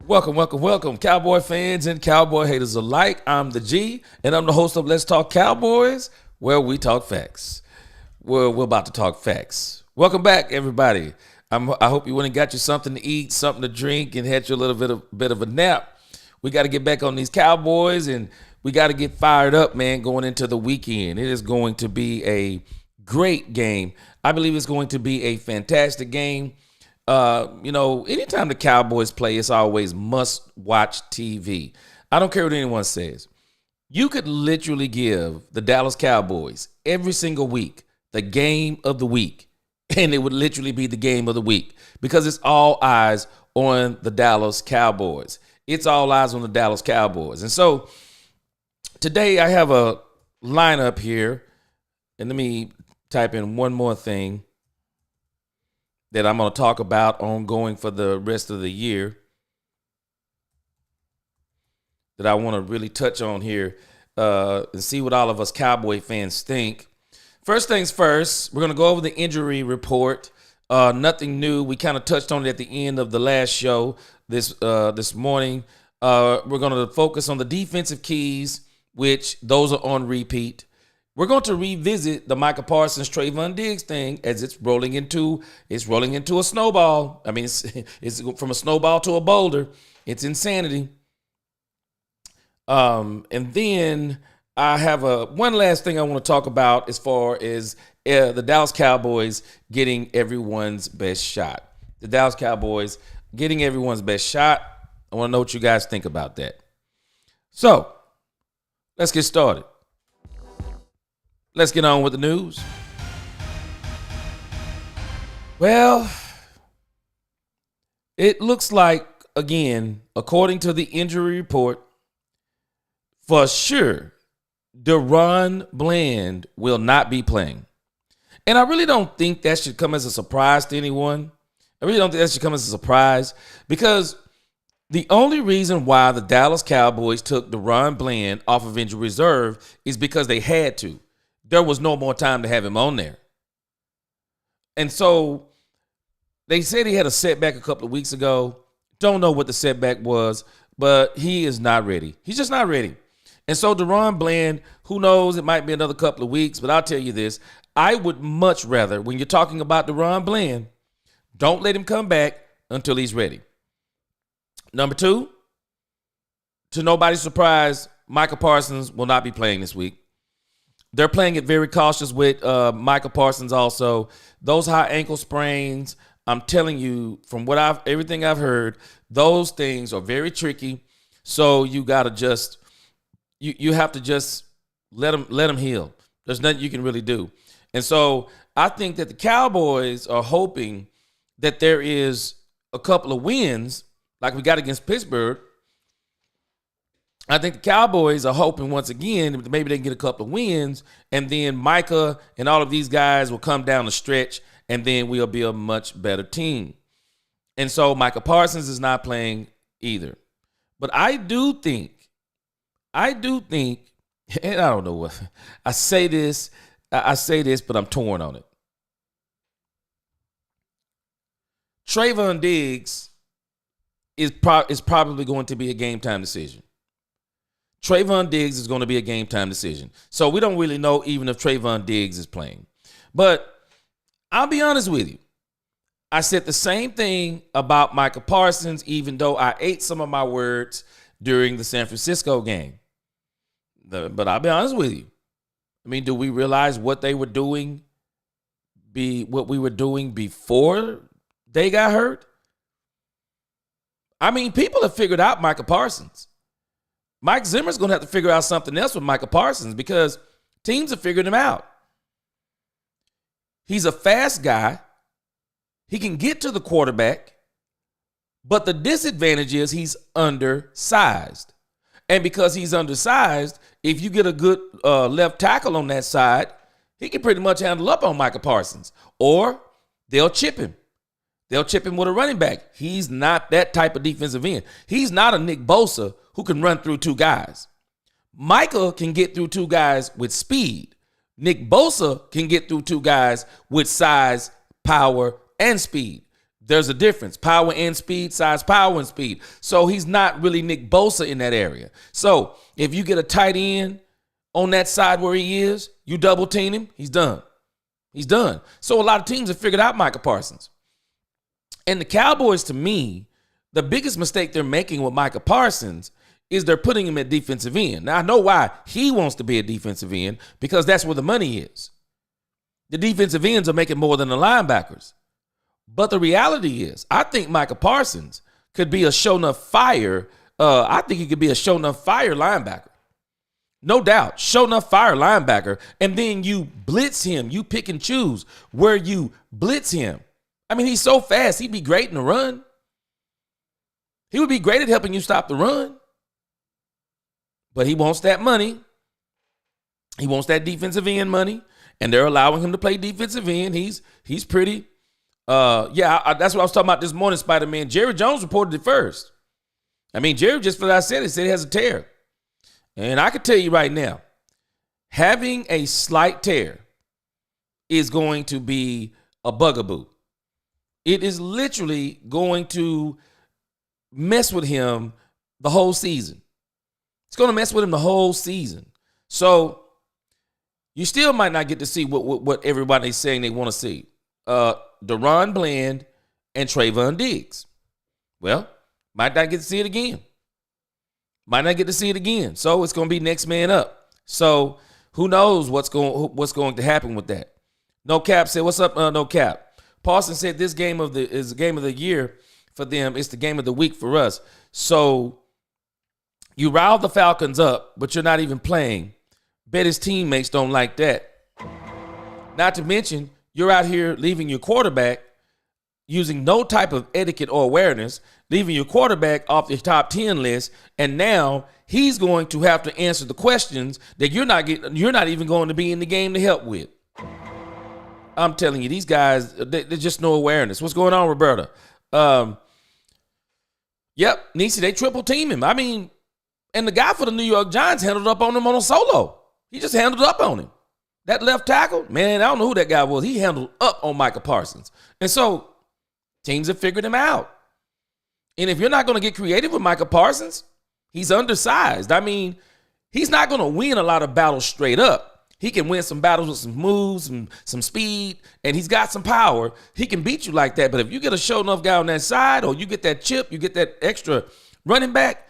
Welcome, Cowboy fans and Cowboy haters alike. I'm the G, and I'm the host of Let's Talk Cowboys, where we talk facts. We're about to talk facts. Welcome back, everybody. I hope you went and got you something to eat, something to drink, and had you a little bit of a nap. We got to get back on these Cowboys, and we got to get fired up, man, going into the weekend. It is going to be a great game. I believe it's going to be a fantastic game. Anytime the Cowboys play, it's always must-watch TV. I don't care what anyone says. You could literally give the Dallas Cowboys every single week the game of the week, and it would literally be the game of the week because it's all eyes on the Dallas Cowboys. It's all eyes on the Dallas Cowboys. And so today I have a lineup here, and let me type in one more thing that I'm going to talk about ongoing for the rest of the year that I want to really touch on here and see what all of us Cowboy fans think. First things first, we're going to go over the injury report. Nothing new. We kind of touched on it at the end of the last show this morning. We're going to focus on the defensive keys, which those are on repeat. We're going to revisit the Micah Parsons, Trevon Diggs thing as it's rolling into a snowball. I mean, it's from a snowball to a boulder. It's insanity. And then I have one last thing I want to talk about as far as the Dallas Cowboys getting everyone's best shot. The Dallas Cowboys getting everyone's best shot. I want to know what you guys think about that. So let's get started. Let's get on with the news. Well, it looks like, again, according to the injury report, for sure, Trevon Bland will not be playing. And I really don't think that should come as a surprise to anyone. I really don't think that should come as a surprise because the only reason why the Dallas Cowboys took Trevon Bland off of injury reserve is because they had to. There was no more time to have him on there. And so they said he had a setback a couple of weeks ago. Don't know what the setback was, but he is not ready. He's just not ready. And so Trevon Bland, who knows, it might be another couple of weeks, but I'll tell you this. I would much rather, when you're talking about Trevon Bland, don't let him come back until he's ready. Number two, to nobody's surprise, Micah Parsons will not be playing this week. They're playing it very cautious with Micah Parsons also. Those high ankle sprains, I'm telling you, from everything I've heard, those things are very tricky. So you got to just you have to just let them heal. There's nothing you can really do. And so I think that the Cowboys are hoping that there is a couple of wins like we got against Pittsburgh. I think the Cowboys are hoping once again that maybe they can get a couple of wins, and then Micah and all of these guys will come down the stretch, and then we'll be a much better team. And so Micah Parsons is not playing either. But I do think, and I don't know what, I say this, but I'm torn on it. Trevon Diggs is probably going to be a game time decision. Trevon Diggs is going to be a game time decision. So we don't really know even if Trevon Diggs is playing. But I'll be honest with you. I said the same thing about Micah Parsons, even though I ate some of my words during the San Francisco game. But I'll be honest with you. I mean, do we realize what we were doing before they got hurt? I mean, people have figured out Micah Parsons. Mike Zimmer's going to have to figure out something else with Micah Parsons because teams have figured him out. He's a fast guy. He can get to the quarterback, but the disadvantage is he's undersized. And because he's undersized, if you get a good left tackle on that side, he can pretty much handle up on Micah Parsons. Or they'll chip him. They'll chip him with a running back. He's not that type of defensive end. He's not a Nick Bosa who can run through two guys. Micah can get through two guys with speed. Nick Bosa can get through two guys with size, power, and speed. There's a difference. Power and speed, size, power and speed. So he's not really Nick Bosa in that area. So if you get a tight end on that side where he is, you double team him, he's done. He's done. So a lot of teams have figured out Micah Parsons. And the Cowboys, to me, the biggest mistake they're making with Micah Parsons is they're putting him at defensive end. Now, I know why he wants to be a defensive end, because that's where the money is. The defensive ends are making more than the linebackers. But the reality is, I think Micah Parsons could be a show-enough fire. I think he could be a show-enough fire linebacker. No doubt, show-enough fire linebacker. And then you blitz him. You pick and choose where you blitz him. I mean, he's so fast. He'd be great in the run. He would be great at helping you stop the run. But he wants that money. He wants that defensive end money. And they're allowing him to play defensive end. He's pretty... that's what I was talking about this morning, Spider-Man. Jerry Jones reported it first. I mean, Jerry, just for that I said, he said he has a tear. And I can tell you right now, having a slight tear is going to be a bugaboo. It is literally going to mess with him the whole season. It's going to mess with him the whole season. So you still might not get to see what everybody's saying they want to see. DaRon Bland and Trevon Diggs. Well, might not get to see it again. So it's going to be next man up. So who knows what's going to happen with that. No Cap said, "What's up, No Cap?" Paulson said this game is the game of the year for them. It's the game of the week for us. So you rile the Falcons up, but you're not even playing. Bet his teammates don't like that. Not to mention, you're out here leaving your quarterback using no type of etiquette or awareness, leaving your quarterback off the top 10 list, and now he's going to have to answer the questions that you're not even going to be in the game to help with. I'm telling you, these guys, they're just no awareness. What's going on, Roberta? Yep, Niecy, they triple team him. I mean, and the guy for the New York Giants handled up on him on a solo. He just handled up on him. That left tackle, man, I don't know who that guy was. He handled up on Micah Parsons. And so teams have figured him out. And if you're not going to get creative with Micah Parsons, he's undersized. I mean, he's not going to win a lot of battles straight up. He can win some battles with some moves and some speed, and he's got some power. He can beat you like that. But if you get a show enough guy on that side, or you get that chip, you get that extra running back,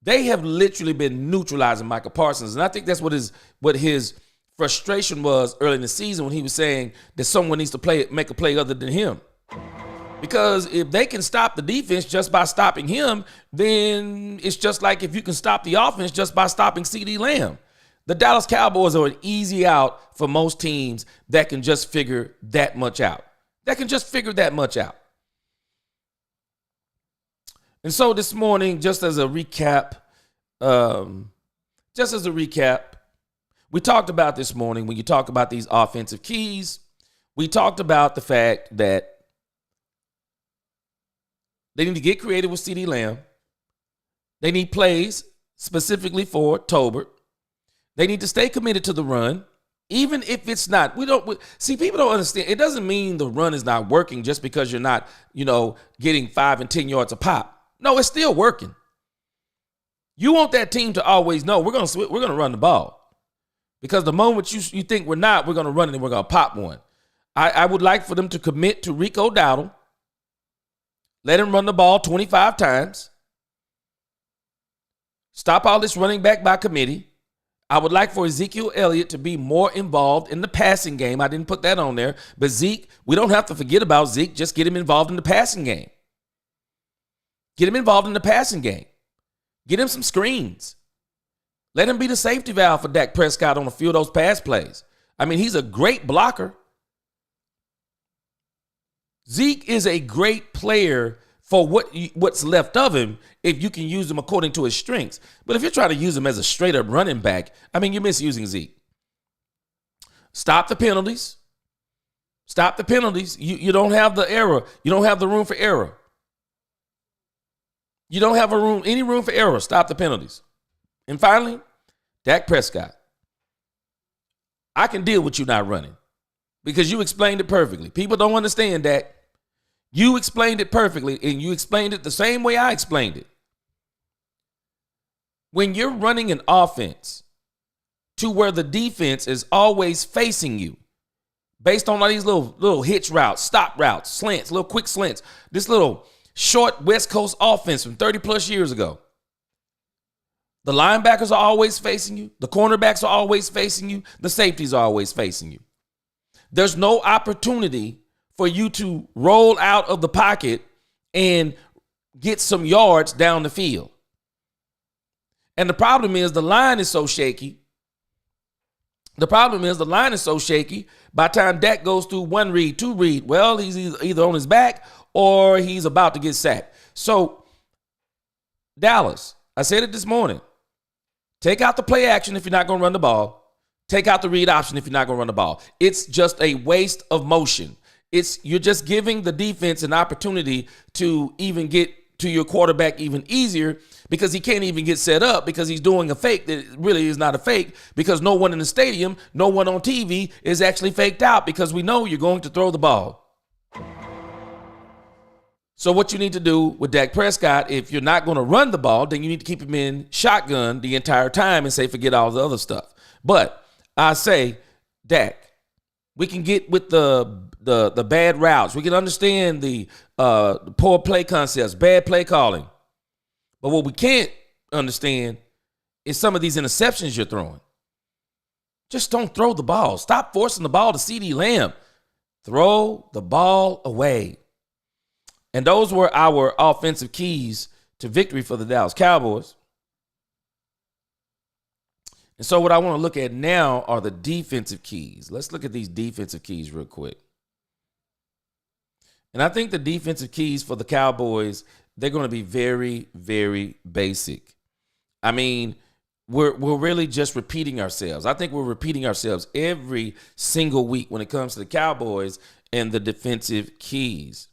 they have literally been neutralizing Micah Parsons. And I think that's what his frustration was early in the season when he was saying that someone needs to make a play other than him. Because if they can stop the defense just by stopping him, then it's just like if you can stop the offense just by stopping CeeDee Lamb. The Dallas Cowboys are an easy out for most teams that can just figure that much out. And so this morning, just as a recap, we talked about this morning when you talk about these offensive keys, we talked about the fact that they need to get creative with CeeDee Lamb. They need plays specifically for Tolbert. They need to stay committed to the run, even if it's not. People don't understand. It doesn't mean the run is not working just because you're not, getting 5 and 10 yards a pop. No, it's still working. You want that team to always know we're going to run the ball. Because the moment you think we're not, we're going to run it and we're going to pop one. I would like for them to commit to Rico Dowdle. Let him run the ball 25 times. Stop all this running back by committee. I would like for Ezekiel Elliott to be more involved in the passing game. I didn't put that on there. But Zeke, we don't have to forget about Zeke. Just get him involved in the passing game. Get him some screens. Let him be the safety valve for Dak Prescott on a few of those pass plays. I mean, he's a great blocker. Zeke is a great player for what's left of him if you can use him according to his strengths. But if you're trying to use him as a straight-up running back, I mean, you're misusing Zeke. Stop the penalties. You don't have the error. You don't have the room for error. You don't have any room for error. Stop the penalties. And finally, Dak Prescott. I can deal with you not running because you explained it perfectly. People don't understand, Dak. You explained it perfectly, and you explained it the same way I explained it. When you're running an offense to where the defense is always facing you, based on all these little hitch routes, stop routes, slants, little quick slants, this little short West Coast offense from 30 plus years ago. The linebackers are always facing you. The cornerbacks are always facing you. The safeties are always facing you. There's no opportunity for you to roll out of the pocket and get some yards down the field. And the problem is the line is so shaky. By the time Dak goes through one read, two read, well, he's either on his back or he's about to get sacked. So, Dallas, I said it this morning. Take out the play action if you're not going to run the ball. Take out the read option if you're not going to run the ball. It's just a waste of motion. You're just giving the defense an opportunity to even get to your quarterback even easier, because he can't even get set up because he's doing a fake that really is not a fake, because no one in the stadium, no one on TV is actually faked out, because we know you're going to throw the ball. So what you need to do with Dak Prescott, if you're not going to run the ball, then you need to keep him in shotgun the entire time and say forget all the other stuff. But I say, Dak, we can get with the bad routes. We can understand the poor play concepts, bad play calling. But what we can't understand is some of these interceptions you're throwing. Just don't throw the ball. Stop forcing the ball to CeeDee Lamb. Throw the ball away. And those were our offensive keys to victory for the Dallas Cowboys. And so what I want to look at now are the defensive keys. Let's look at these defensive keys real quick. And I think the defensive keys for the Cowboys, they're going to be very, very basic. I mean, we're really just repeating ourselves. I think we're repeating ourselves every single week when it comes to the Cowboys and the defensive keys.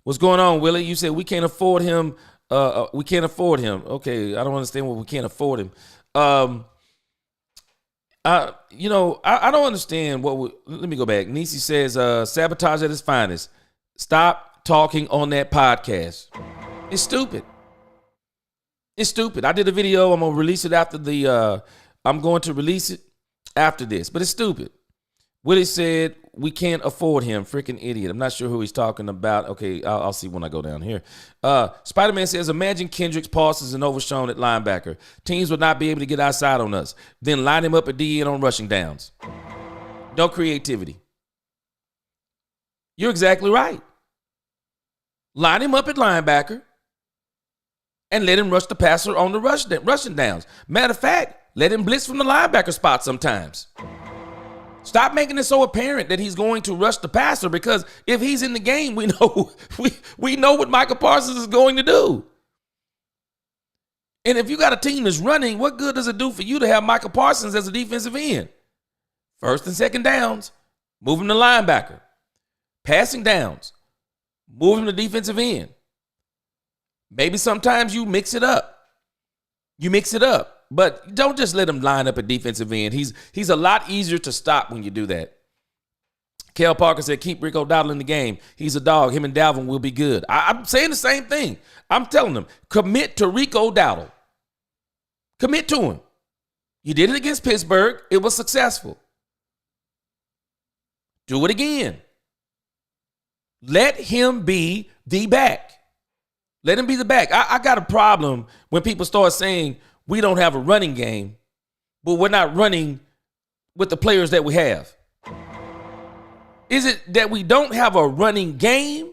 What's going on, Willie? You said we can't afford him. We can't afford him. Okay, I don't understand what we can't afford him. I don't understand let me go back. Nisi says, sabotage at its finest. Stop talking on that podcast. It's stupid. It's stupid. I did a video. I'm going to release it after I'm going to release it after this, but it's stupid. Willie said, we can't afford him. Freaking idiot. I'm not sure who he's talking about. Okay, I'll see when I go down here. Spider-Man says, imagine Kendricks, Parsons, and Overshown at linebacker. Teams would not be able to get outside on us. Then line him up at DN on rushing downs. No creativity. You're exactly right. Line him up at linebacker and let him rush the passer on the rushing downs. Matter of fact, let him blitz from the linebacker spot sometimes. Stop making it so apparent that he's going to rush the passer, because if he's in the game, we know what Micah Parsons is going to do. And if you got a team that's running, what good does it do for you to have Micah Parsons as a defensive end? First and second downs, move him to linebacker. Passing downs, move him to defensive end. Maybe sometimes you mix it up. But don't just let him line up at defensive end. He's a lot easier to stop when you do that. Kel Parker said, keep Rico Dowdle in the game. He's a dog. Him and Dalvin will be good. I'm saying the same thing. I'm telling them, commit to Rico Dowdle. Commit to him. You did it against Pittsburgh. It was successful. Do it again. Let him be the back. Let him be the back. I got a problem when people start saying we don't have a running game, but we're not running with the players that we have. Is it that we don't have a running game,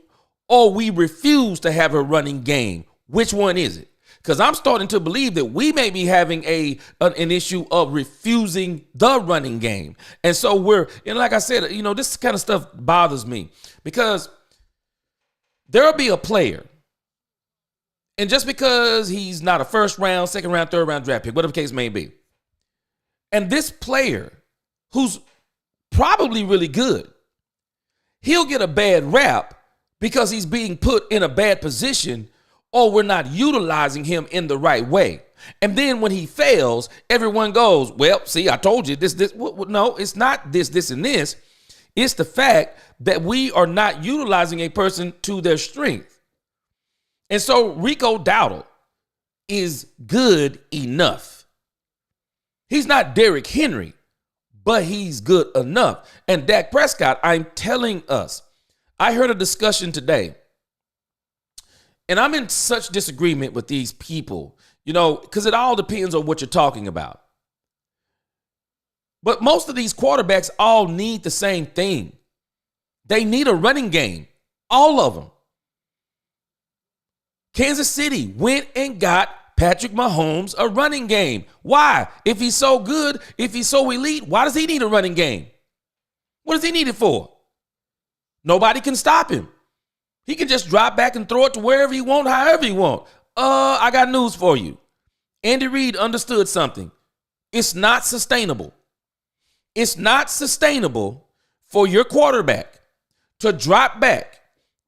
or we refuse to have a running game? Which one is it? Because I'm starting to believe that we may be having an issue of refusing the running game. And so like I said, this kind of stuff bothers me, because there'll be a player, and just because he's not a first round, second round, third round draft pick, whatever the case may be, and this player who's probably really good, he'll get a bad rap because he's being put in a bad position, or we're not utilizing him in the right way. And then when he fails, everyone goes, well, see, I told you this. No, it's not this, and this. It's the fact that we are not utilizing a person to their strength. And so Rico Dowdle is good enough. He's not Derrick Henry, but he's good enough. And Dak Prescott, I'm telling us, I heard a discussion today, and I'm in such disagreement with these people, because it all depends on what you're talking about. But most of these quarterbacks all need the same thing. They need a running game, all of them. Kansas City went and got Patrick Mahomes a running game. Why? If he's so good, if he's so elite, why does he need a running game? What does he need it for? Nobody can stop him. He can just drop back and throw it to wherever he wants, however he wants. I got news for you. Andy Reid understood something. It's not sustainable. It's not sustainable for your quarterback to drop back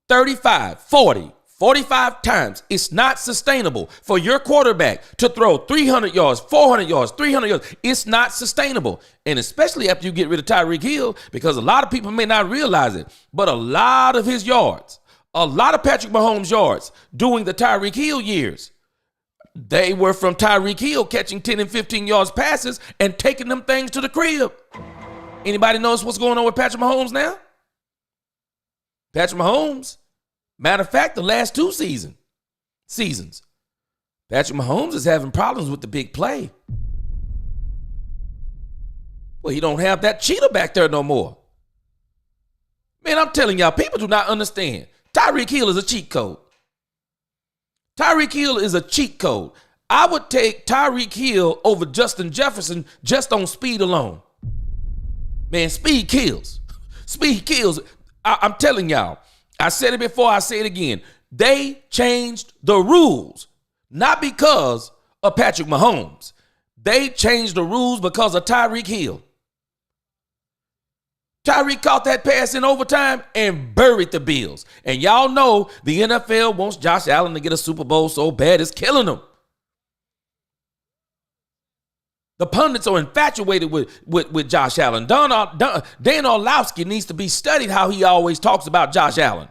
35, 40, 45 times. It's not sustainable for your quarterback to throw 300 yards, 400 yards, 300 yards. It's not sustainable. And especially after you get rid of Tyreek Hill, because a lot of people may not realize it, but a lot of his yards, a lot of Patrick Mahomes' yards during the Tyreek Hill years, they were from Tyreek Hill catching 10 and 15 yards passes and taking them things to the crib. Anybody knows what's going on with Patrick Mahomes now? Patrick Mahomes, matter of fact, the last two seasons, Patrick Mahomes is having problems with the big play. Well, he don't have that cheetah back there no more. Man, I'm telling y'all, people do not understand. Tyreek Hill is a cheat code. Tyreek Hill is a cheat code. I would take Tyreek Hill over Justin Jefferson just on speed alone. Man, speed kills. Speed kills. I'm telling y'all, I said it before, I say it again. They changed the rules, not because of Patrick Mahomes. They changed the rules because of Tyreek Hill. Tyreek caught that pass in overtime and buried the Bills. And y'all know the NFL wants Josh Allen to get a Super Bowl so bad it's killing them. The pundits are infatuated with Josh Allen. Dan Orlovsky needs to be studied how he always talks about Josh Allen.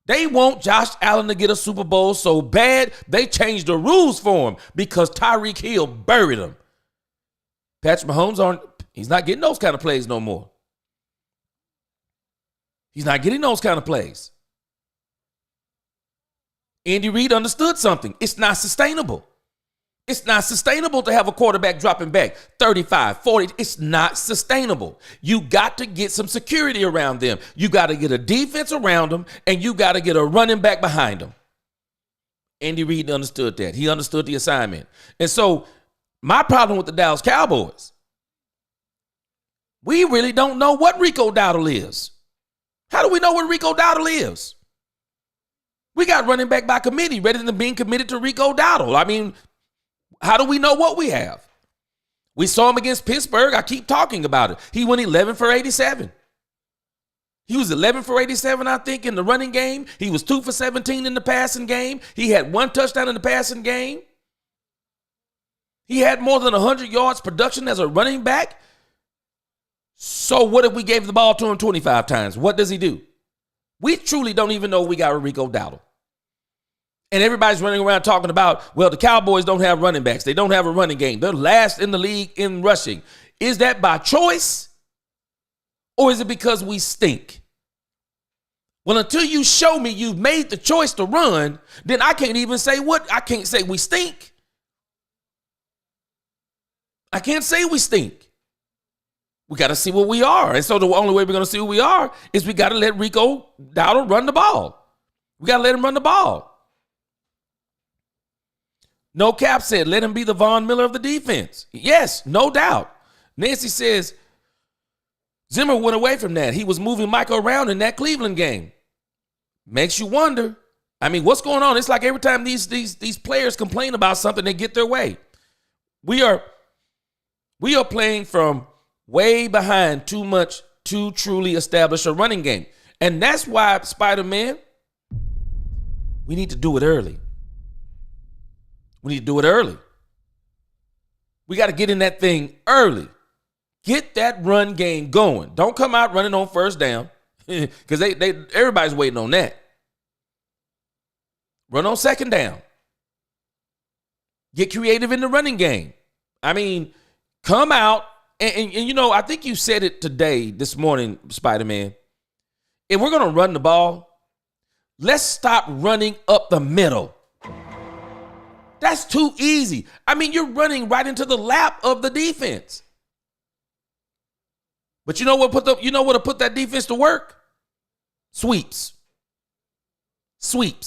They want Josh Allen to get a Super Bowl so bad they changed the rules for him because Tyreek Hill buried him. Patrick Mahomes, he's not getting those kind of plays no more. He's not getting those kind of plays. Andy Reid understood something. It's not sustainable. It's not sustainable to have a quarterback dropping back 35, 40. It's not sustainable. You got to get some security around them. You got to get a defense around them, and you got to get a running back behind them. Andy Reid understood that. He understood the assignment. And so my problem with the Dallas Cowboys, we really don't know what Rico Dowdle is. How do we know what Rico Dowdle is? We got running back by committee rather than being committed to Rico Dowdle. I mean, how do we know what we have? We saw him against Pittsburgh. I keep talking about it. He went 11 for 87. He was 11 for 87, I think, in the running game. He was 2 for 17 in the passing game. He had 1 touchdown in the passing game. He had more than 100 yards production as a running back. So what if we gave the ball to him 25 times? What does he do? We truly don't even know we got a Rico Dowdle. And everybody's running around talking about, well, the Cowboys don't have running backs. They don't have a running game. They're last in the league in rushing. Is that by choice? Or is it because we stink? Well, until you show me you've made the choice to run, then I can't even say what. I can't say we stink. I can't say we stink. We got to see what we are. And so the only way we're going to see who we are is we got to let Rico Dowdle run the ball. We got to let him run the ball. No Cap said, let him be the Von Miller of the defense. Yes, no doubt. Nancy says, Zimmer went away from that. He was moving Micah around in that Cleveland game. Makes you wonder. I mean, what's going on? It's like every time these players complain about something, they get their way. We are playing from way behind too much to truly establish a running game. And that's why, Spider-Man, we need to do it early. We need to do it early. We got to get in that thing early. Get that run game going. Don't come out running on first down because everybody's waiting on that. Run on second down. Get creative in the running game. I mean, come out and you know, I think you said it this morning, Spider-Man. If we're going to run the ball, let's stop running up the middle. That's too easy. I mean, you're running right into the lap of the defense. But you know what put that defense to work? Sweeps. Sweep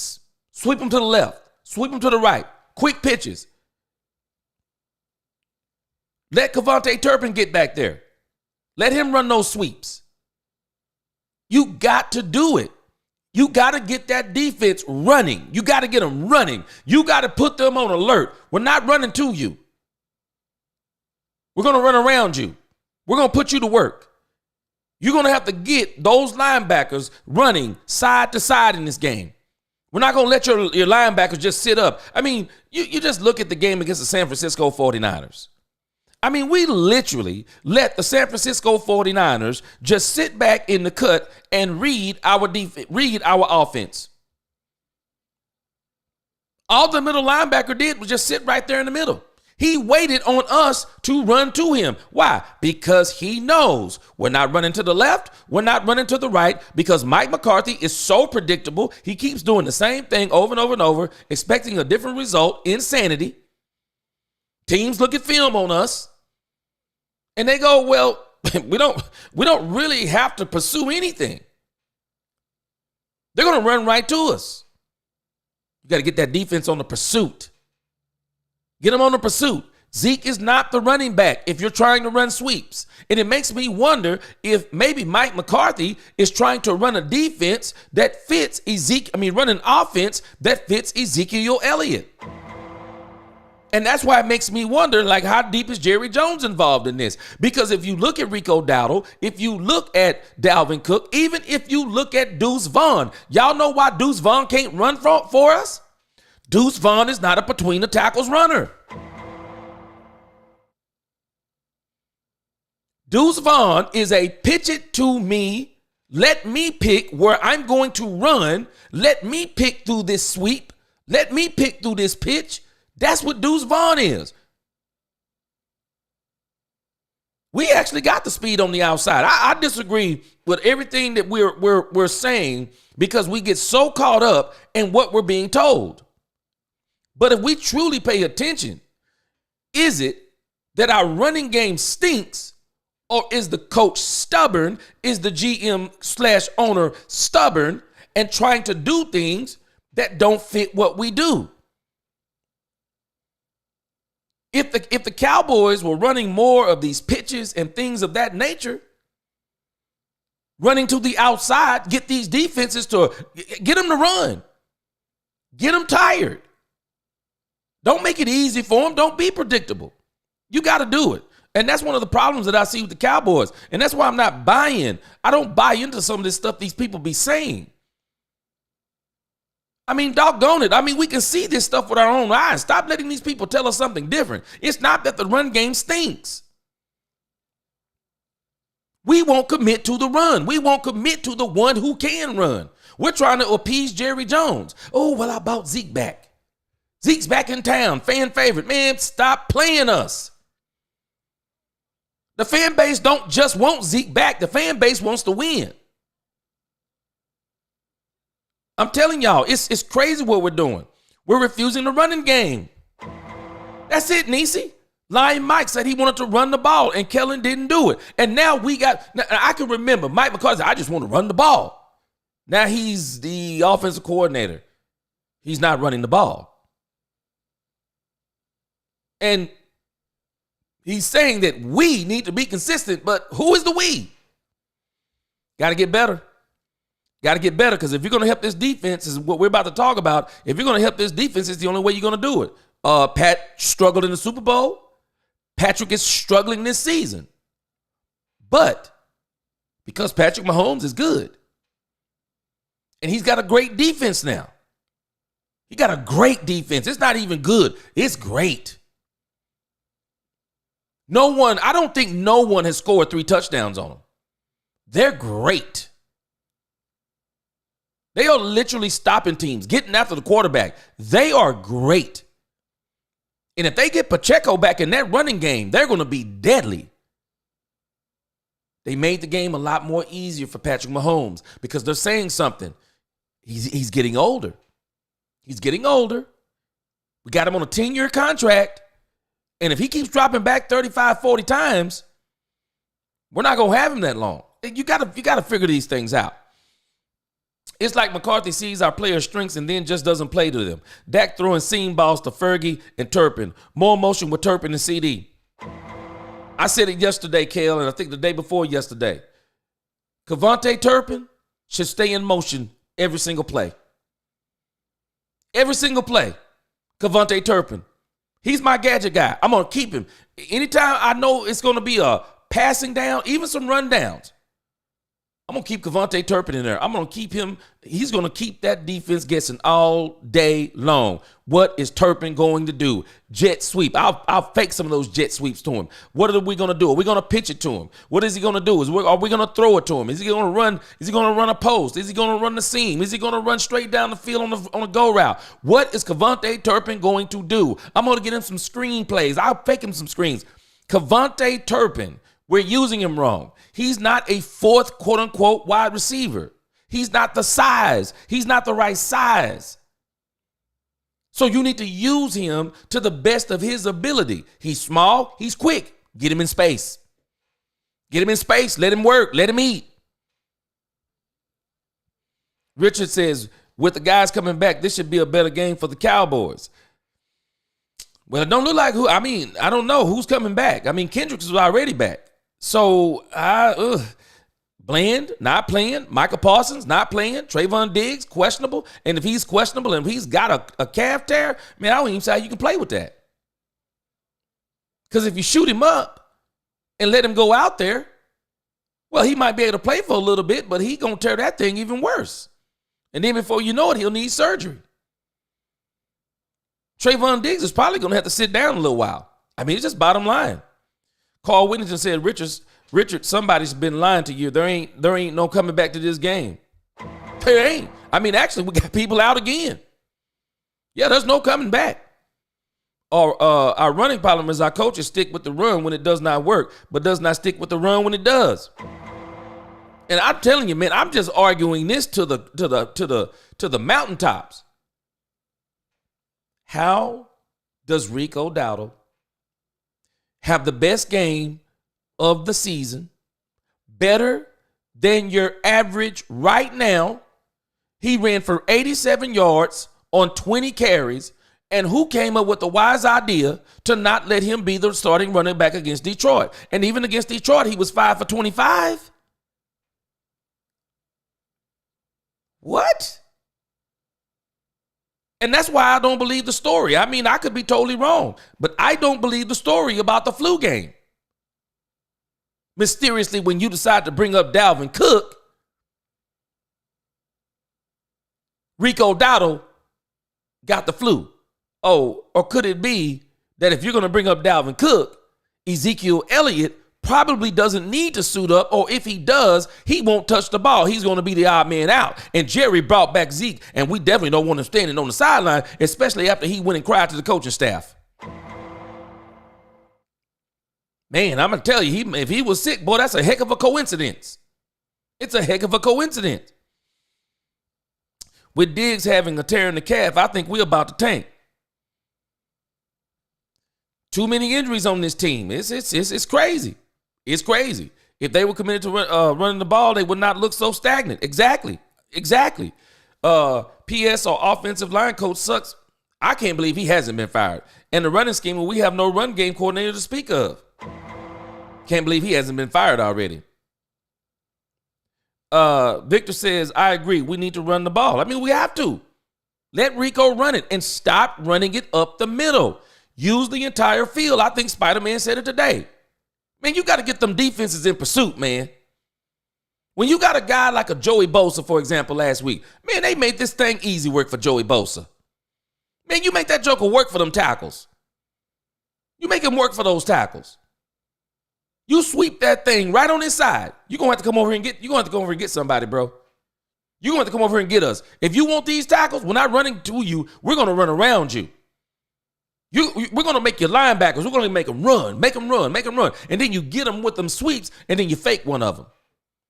them to the left. Sweep them to the right. Quick pitches. Let Cavante Turpin get back there. Let him run those sweeps. You got to do it. You got to get that defense running. You got to get them running. You got to put them on alert. We're not running to you. We're going to run around you. We're going to put you to work. You're going to have to get those linebackers running side to side in this game. We're not going to let your linebackers just sit up. I mean, you just look at the game against the San Francisco 49ers. I mean, we literally let the San Francisco 49ers just sit back in the cut and read our offense. All the middle linebacker did was just sit right there in the middle. He waited on us to run to him. Why? Because he knows we're not running to the left. We're not running to the right because Mike McCarthy is so predictable. He keeps doing the same thing over and over and over, expecting a different result. Insanity. Teams look at film on us and they go, well, we don't really have to pursue anything. They're going to run right to us. You got to get that defense on the pursuit. Get them on the pursuit. Zeke is not the running back if you're trying to run sweeps. And it makes me wonder if maybe Mike McCarthy is trying to run a defense that fits run an offense that fits Ezekiel Elliott. And that's why it makes me wonder, like, how deep is Jerry Jones involved in this? Because if you look at Rico Dowdle, if you look at Dalvin Cook, even if you look at Deuce Vaughn, y'all know why Deuce Vaughn can't run for us? Deuce Vaughn is not a between the tackles runner. Deuce Vaughn is a pitch it to me, let me pick where I'm going to run, let me pick through this sweep, let me pick through this pitch. That's what Deuce Vaughn is. We actually got the speed on the outside. I disagree with everything that we're saying because we get so caught up in what we're being told. But if we truly pay attention, is it that our running game stinks, or is the coach stubborn? Is the GM/owner stubborn and trying to do things that don't fit what we do? If the Cowboys were running more of these pitches and things of that nature, running to the outside, get these defenses to get them to run, get them tired. Don't make it easy for them. Don't be predictable. You got to do it. And that's one of the problems that I see with the Cowboys. And that's why I'm not buying. I don't buy into some of this stuff these people be saying. I mean, doggone it. I mean, we can see this stuff with our own eyes. Stop letting these people tell us something different. It's not that the run game stinks. We won't commit to the run. We won't commit to the one who can run. We're trying to appease Jerry Jones. Oh, well, I brought Zeke back. Zeke's back in town. Fan favorite. Man, stop playing us. The fan base don't just want Zeke back. The fan base wants to win. I'm telling y'all, it's crazy what we're doing. We're refusing the running game. That's it, Niecy. Lion Mike said he wanted to run the ball, and Kellen didn't do it. And now I can remember Mike McCarthy said, I just want to run the ball. Now he's the offensive coordinator. He's not running the ball. And he's saying that we need to be consistent, but who is the we? Got to get better. Got to get better, because if you're going to help this defense, is what we're about to talk about. If you're going to help this defense, it's the only way you're going to do it. Pat struggled in the Super Bowl. Patrick is struggling this season. But because Patrick Mahomes is good, and he's got a great defense now. He got a great defense. It's not even good. It's great. I don't think no one has scored 3 touchdowns on them. They're great. They are literally stopping teams, getting after the quarterback. They are great. And if they get Pacheco back in that running game, they're going to be deadly. They made the game a lot more easier for Patrick Mahomes because they're saying something. He's getting older. He's getting older. We got him on a 10-year contract. And if he keeps dropping back 35, 40 times, we're not going to have him that long. You got to figure these things out. It's like McCarthy sees our players' strengths and then just doesn't play to them. Dak throwing seam balls to Fergie and Turpin. More motion with Turpin and CD. I said it yesterday, Kale, and I think the day before yesterday. Kevontae Turpin should stay in motion every single play. Every single play. Kevontae Turpin. He's my gadget guy. I'm going to keep him. Anytime I know it's going to be a passing down, even some run downs, I'm going to keep Kevontae Turpin in there. I'm going to keep him. He's going to keep that defense guessing all day long. What is Turpin going to do? Jet sweep. I'll fake some of those jet sweeps to him. What are we going to do? Are we going to pitch it to him? What is he going to do? Are we going to throw it to him? Is he going to run? Is he going to run a post? Is he going to run the seam? Is he going to run straight down the field on a go route? What is Kevontae Turpin going to do? I'm going to get him some screen plays. I'll fake him some screens. Kevontae Turpin, we're using him wrong. He's not a fourth, quote unquote, wide receiver. He's not the size. He's not the right size. So you need to use him to the best of his ability. He's small. He's quick. Get him in space. Get him in space. Let him work. Let him eat. Richard says, with the guys coming back, this should be a better game for the Cowboys. Well, it don't look like I don't know who's coming back. Kendricks is already back. So, Bland, not playing. Micah Parsons, not playing. Trevon Diggs, questionable. And if he's questionable and if he's got a calf tear, I don't even see how you can play with that. Because if you shoot him up and let him go out there, well, he might be able to play for a little bit, but he's going to tear that thing even worse. And then before you know it, he'll need surgery. Trevon Diggs is probably going to have to sit down a little while. It's just bottom line. Carl Whittington said, Richard, somebody's been lying to you. There ain't no coming back to this game. There ain't. Actually, we got people out again. Yeah, there's no coming back. Our running problem is our coaches stick with the run when it does not work, but does not stick with the run when it does. And I'm telling you, man, I'm just arguing this to the mountaintops. How does Rico Dowdle have the best game of the season, better than your average right now? He ran for 87 yards on 20 carries, and who came up with the wise idea to not let him be the starting running back against Detroit? And even against Detroit, he was 5 for 25. What? And that's why I don't believe the story. I could be totally wrong, but I don't believe the story about the flu game. Mysteriously, when you decide to bring up Dalvin Cook, Rico Dowdle got the flu. Oh, or could it be that if you're going to bring up Dalvin Cook, Ezekiel Elliott probably doesn't need to suit up, or if he does, he won't touch the ball. He's going to be the odd man out. And Jerry brought back Zeke, and we definitely don't want him standing on the sideline, especially after he went and cried to the coaching staff. Man, I'm going to tell you, if he was sick, boy, that's a heck of a coincidence. It's a heck of a coincidence. With Diggs having a tear in the calf, I think we're about to tank. Too many injuries on this team. It's crazy. It's crazy. If they were committed to running the ball, they would not look so stagnant. Exactly. P.S. Our offensive line coach sucks. I can't believe he hasn't been fired. And the running scheme, we have no run game coordinator to speak of. Can't believe he hasn't been fired already. Victor says, I agree. We need to run the ball. We have to. Let Rico run it and stop running it up the middle. Use the entire field. I think Spider-Man said it today. Man, you got to get them defenses in pursuit, man. When you got a guy like a Joey Bosa, for example, last week, man, they made this thing easy work for Joey Bosa. Man, you make that joker work for them tackles. You make him work for those tackles. You sweep that thing right on his side. You're going to have to come over here and get somebody, bro. You're going to have to come over here and get us. If you want these tackles, we're not running to you. We're going to run around you. We're going to make your linebackers. We're going to make them run. And then you get them with them sweeps, and then you fake one of them.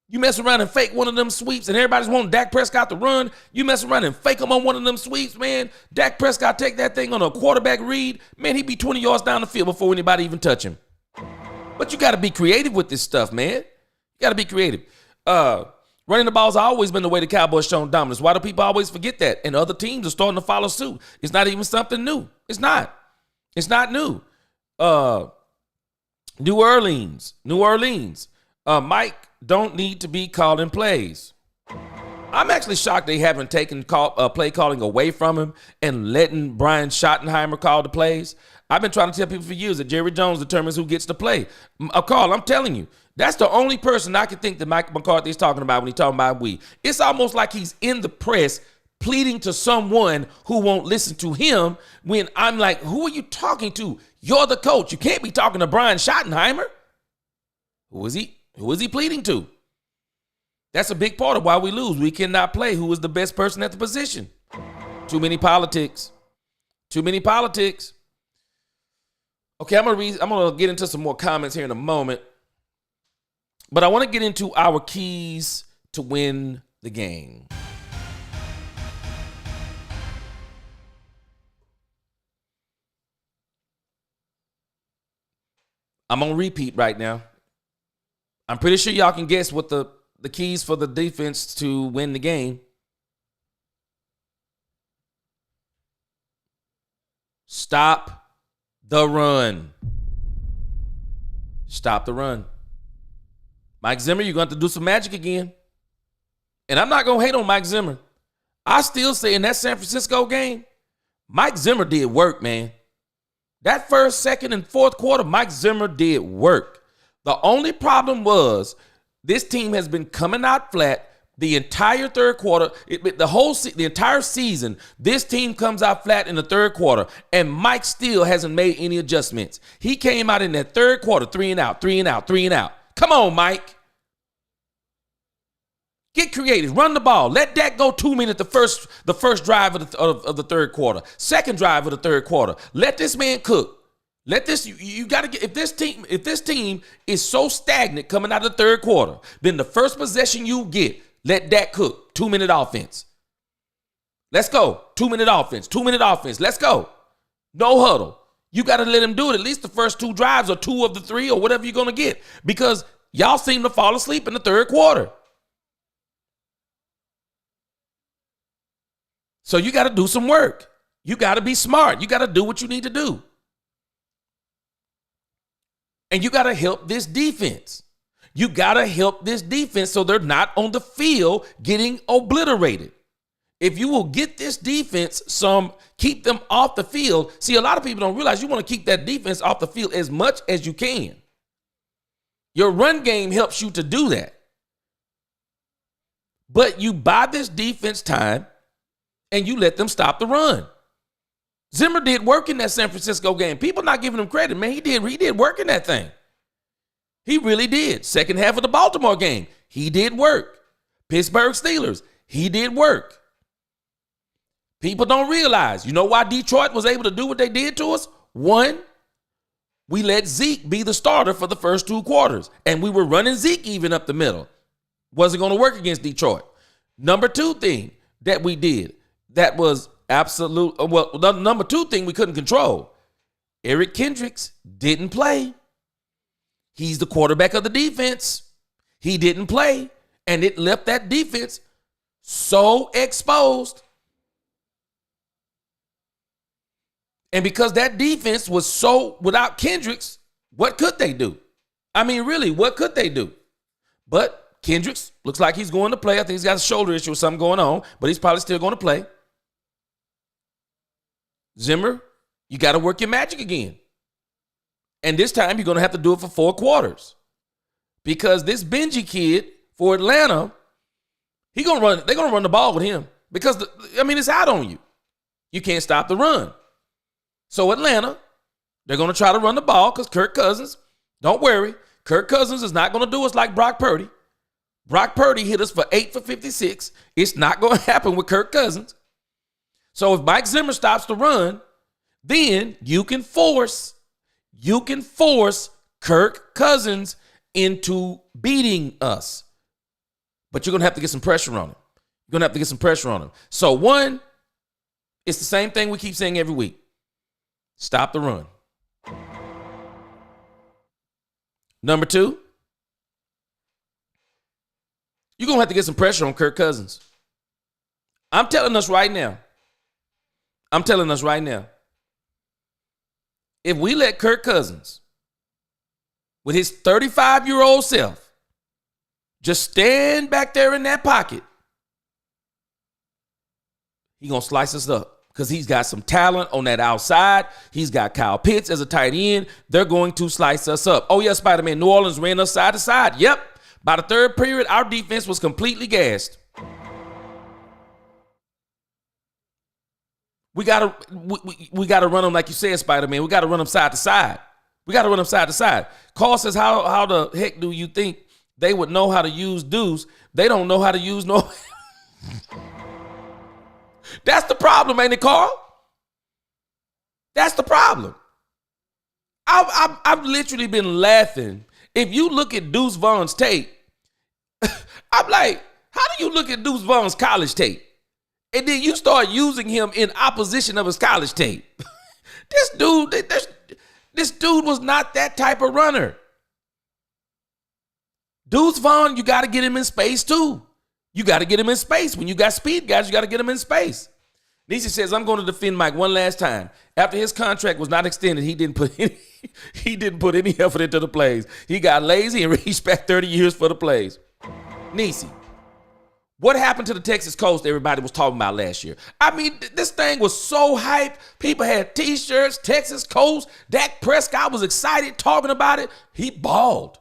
You mess around and fake one of them sweeps, and everybody's wanting Dak Prescott to run. You mess around and fake him on one of them sweeps, man. Dak Prescott take that thing on a quarterback read. Man, he'd be 20 yards down the field before anybody even touch him. But you got to be creative with this stuff, man. You got to be creative. Running the ball's always been the way the Cowboys shown dominance. Why do people always forget that? And other teams are starting to follow suit. It's not even something new. It's not. It's not new. New Orleans. Mike don't need to be calling plays. I'm actually shocked they haven't taken play calling away from him and letting Brian Schottenheimer call the plays. I've been trying to tell people for years that Jerry Jones determines who gets to play. Carl, I'm telling you, that's the only person I can think that Mike McCarthy is talking about when he's talking about we. It's almost like he's in the press pleading to someone who won't listen to him when I'm like, who are you talking to? You're the coach. You can't be talking to Brian Schottenheimer. Who is he pleading to? That's a big part of why we lose. We cannot play who is the best person at the position. Too many politics. Okay, I'm gonna get into some more comments here in a moment. But I want to get into our keys to win the game. I'm on repeat right now. I'm pretty sure y'all can guess what the keys for the defense to win the game. Stop the run. Stop the run. Mike Zimmer, you're going to have to do some magic again. And I'm not going to hate on Mike Zimmer. I still say in that San Francisco game, Mike Zimmer did work, man. That first, second, and fourth quarter, Mike Zimmer did work. The only problem was this team has been coming out flat the entire third quarter. The entire season, this team comes out flat in the third quarter, and Mike still hasn't made any adjustments. He came out in that third quarter, 3 and out. Come on, Mike. Get creative. Run the ball. Let Dak go 2 minutes the first drive of the third quarter. Second drive of the third quarter. Let this man cook. You got to get, if this team is so stagnant coming out of the third quarter, then the first possession you get, let Dak cook. 2 minute offense. Let's go. 2 minute offense. Let's go. No huddle. You got to let him do it at least the first 2 drives or 2 of the 3 or whatever you're going to get, because y'all seem to fall asleep in the third quarter. So you got to do some work. You got to be smart. You got to do what you need to do. And you got to help this defense. So they're not on the field getting obliterated. If you will get this defense keep them off the field. See, a lot of people don't realize you want to keep that defense off the field as much as you can. Your run game helps you to do that. But you buy this defense time and you let them stop the run. Zimmer did work in that San Francisco game. People not giving him credit, man. He did work in that thing. He really did. Second half of the Baltimore game, he did work. Pittsburgh Steelers, he did work. People don't realize, you know why Detroit was able to do what they did to us? One, we let Zeke be the starter for the first 2 quarters, and we were running Zeke even up the middle. Wasn't going to work against Detroit. Number 2 thing that we did that was absolute. Well, the number 2 thing we couldn't control. Eric Kendricks didn't play. He's the quarterback of the defense. He didn't play, and it left that defense so exposed. And because that defense was so without Kendricks, what could they do? I mean, really, what could they do? But Kendricks looks like he's going to play. I think he's got a shoulder issue or something going on, but he's probably still going to play. Zimmer, you got to work your magic again. And this time you're going to have to do it for 4 quarters. Because this Benji kid for Atlanta, they're going to run the ball with him. Because, it's out on you. You can't stop the run. So Atlanta, they're going to try to run the ball because Kirk Cousins, don't worry, Kirk Cousins is not going to do us like Brock Purdy. Brock Purdy hit us for 8 for 56. It's not going to happen with Kirk Cousins. So if Mike Zimmer stops the run, then you can force Kirk Cousins into beating us. But you're going to have to get some pressure on him. So one, it's the same thing we keep saying every week. Stop the run. Number two, you're going to have to get some pressure on Kirk Cousins. I'm telling us right now, if we let Kirk Cousins, with his 35-year-old self, just stand back there in that pocket, he's going to slice us up because he's got some talent on that outside. He's got Kyle Pitts as a tight end. They're going to slice us up. Oh, yeah, Spider-Man, New Orleans ran us side to side. Yep. By the third period, our defense was completely gassed. We gotta run them like you said, Spider-Man. We gotta run them side to side. Carl says, how the heck do you think they would know how to use Deuce? They don't know how to use no. That's the problem, ain't it, Carl? That's the problem. I've literally been laughing. If you look at Deuce Vaughn's tape, I'm like, how do you look at Deuce Vaughn's college tape? And then you start using him in opposition of his college tape. This dude was not that type of runner. Deuce Vaughn, you got to get him in space too. You got to get him in space. When you got speed guys, you got to get him in space. Nisi says, I'm going to defend Mike one last time. After his contract was not extended, he didn't put any effort into the plays. He got lazy and reached back 30 years for the plays. Nisi, what happened to the Texas Coast everybody was talking about last year? I mean, this thing was so hyped. People had T-shirts, Texas Coast. Dak Prescott was excited talking about it. He balled.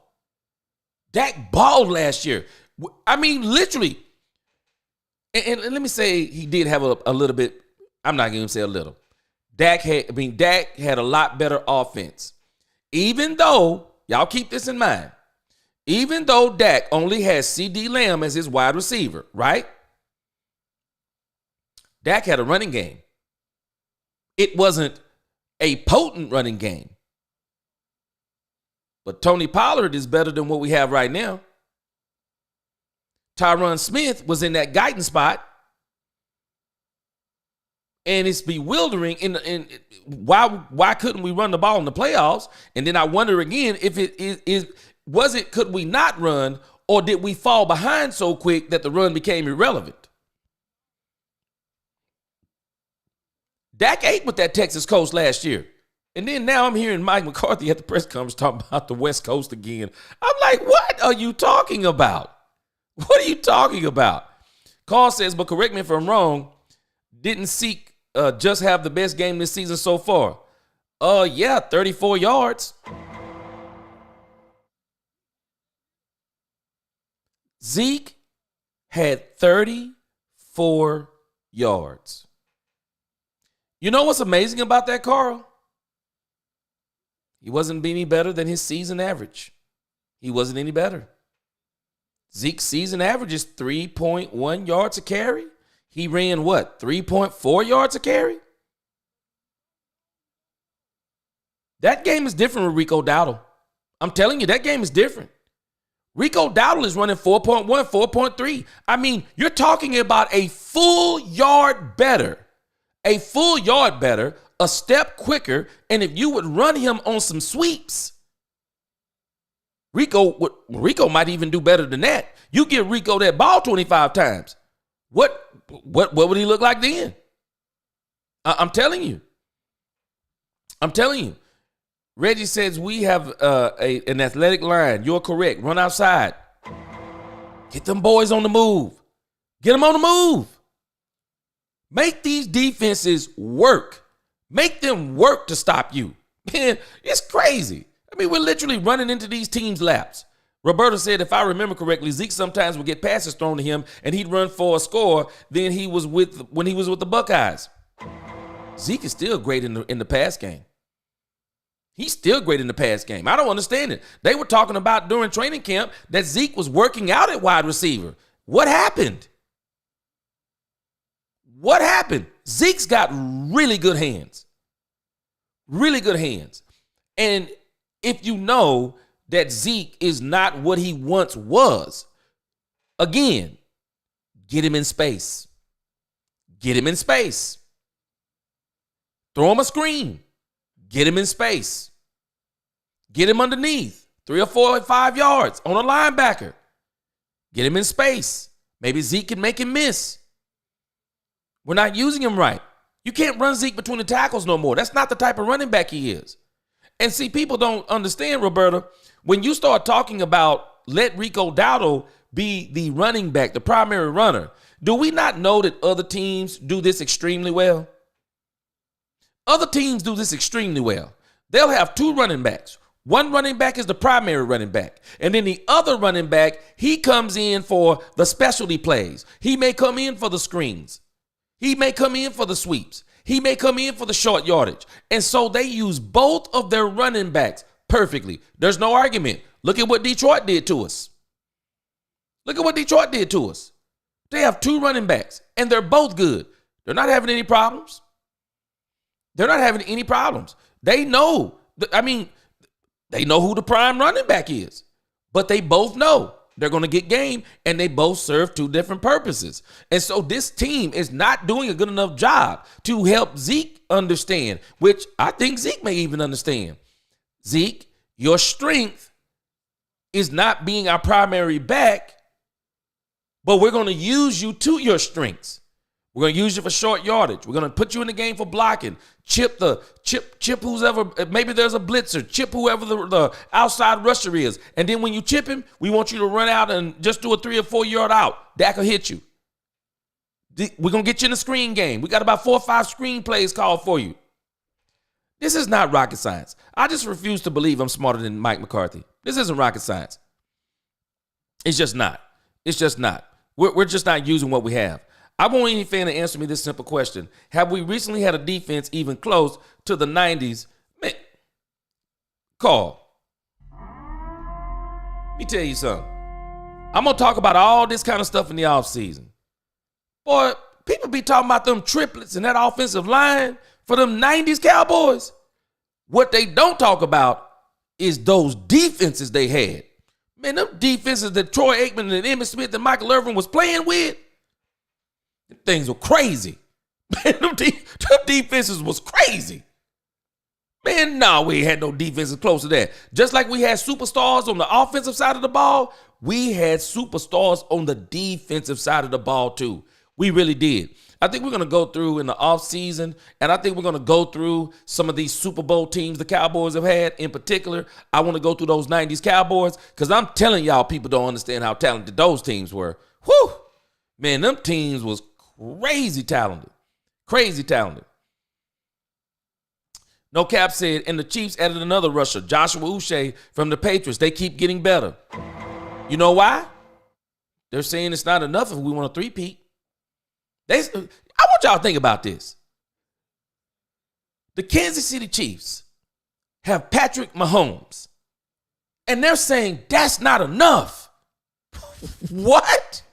Dak balled last year. I mean, literally. And let me say he did have a little bit. I'm not going to say a little. Dak had a lot better offense. Even though, y'all keep this in mind, even though Dak only has CD Lamb as his wide receiver, right? Dak had a running game. It wasn't a potent running game. But Tony Pollard is better than what we have right now. Tyron Smith was in that guidance spot. And it's bewildering. Why couldn't we run the ball in the playoffs? And then I wonder again if could we not run, or did we fall behind so quick that the run became irrelevant? Dak ate with that Texas Coast last year. And then now I'm hearing Mike McCarthy at the press conference talking about the West Coast again. I'm like, what are you talking about? What are you talking about? Carl says, but correct me if I'm wrong, didn't Zeke just have the best game this season so far? Yeah, 34 yards. Zeke had 34 yards. You know what's amazing about that, Carl? He wasn't any better than his season average. He wasn't any better. Zeke's season average is 3.1 yards a carry. He ran what? 3.4 yards a carry? That game is different with Rico Dowdle. I'm telling you, that game is different. Rico Dowdle is running 4.1, 4.3. I mean, you're talking about a full yard better, a step quicker, and if you would run him on some sweeps, Rico might even do better than that. You give Rico that ball 25 times. What would he look like then? I'm telling you. Reggie says we have an athletic line. You're correct. Run outside. Get them boys on the move. Get them on the move. Make these defenses work. Make them work to stop you. Man, it's crazy. I mean, we're literally running into these teams' laps. Roberto said, if I remember correctly, Zeke sometimes would get passes thrown to him and he'd run for a score when he was with the Buckeyes. Zeke is still great in the pass game. He's still great in the pass game. I don't understand it. They were talking about during training camp that Zeke was working out at wide receiver. What happened? What happened? Zeke's got really good hands. Really good hands. And if you know that Zeke is not what he once was, again, get him in space. Get him in space. Throw him a screen. Get him in space. Get him underneath 3 or 4 or 5 yards on a linebacker. Get him in space. Maybe Zeke can make him miss. We're not using him right. You can't run Zeke between the tackles no more. That's not the type of running back he is. And see, people don't understand, Roberta, when you start talking about let Rico Dowdle be the running back, the primary runner, do we not know that other teams do this extremely well? Other teams do this extremely well. They'll have 2 running backs. One running back is the primary running back. And then the other running back, he comes in for the specialty plays. He may come in for the screens. He may come in for the sweeps. He may come in for the short yardage. And so they use both of their running backs perfectly. There's no argument. Look at what Detroit did to us. Look at what Detroit did to us. They have 2 running backs, and they're both good. They're not having any problems. They're not having any problems. They know. They know who the prime running back is. But they both know they're going to get game, and they both serve 2 different purposes. And so this team is not doing a good enough job to help Zeke understand, which I think Zeke may even understand. Zeke, your strength is not being our primary back, but we're going to use you to your strengths. We're going to use you for short yardage. We're going to put you in the game for blocking. Chip who's ever, maybe there's a blitzer. Chip whoever the outside rusher is. And then when you chip him, we want you to run out and just do a 3 or 4 yard out. Dak will hit you. We're going to get you in the screen game. We got about 4 or 5 screen plays called for you. This is not rocket science. I just refuse to believe I'm smarter than Mike McCarthy. This isn't rocket science. It's just not. It's just not. We're just not using what we have. I want any fan to answer me this simple question. Have we recently had a defense even close to the 90s? Man, Carl, let me tell you something. I'm going to talk about all this kind of stuff in the offseason. Boy, people be talking about them triplets and that offensive line for them 90s Cowboys. What they don't talk about is those defenses they had. Man, them defenses that Troy Aikman and Emmitt Smith and Michael Irvin was playing with, things were crazy. Man, them defenses was crazy. Man, no, we ain't had no defenses close to that. Just like we had superstars on the offensive side of the ball, we had superstars on the defensive side of the ball too. We really did. I think we're going to go through in the offseason, and I think we're going to go through some of these Super Bowl teams the Cowboys have had. In particular, I want to go through those 90s Cowboys because I'm telling y'all, people don't understand how talented those teams were. Whew! Man, them teams was crazy talented. Crazy talented. No Cap said, and the Chiefs added another rusher, Joshua Uche from the Patriots. They keep getting better. You know why? They're saying it's not enough if we want a three-peat. I want y'all to think about this. The Kansas City Chiefs have Patrick Mahomes, and they're saying that's not enough. What?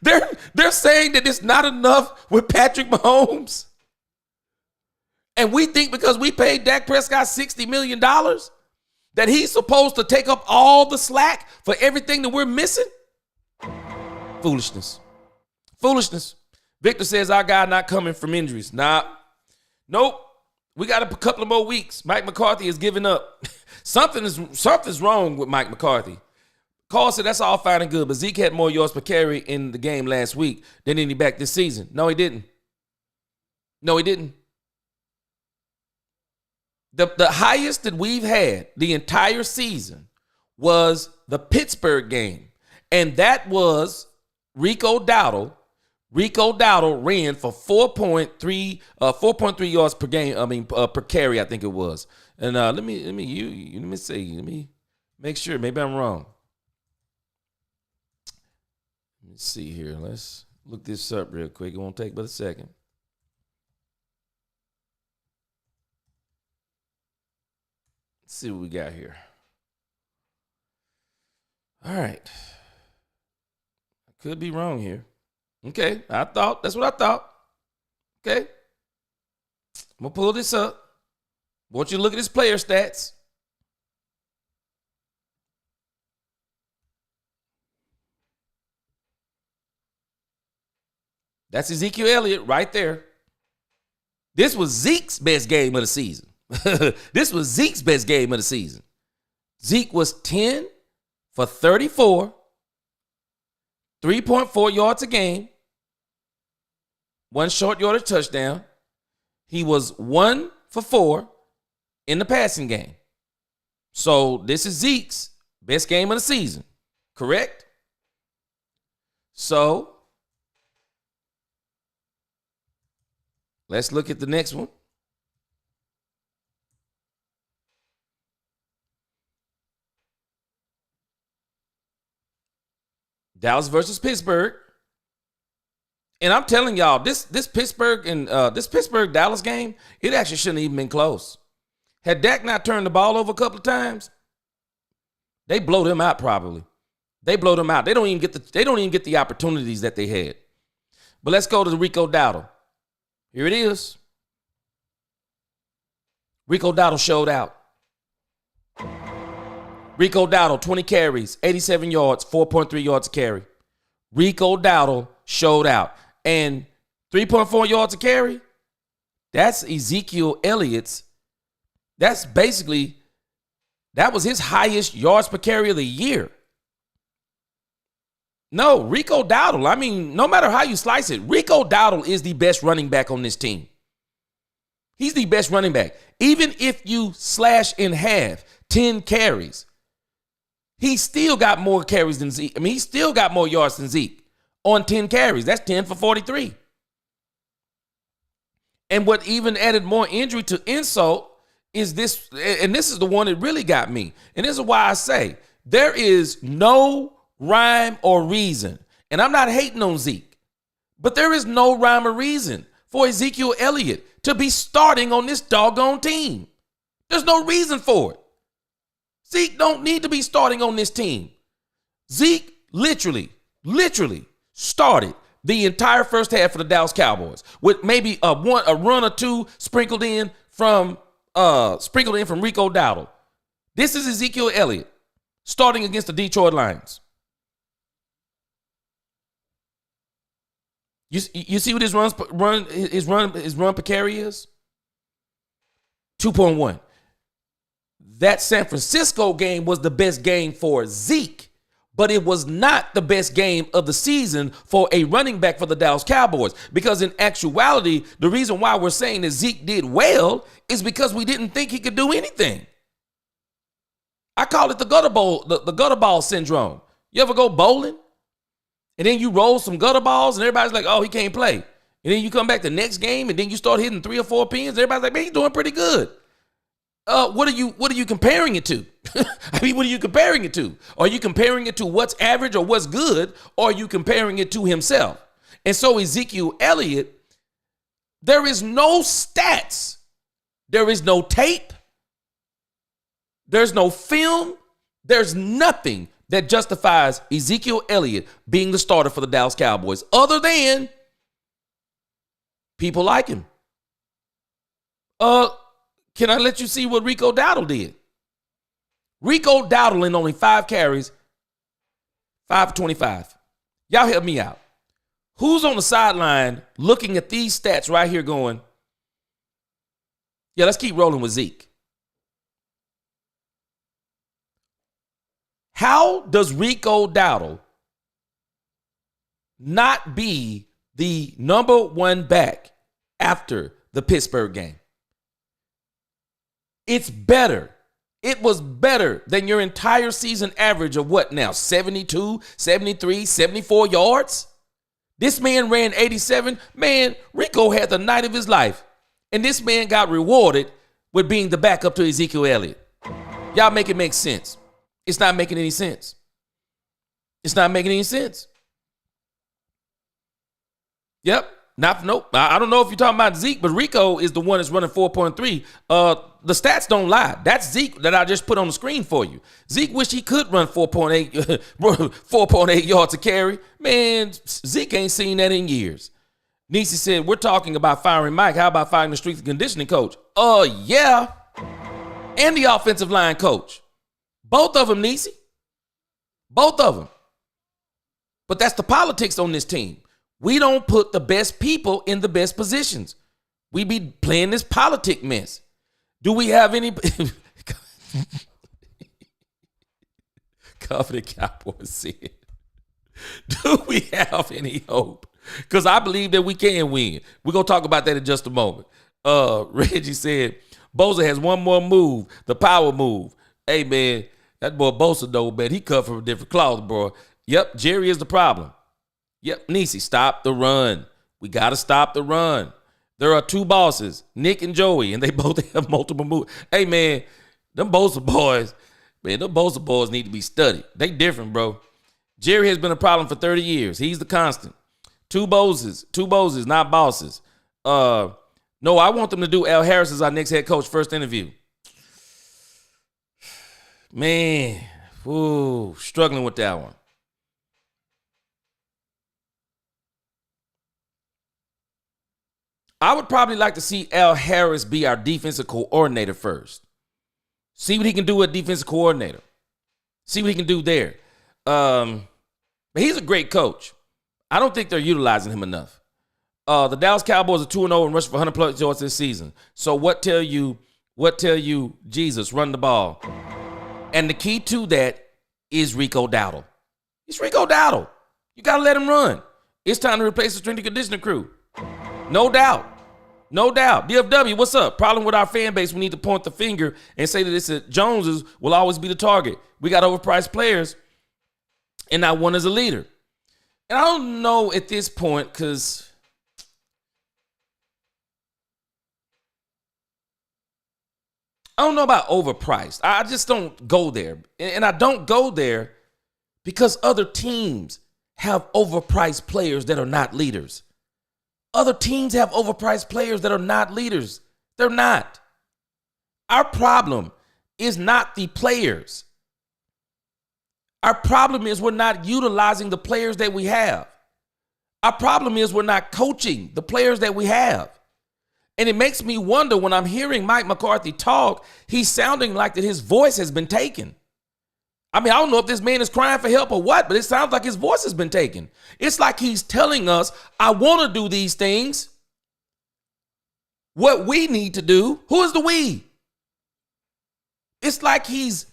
They're saying that it's not enough with Patrick Mahomes? And we think because we paid Dak Prescott $60 million that he's supposed to take up all the slack for everything that we're missing? Foolishness. Foolishness. Victor says our guy not coming from injuries. Nope. We got a couple of more weeks. Mike McCarthy is giving up. Something's wrong with Mike McCarthy. Carl said that's all fine and good, but Zeke had more yards per carry in the game last week than any back this season. No, he didn't. The highest that we've had the entire season was the Pittsburgh game, and that was Rico Dowdle. Rico Dowdle ran for 4.3 yards per game. Per carry, I think it was. And let me make sure. Maybe I'm wrong. Let's see here. Let's look this up real quick. It won't take but a second. Let's see what we got here. All right. I could be wrong here. Okay, that's what I thought. Okay. I'm going to pull this up. I want you to look at his player stats. That's Ezekiel Elliott right there. This was Zeke's best game of the season. This was Zeke's best game of the season. Zeke was 10 for 34, 3.4 yards a game, 1 short yardage touchdown. He was 1 for 4 in the passing game. So this is Zeke's best game of the season, correct? So let's look at the next one. Dallas versus Pittsburgh. And I'm telling y'all, this Pittsburgh and this Pittsburgh-Dallas game, it actually shouldn't have even been close. Had Dak not turned the ball over a couple of times, they blow them out probably. They blow them out. They don't even get the opportunities that they had. But let's go to the Rico Dowdle. Here it is. Rico Dowdle showed out. Rico Dowdle, 20 carries, 87 yards, 4.3 yards a carry. Rico Dowdle showed out. And 3.4 yards a carry, that's Ezekiel Elliott's. That was his highest yards per carry of the year. No, Rico Dowdle, I mean, no matter how you slice it, Rico Dowdle is the best running back on this team. He's the best running back. Even if you slash in half 10 carries, he still got more carries than Zeke. I mean, he still got more yards than Zeke on 10 carries. That's 10 for 43. And what even added more injury to insult is this, and this is the one that really got me. And this is why I say there is no rhyme or reason. And I'm not hating on Zeke, but there is no rhyme or reason for Ezekiel Elliott to be starting on this doggone team. There's no reason for it. Zeke don't need to be starting on this team. Zeke literally started the entire first half for the Dallas Cowboys with maybe a run or two sprinkled in from Rico Dowdle. This is Ezekiel Elliott starting against the Detroit Lions. You see what his run per carry is? 2.1. That San Francisco game was the best game for Zeke, but it was not the best game of the season for a running back for the Dallas Cowboys. Because in actuality, the reason why we're saying that Zeke did well is because we didn't think he could do anything. I call it the gutter ball syndrome. You ever go bowling? And then you roll some gutter balls and everybody's like, oh, he can't play. And then you come back the next game and then you start hitting 3 or 4 pins. And everybody's like, man, he's doing pretty good. What are you comparing it to? I mean, what are you comparing it to? Are you comparing it to what's average or what's good? Or are you comparing it to himself? And so Ezekiel Elliott, there is no stats. There is no tape. There's no film. There's nothing that justifies Ezekiel Elliott being the starter for the Dallas Cowboys other than people like him. Can I let you see what Rico Dowdle did? Rico Dowdle in only 5 carries, 5 for 25. Y'all help me out. Who's on the sideline looking at these stats right here going, yeah, let's keep rolling with Zeke? How does Rico Dowdle not be the number 1 back after the Pittsburgh game? It's better. It was better than your entire season average of what now? 72, 73, 74 yards? This man ran 87. Man, Rico had the night of his life. And this man got rewarded with being the backup to Ezekiel Elliott. Y'all make it make sense. It's not making any sense. It's not making any sense. Yep. Nope. I don't know if you're talking about Zeke, but Rico is the one that's running 4.3. the stats don't lie. That's Zeke that I just put on the screen for you. Zeke wished he could run 4.8 yards a carry. Man, Zeke ain't seen that in years. Nisi said, we're talking about firing Mike. How about firing the strength and conditioning coach? Yeah. And the offensive line coach. Both of them, Nisi. Both of them. But that's the politics on this team. We don't put the best people in the best positions. We be playing this politic mess. Do we have any Confident Cowboys said, do we have any hope? Because I believe that we can win. We're going to talk about that in just a moment. Reggie said, Bosa has one more move, the power move. Hey, man, that boy Bosa, though, man, he cut from a different cloth, bro. Yep, Jerry is the problem. Yep, Nisi, stop the run. We got to stop the run. There are two bosses, Nick and Joey, and they both have multiple moves. Hey, man, them Bosa boys need to be studied. They different, bro. Jerry has been a problem for 30 years. He's the constant. Two Boses, not bosses. No, I want them to do Al Harris as our next head coach first interview. Man, struggling with that one. I would probably like to see Al Harris be our defensive coordinator first. See what he can do with defensive coordinator. See what he can do there. But he's a great coach. I don't think they're utilizing him enough. The Dallas Cowboys are 2-0 and rushing for 100 plus yards this season. So what tell you, Jesus, run the ball? And the key to that is Rico Dowdle. It's Rico Dowdle. You got to let him run. It's time to replace the strength and conditioning crew. No doubt. No doubt. DFW, what's up? Problem with our fan base, we need to point the finger and say that it's Joneses will always be the target. We got overpriced players and not one as a leader. And I don't know at this point because I don't know about overpriced. I just don't go there. And I don't go there because other teams have overpriced players that are not leaders. Other teams have overpriced players that are not leaders. They're not. Our problem is not the players. Our problem is we're not utilizing the players that we have. Our problem is we're not coaching the players that we have. And it makes me wonder when I'm hearing Mike McCarthy talk, he's sounding like that his voice has been taken. I mean, I don't know if this man is crying for help or what, but it sounds like his voice has been taken. It's like he's telling us, I want to do these things. What we need to do, who is the we? It's like he's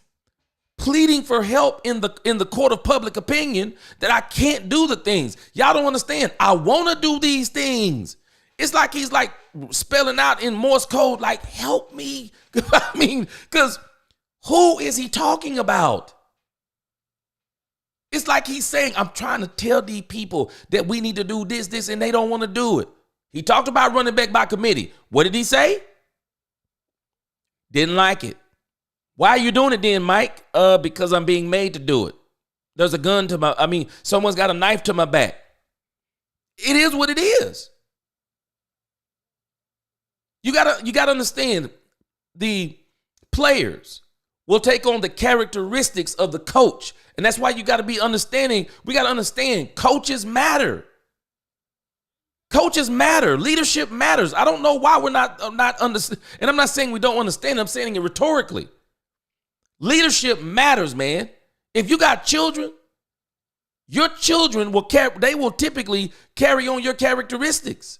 pleading for help in the court of public opinion that I can't do the things. Y'all don't understand. I want to do these things. It's like he's like spelling out in Morse code, like, help me. I mean, because who is he talking about? It's like he's saying, I'm trying to tell these people that we need to do this, and they don't want to do it. He talked about running back by committee. What did he say? Didn't like it. Why are you doing it then, Mike? Because I'm being made to do it. There's a gun to someone's got a knife to my back. It is what it is. You gotta understand, the players will take on the characteristics of the coach. And that's why you got to be understanding. We got to understand coaches matter. Coaches matter. Leadership matters. I don't know why we're not understand. And I'm not saying we don't understand. I'm saying it rhetorically. Leadership matters, man. If you got children, your children will typically carry on your characteristics.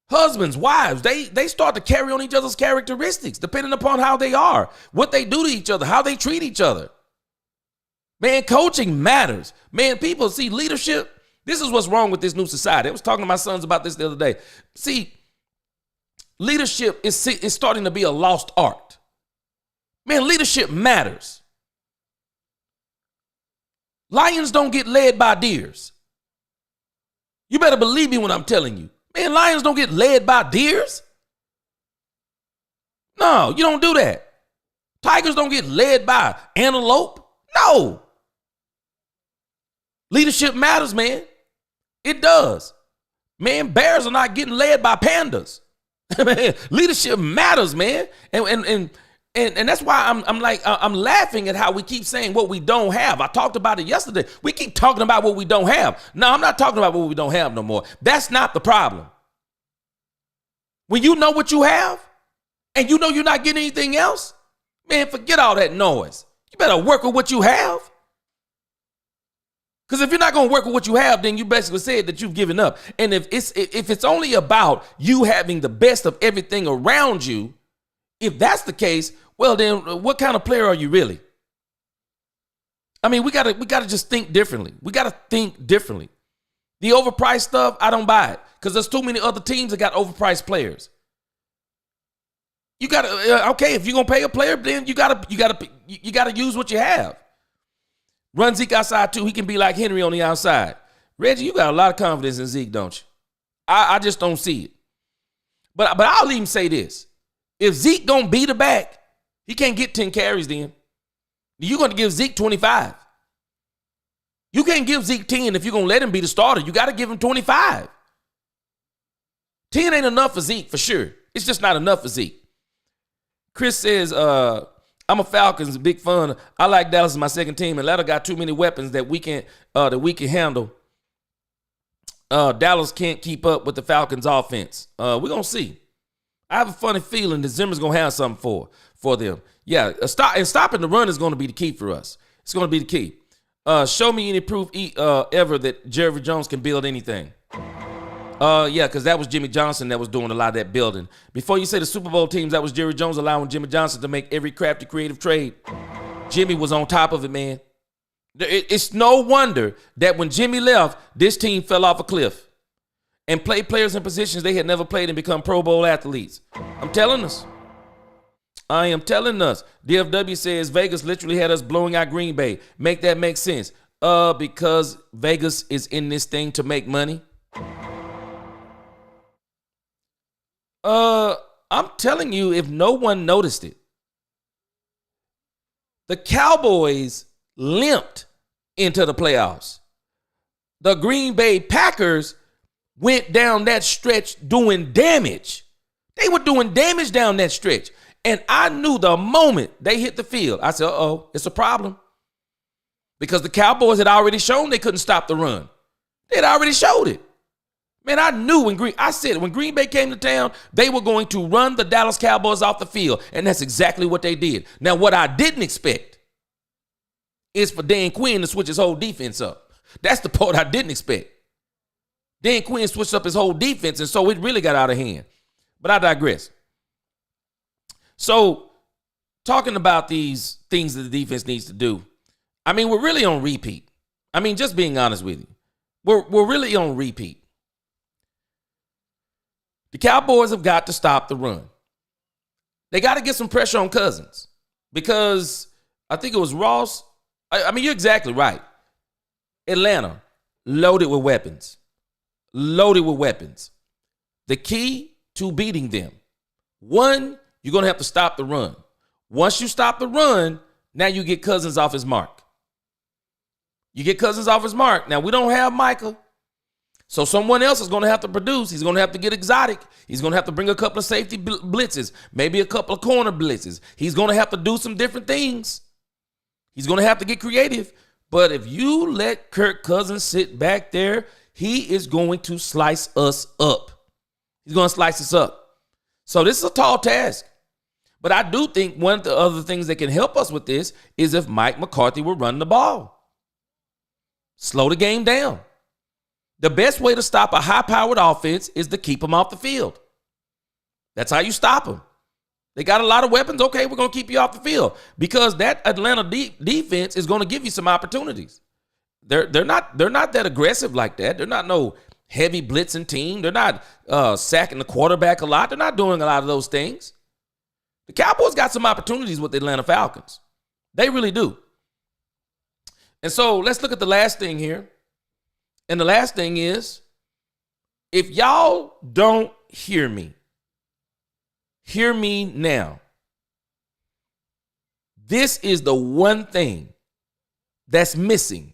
Husbands, wives, they start to carry on each other's characteristics depending upon how they are, what they do to each other, how they treat each other. Man, coaching matters. Man, people see leadership. This is what's wrong with this new society. I was talking to my sons about this the other day. See, leadership is starting to be a lost art. Man, leadership matters. Lions don't get led by deers. You better believe me when I'm telling you. Man, lions don't get led by deers. No, you don't do that. Tigers don't get led by antelope. No. Leadership matters, man. It does. Man, bears are not getting led by pandas. Man, leadership matters, man. And that's why I'm laughing at how we keep saying what we don't have. I talked about it yesterday. We keep talking about what we don't have. No, I'm not talking about what we don't have no more. That's not the problem. When you know what you have and you know you're not getting anything else, man, forget all that noise. You better work with what you have. Because if you're not going to work with what you have, then you basically said that you've given up. And if it's only about you having the best of everything around you, if that's the case, well, then what kind of player are you really? I mean, we gotta just think differently. We gotta think differently. The overpriced stuff, I don't buy it because there's too many other teams that got overpriced players. You gotta okay, if you're gonna pay a player, then you gotta use what you have. Run Zeke outside too. He can be like Henry on the outside. Reggie, you got a lot of confidence in Zeke, don't you? I just don't see it. But I'll even say this. If Zeke gonna be the back, he can't get 10 carries then. You're gonna give Zeke 25. You can't give Zeke 10 if you're gonna let him be the starter. You gotta give him 25. 10 ain't enough for Zeke, for sure. It's just not enough for Zeke. Chris says, I'm a Falcons, big fan. I like Dallas as my second team. Atlanta got too many weapons that we can handle. Dallas can't keep up with the Falcons offense. We're gonna see. I have a funny feeling that Zimmer's going to have something for them. Yeah, stopping the run is going to be the key for us. It's going to be the key. Show me any proof ever that Jerry Jones can build anything. Yeah, because that was Jimmy Johnson that was doing a lot of that building. Before you say the Super Bowl teams, that was Jerry Jones allowing Jimmy Johnson to make every crafty creative trade. Jimmy was on top of it, man. It's no wonder that when Jimmy left, this team fell off a cliff and played players in positions they had never played and become Pro Bowl athletes. I'm telling us. I am telling us. DFW says Vegas literally had us blowing out Green Bay. Make that make sense. Because Vegas is in this thing to make money. I'm telling you, if no one noticed it, the Cowboys limped into the playoffs. The Green Bay Packers went down that stretch doing damage. They were doing damage down that stretch. And I knew the moment they hit the field, I said, uh-oh, it's a problem. Because the Cowboys had already shown they couldn't stop the run. They had already showed it. Man, I knew when Green Bay came to town, they were going to run the Dallas Cowboys off the field. And that's exactly what they did. Now, what I didn't expect is for Dan Quinn to switch his whole defense up. That's the part I didn't expect. Dan Quinn switched up his whole defense, and so it really got out of hand. But I digress. So, talking about these things that the defense needs to do, I mean, we're really on repeat. I mean, just being honest with you. We're really on repeat. The Cowboys have got to stop the run. They got to get some pressure on Cousins because I think it was Ross. I mean, you're exactly right. Atlanta, loaded with weapons. Loaded with weapons. The key to beating them, one, you're going to have to stop the run. Once you stop the run, now you get Cousins off his mark. You get Cousins off his mark. Now, we don't have Micah. So someone else is going to have to produce. He's going to have to get exotic. He's going to have to bring a couple of safety blitzes, maybe a couple of corner blitzes. He's going to have to do some different things. He's going to have to get creative. But if you let Kirk Cousins sit back there, he is going to slice us up. He's going to slice us up. So this is a tall task. But I do think one of the other things that can help us with this is if Mike McCarthy will run the ball. Slow the game down. The best way to stop a high-powered offense is to keep them off the field. That's how you stop them. They got a lot of weapons. Okay, we're going to keep you off the field because that Atlanta defense is going to give you some opportunities. They're not that aggressive like that. They're not no heavy blitzing team. They're not sacking the quarterback a lot. They're not doing a lot of those things. The Cowboys got some opportunities with the Atlanta Falcons. They really do. And so let's look at the last thing here. And the last thing is, if y'all don't hear me now. This is the one thing that's missing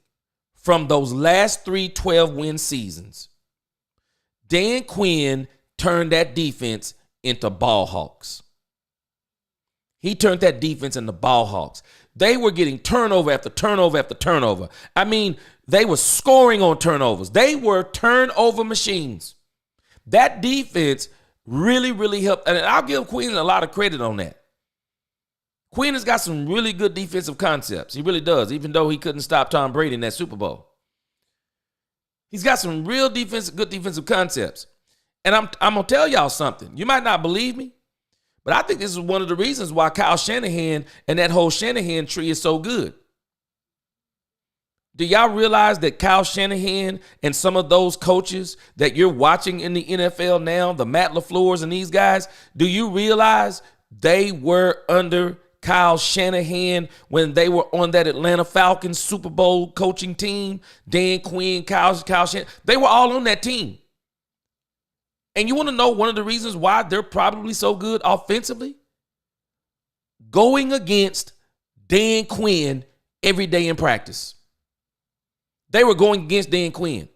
from those last 3 12-win seasons. Dan Quinn turned that defense into ball hawks. He turned that defense into ball hawks. They were getting turnover after turnover after turnover. I mean, they were scoring on turnovers. They were turnover machines. That defense really, really helped. And I'll give Quinn a lot of credit on that. Quinn has got some really good defensive concepts. He really does, even though he couldn't stop Tom Brady in that Super Bowl. He's got some real good defensive concepts. And I'm going to tell y'all something. You might not believe me, but I think this is one of the reasons why Kyle Shanahan and that whole Shanahan tree is so good. Do y'all realize that Kyle Shanahan and some of those coaches that you're watching in the NFL now, the Matt LaFleurs and these guys, do you realize they were under Kyle Shanahan when they were on that Atlanta Falcons Super Bowl coaching team? Dan Quinn, Kyle Shanahan, they were all on that team. And you want to know one of the reasons why they're probably so good offensively? Going against Dan Quinn every day in practice. They were going against Dan Quinn.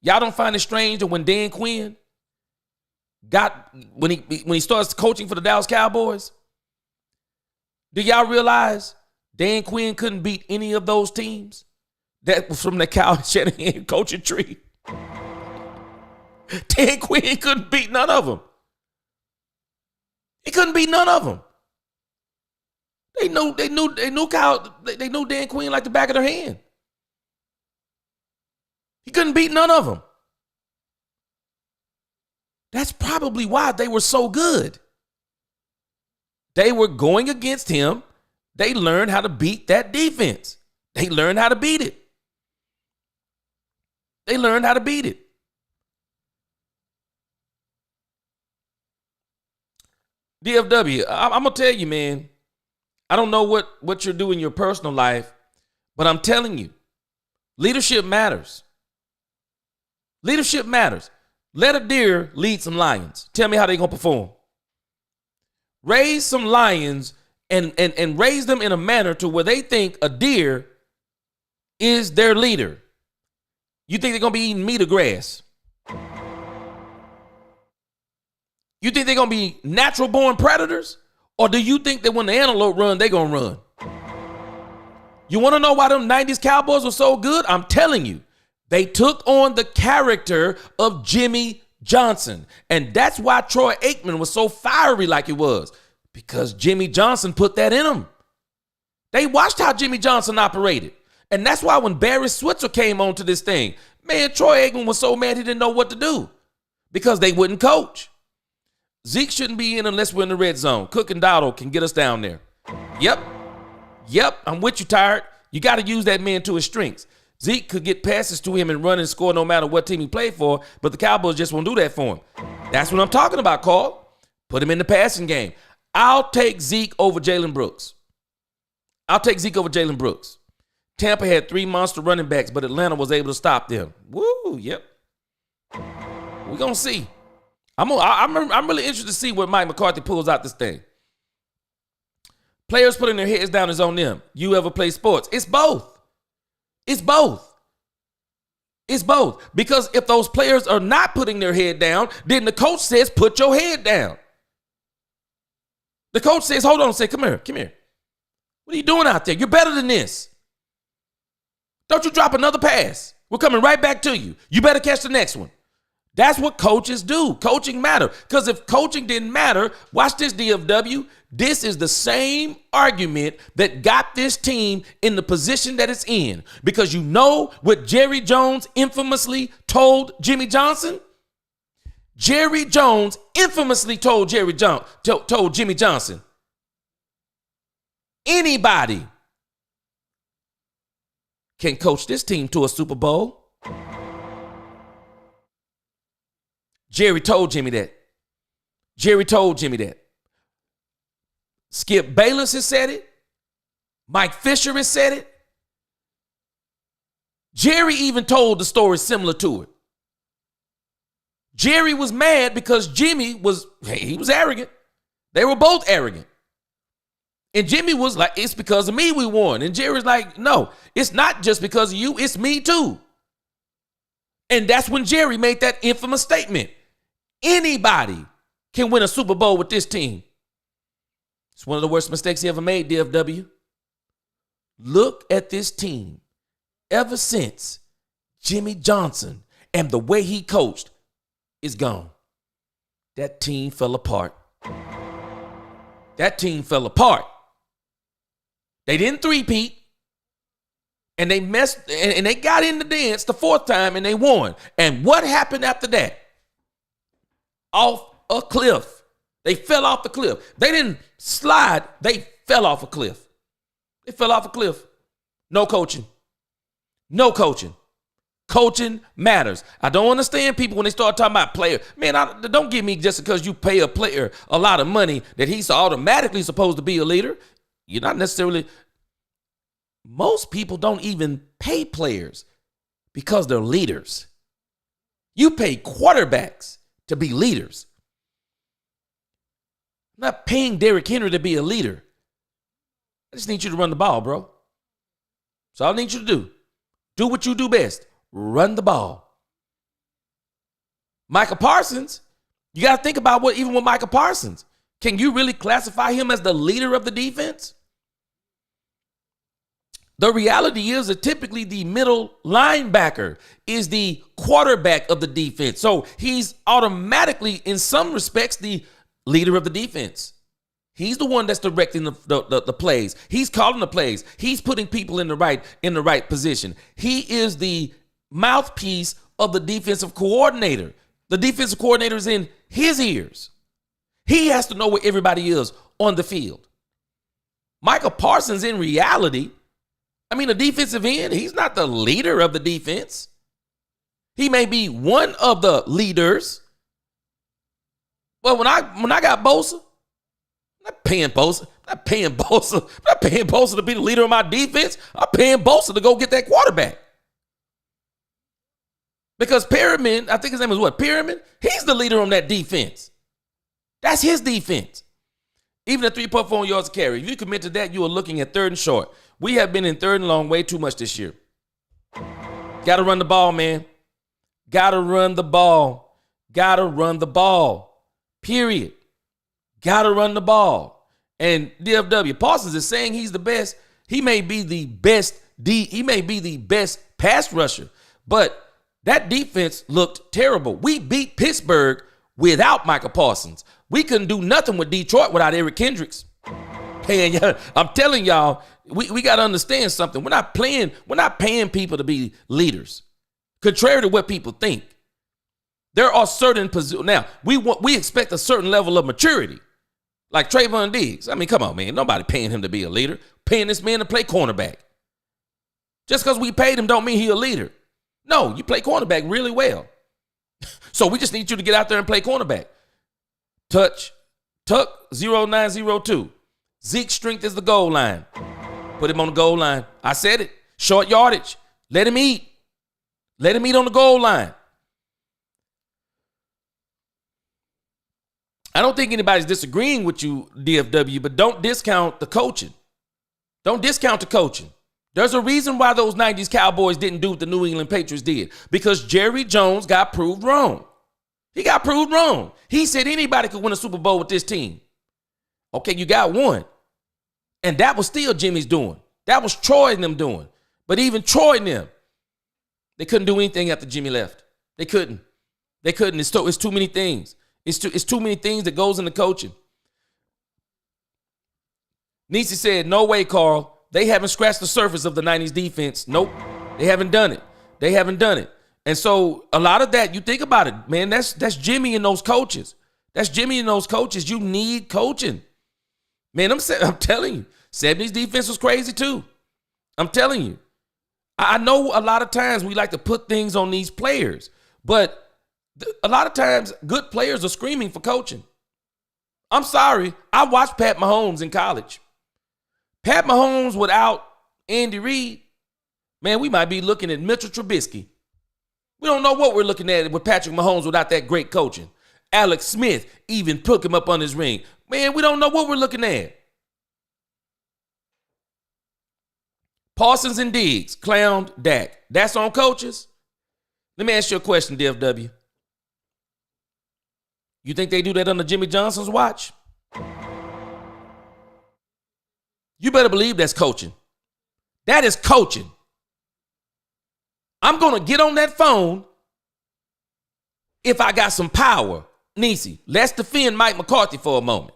Y'all don't find it strange that when Dan Quinn when he starts coaching for the Dallas Cowboys, do y'all realize Dan Quinn couldn't beat any of those teams that was from the Kyle Shanahan coaching tree? Dan Quinn couldn't beat none of them. He couldn't beat none of them. They knew Dan Quinn like the back of their hand. He couldn't beat none of them. That's probably why they were so good. They were going against him. They learned how to beat that defense. They learned how to beat it. They learned how to beat it. DFW, I'm going to tell you, man, I don't know what you're doing in your personal life, but I'm telling you, leadership matters. Leadership matters. Let a deer lead some lions. Tell me how they're going to perform. Raise some lions and raise them in a manner to where they think a deer is their leader. You think they're going to be eating meat or grass? You think they're going to be natural born predators? Or do you think that when the antelope run, they're going to run? You want to know why them 90s Cowboys were so good? I'm telling you. They took on the character of Jimmy Johnson. And that's why Troy Aikman was so fiery like he was. Because Jimmy Johnson put that in him. They watched how Jimmy Johnson operated. And that's why when Barry Switzer came onto this thing, man, Troy Aikman was so mad he didn't know what to do. Because they wouldn't coach. Zeke shouldn't be in unless we're in the red zone. Cook and Dowdle can get us down there. Yep, I'm with you, Tired. You got to use that man to his strengths. Zeke could get passes to him and run and score no matter what team he played for, but the Cowboys just won't do that for him. That's what I'm talking about, Carl. Put him in the passing game. I'll take Zeke over Jalen Brooks. Tampa had 3 monster running backs, but Atlanta was able to stop them. Woo, yep. We're going to see. I'm really interested to see what Mike McCarthy pulls out this thing. Players putting their heads down is on them. You ever play sports? It's both. Because if those players are not putting their head down, then the coach says, put your head down. The coach says, hold on, come here. What are you doing out there? You're better than this. Don't you drop another pass. We're coming right back to you. You better catch the next one. That's what coaches do. Coaching matter. Because if coaching didn't matter, watch this, DFW. This is the same argument that got this team in the position that it's in. Because you know what Jerry Jones infamously told Jimmy Johnson? Jerry Jones infamously told Jimmy Johnson, anybody can coach this team to a Super Bowl. Jerry told Jimmy that. Skip Bayless has said it. Mike Fisher has said it. Jerry even told the story similar to it. Jerry was mad because Jimmy was arrogant. They were both arrogant. And Jimmy was like, it's because of me we won. And Jerry's like, no, it's not just because of you, it's me too. And that's when Jerry made that infamous statement. Anybody can win a Super Bowl with this team. It's one of the worst mistakes he ever made, DFW. Look at this team. Ever since Jimmy Johnson and the way he coached is gone, that team fell apart. That team fell apart. They didn't three-peat, and they messed, and they got in the dance the fourth time, and they won. And what happened after that? Off a cliff. They fell off the cliff. They didn't slide. They fell off a cliff. They fell off a cliff. No coaching. No coaching. Coaching matters. I don't understand people when they start talking about player. Man, don't give me just because you pay a player a lot of money that he's automatically supposed to be a leader. You're not necessarily. Most people don't even pay players because they're leaders. You pay quarterbacks to be leaders. I'm not paying Derrick Henry to be a leader. I just need you to run the ball, bro. That's all I need you to do. Do what you do best. Run the ball. Micah Parsons, you got to think about what, even with Micah Parsons, can you really classify him as the leader of the defense? The reality is that typically the middle linebacker is the quarterback of the defense. So he's automatically, in some respects, the leader of the defense. He's the one that's directing the plays. He's calling the plays. He's putting people in the right position. He is the mouthpiece of the defensive coordinator. The defensive coordinator is in his ears. He has to know where everybody is on the field. Micah Parsons, in reality, the defensive end, he's not the leader of the defense. He may be one of the leaders. Well, when I got Bosa, I'm not paying Bosa. I'm not paying Bosa to be the leader of my defense. I'm paying Bosa to go get that quarterback. Because Perriman, I think his name is what? Perriman? He's the leader on that defense. That's his defense. Even at 3.4 yards of carry. If you commit to that, you are looking at third and short. We have been in third and long way too much this year. Got to run the ball, man. Got to run the ball. Got to run the ball. Period. Got to run the ball. And DFW, Parsons is saying he's the best. He may be the best he may be the best pass rusher, but that defense looked terrible. We beat Pittsburgh without Micah Parsons. We couldn't do nothing with Detroit without Eric Kendricks. And I'm telling y'all, we got to understand something. We're not paying people to be leaders. Contrary to what people think. There are certain positions. Now, we expect a certain level of maturity. Like Trevon Diggs. Come on, man. Nobody paying him to be a leader. Paying this man to play cornerback. Just because we paid him don't mean he's a leader. No, you play cornerback really well. So we just need you to get out there and play cornerback. Tuck 0902. Zeke's strength is the goal line. Put him on the goal line. I said it. Short yardage. Let him eat. Let him eat on the goal line. I don't think anybody's disagreeing with you, DFW, but don't discount the coaching. Don't discount the coaching. There's a reason why those 90s Cowboys didn't do what the New England Patriots did. Because Jerry Jones got proved wrong. He got proved wrong. He said anybody could win a Super Bowl with this team. Okay, you got one. And that was still Jimmy's doing. That was Troy and them doing. But even Troy and them, they couldn't do anything after Jimmy left. They couldn't. It's too many things. It's too many things that goes into coaching. Nisi said, no way, Carl. They haven't scratched the surface of the 90s defense. Nope. They haven't done it. And so a lot of that, you think about it, man, that's Jimmy and those coaches. You need coaching. Man, I'm telling you, 70s defense was crazy too. I'm telling you. I know a lot of times we like to put things on these players, but a lot of times good players are screaming for coaching. I'm sorry. I watched Pat Mahomes in college. Pat Mahomes without Andy Reid, man, we might be looking at Mitchell Trubisky. We don't know what we're looking at with Patrick Mahomes without that great coaching. Alex Smith even took him up on his ring. Man, we don't know what we're looking at. Parsons and Diggs clowned Dak. That's on coaches? Let me ask you a question, DFW. You think they do that under Jimmy Johnson's watch? You better believe that's coaching. That is coaching. I'm going to get on that phone if I got some power. Nisi, let's defend Mike McCarthy for a moment.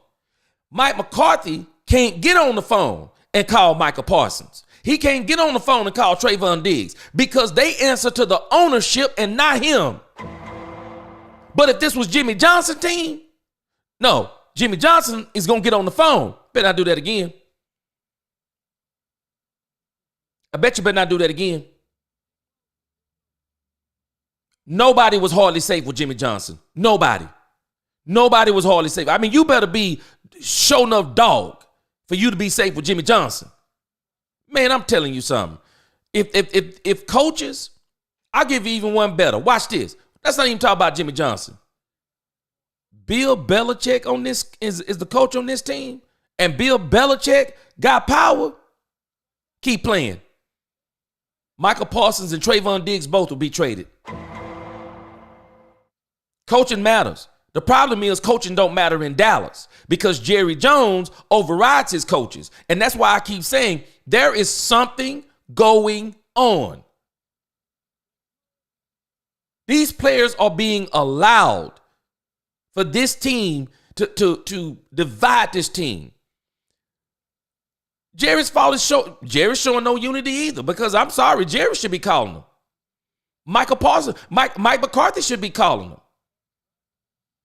Mike McCarthy can't get on the phone and call Micah Parsons. He can't get on the phone and call Trevon Diggs because they answer to the ownership and not him. But if this was Jimmy Johnson's team, no, Jimmy Johnson is going to get on the phone. Better not do that again. I bet you better not do that again. Nobody was hardly safe with Jimmy Johnson. Nobody. Nobody was hardly safe. I mean, you better be show enough dog for you to be safe with Jimmy Johnson. Man, I'm telling you something. If coaches, I'll give you even one better. Watch this. Let's not even talk about Jimmy Johnson. Bill Belichick on this is the coach on this team, and Bill Belichick got power. Keep playing. Micah Parsons and Trevon Diggs both will be traded. Coaching matters. The problem is coaching don't matter in Dallas because Jerry Jones overrides his coaches. And that's why I keep saying there is something going on. These players are being allowed for this team to divide this team. Jerry's showing no unity either because I'm sorry, Jerry should be calling them. Mike McCarthy should be calling them.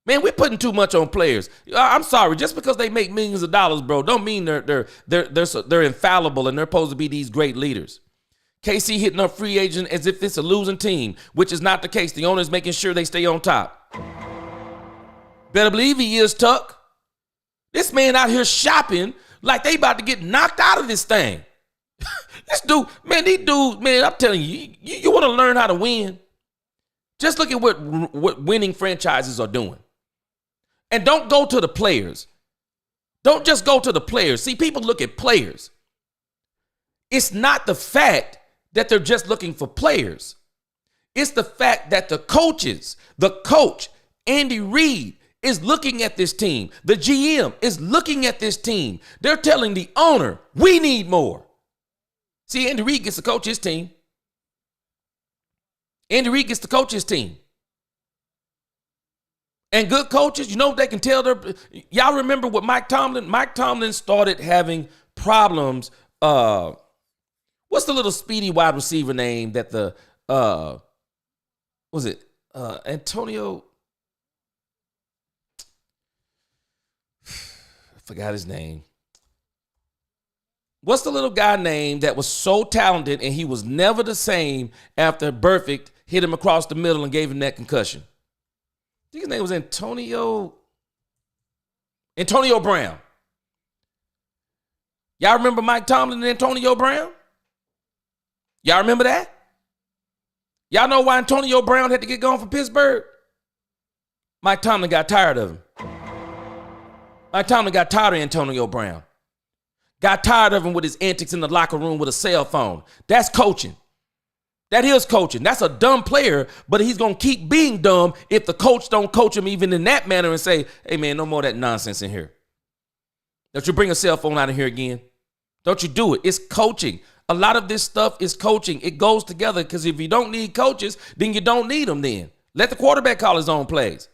Man, we're putting too much on players. I'm sorry, just because they make millions of dollars, bro, don't mean they're infallible and they're supposed to be these great leaders. KC hitting up free agent as if it's a losing team, which is not the case. The owner's making sure they stay on top. Better believe he is, Tuck. This man out here shopping like they about to get knocked out of this thing. This dude, man, these dudes, man, I'm telling you, you want to learn how to win? Just look at what winning franchises are doing. And don't go to the players. Don't just go to the players. See, people look at players. It's not the fact that they're just looking for players. It's the fact that the coach, Andy Reid, is looking at this team. The GM is looking at this team. They're telling the owner, we need more. See, Andy Reid gets to coach his team. Andy Reid gets to coach his team. And good coaches, you know what they can tell y'all remember what Mike Tomlin started having problems. What's the little speedy wide receiver name that Antonio? I forgot his name. What's the little guy name that was so talented and he was never the same after Burfict hit him across the middle and gave him that concussion? I think his name was Antonio Brown. Y'all remember Mike Tomlin and Antonio Brown? Y'all remember that? Y'all know why Antonio Brown had to get gone from Pittsburgh? Mike Tomlin got tired of him. Mike Tomlin got tired of Antonio Brown. Got tired of him with his antics in the locker room with a cell phone. That's coaching. That is coaching. That's a dumb player, but he's going to keep being dumb if the coach don't coach him even in that manner and say, hey, man, no more of that nonsense in here. Don't you bring a cell phone out of here again? Don't you do it. It's coaching. A lot of this stuff is coaching. It goes together because if you don't need coaches, then you don't need them then. Let the quarterback call his own plays.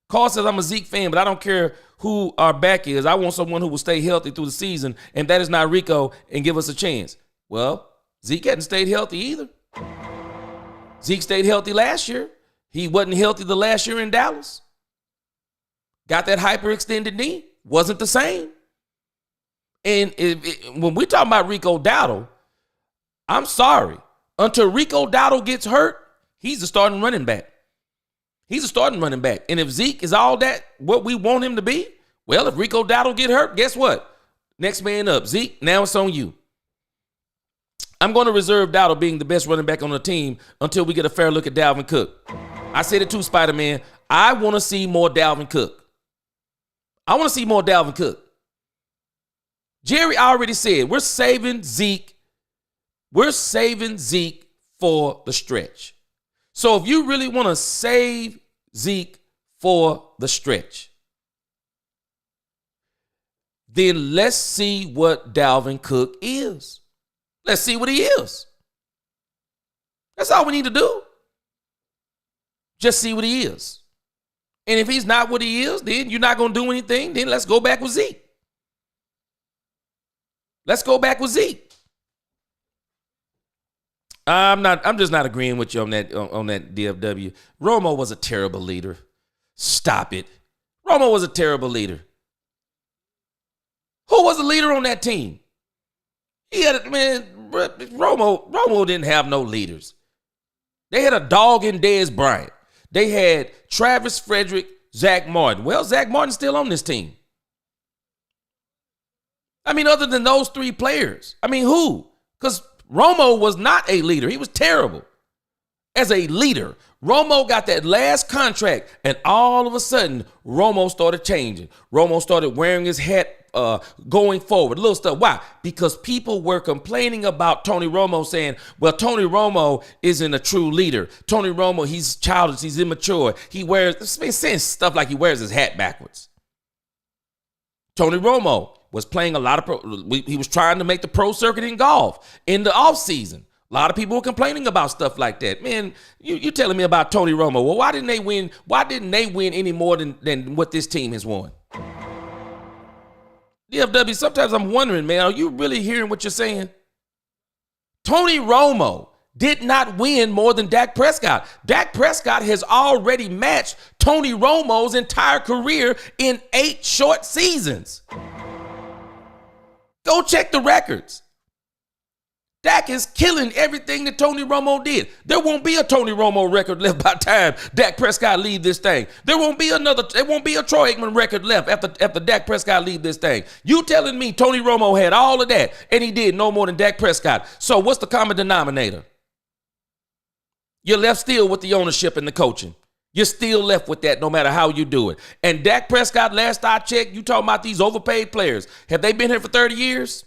Carl says, I'm a Zeke fan, but I don't care who our back is. I want someone who will stay healthy through the season, and that is not Rico, and give us a chance. Well, Zeke hadn't stayed healthy either. Zeke stayed healthy last year. He wasn't healthy the last year in Dallas. Got that hyperextended knee. Wasn't the same. And when we talk about Rico Dowdle, I'm sorry. Until Rico Dowdle gets hurt, he's a starting running back. He's a starting running back. And if Zeke is all that, what we want him to be, well, if Rico Dowdle get hurt, guess what? Next man up. Zeke, now it's on you. I'm going to reserve Dowdle being the best running back on the team until we get a fair look at Dalvin Cook. I said it too, Spider-Man. I want to see more Dalvin Cook. I want to see more Dalvin Cook. Jerry already said we're saving Zeke. We're saving Zeke for the stretch. So if you really want to save Zeke for the stretch. Then let's see what Dalvin Cook is. Let's see what he is. That's all we need to do. Just see what he is. And if he's not what he is, then you're not going to do anything. Then let's go back with Zeke. Let's go back with Zeke. I'm just not agreeing with you on that DFW. Romo was a terrible leader. Stop it. Romo was a terrible leader. Who was the leader on that team? Romo didn't have no leaders. They had a dog in Dez Bryant. They had Travis Frederick, Zach Martin. Well, Zach Martin's still on this team. I mean, other than those three players. I mean, who? Because Romo was not a leader. He was terrible as a leader. Romo got that last contract, and all of a sudden, Romo started changing. Romo started wearing his hat going forward, little stuff. Why? Because people were complaining about Tony Romo, saying, well, Tony Romo isn't a true leader. Tony Romo, he's childish, he's immature. He wears, saying stuff like he wears his hat backwards. Tony Romo was playing a lot of he was trying to make the pro circuit in golf in the offseason. A lot of people were complaining about stuff like that. Man, you telling me about Tony Romo. Well, why didn't they win? Why didn't they win any more than what this team has won? DFW, sometimes I'm wondering, man, are you really hearing what you're saying? Tony Romo did not win more than Dak Prescott. Dak Prescott has already matched Tony Romo's entire career in 8 short seasons. Go check the records. Dak is killing everything that Tony Romo did. There won't be a Tony Romo record left by the time Dak Prescott leave this thing. There won't be a Troy Aikman record left after Dak Prescott leave this thing. You telling me Tony Romo had all of that and he did no more than Dak Prescott. So what's the common denominator? You're left still with the ownership and the coaching. You're still left with that no matter how you do it. And Dak Prescott, last I checked, you talking about these overpaid players. Have they been here for 30 years?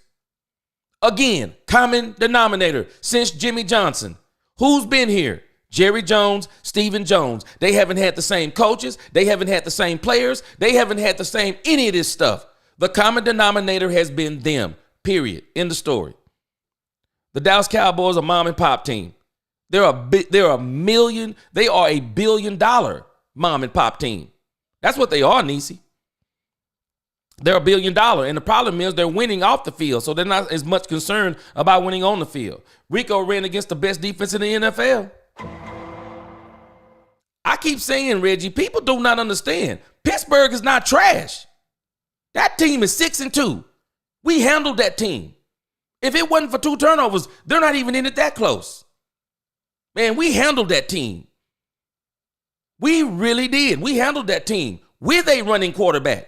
Again, common denominator since Jimmy Johnson. Who's been here? Jerry Jones, Stephen Jones. They haven't had the same coaches. They haven't had the same players. They haven't had the same any of this stuff. The common denominator has been them, period. End of story. The Dallas Cowboys are a mom and pop team. They are a $1 billion mom and pop team. That's what they are, Niecy. They're $1 billion, and the problem is they're winning off the field, so they're not as much concerned about winning on the field. Rico ran against the best defense in the NFL. I keep saying, Reggie, people do not understand. Pittsburgh is not trash. That team is 6-2. We handled that team. If it wasn't for 2 turnovers, they're not even in it that close. Man, we handled that team. We really did. We handled that team with a running quarterback.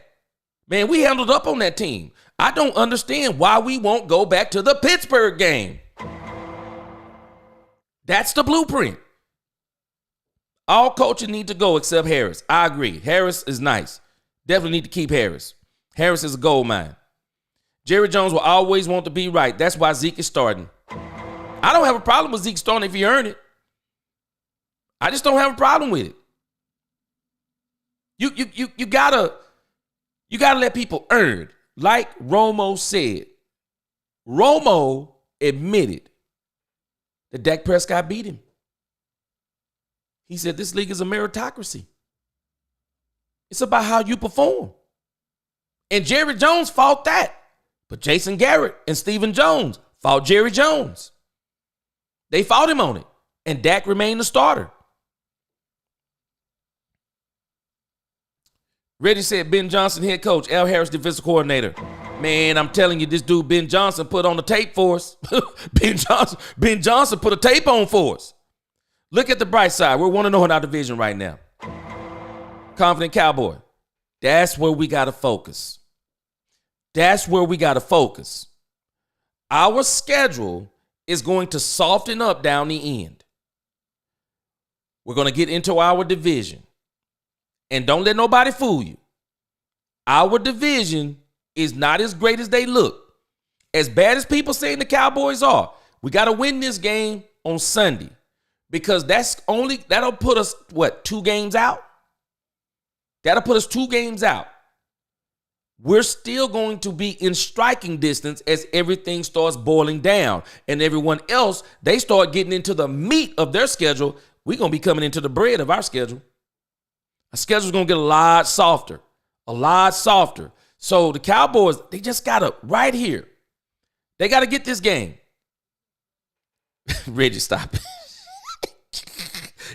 Man, we handled up on that team. I don't understand why we won't go back to the Pittsburgh game. That's the blueprint. All coaches need to go except Harris. I agree. Harris is nice. Definitely need to keep Harris. Harris is a gold mine. Jerry Jones will always want to be right. That's why Zeke is starting. I don't have a problem with Zeke starting if he earned it. I just don't have a problem with it. You gotta let people earn. Like Romo said, Romo admitted that Dak Prescott beat him. He said this league is a meritocracy. It's about how you perform. And Jerry Jones fought that. But Jason Garrett and Stephen Jones fought Jerry Jones. They fought him on it. And Dak remained the starter. Reggie said Ben Johnson, head coach, Al Harris, defensive coordinator. Man, I'm telling you, this dude Ben Johnson put on the tape for us. Ben Johnson put a tape on for us. Look at the bright side. We're 1-0 in our division right now. Confident Cowboy. That's where we got to focus. That's where we got to focus. Our schedule is going to soften up down the end. We're going to get into our division. And don't let nobody fool you. Our division is not as great as they look. As bad as people saying the Cowboys are, we got to win this game on Sunday because that'll put us, 2 games out? That'll put us 2 games out. We're still going to be in striking distance as everything starts boiling down. And everyone else, they start getting into the meat of their schedule. We're going to be coming into the bread of our schedule. Our schedule's going to get a lot softer. A lot softer. So the Cowboys, they just got to, right here, they got to get this game. Reggie, stop it.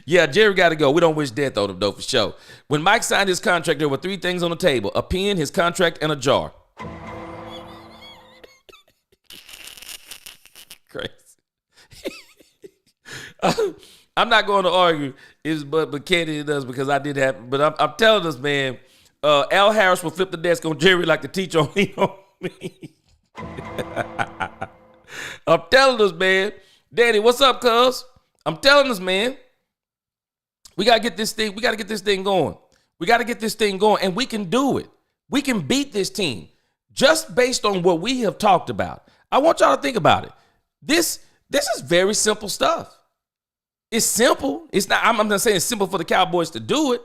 Yeah, Jerry got to go. We don't wish death on him, though, for sure. When Mike signed his contract, there were 3 things on the table: a pen, his contract, and a jar. Crazy. I'm not going to argue, but Kenny does, because I did have. But I'm telling us, man, Al Harris will flip the desk on Jerry like the teacher on me. I'm telling us, man. Daddy, what's up, cuz? I'm telling us, man. We got to get this thing. We got to get this thing going. We got to get this thing going, and we can do it. We can beat this team just based on what we have talked about. I want y'all to think about it. This is very simple stuff. It's simple. It's not. I'm not saying it's simple for the Cowboys to do it,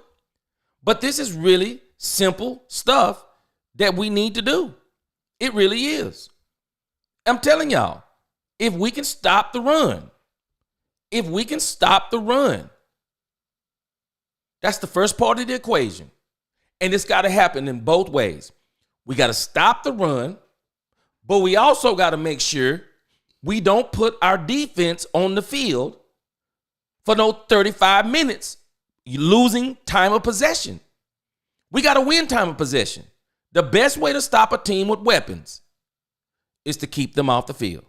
but this is really simple stuff that we need to do. It really is. I'm telling y'all, if we can stop the run, that's the first part of the equation. And it's got to happen in both ways. We got to stop the run, but we also got to make sure we don't put our defense on the field for no 35 minutes, losing time of possession. We got to win time of possession. The best way to stop a team with weapons is to keep them off the field.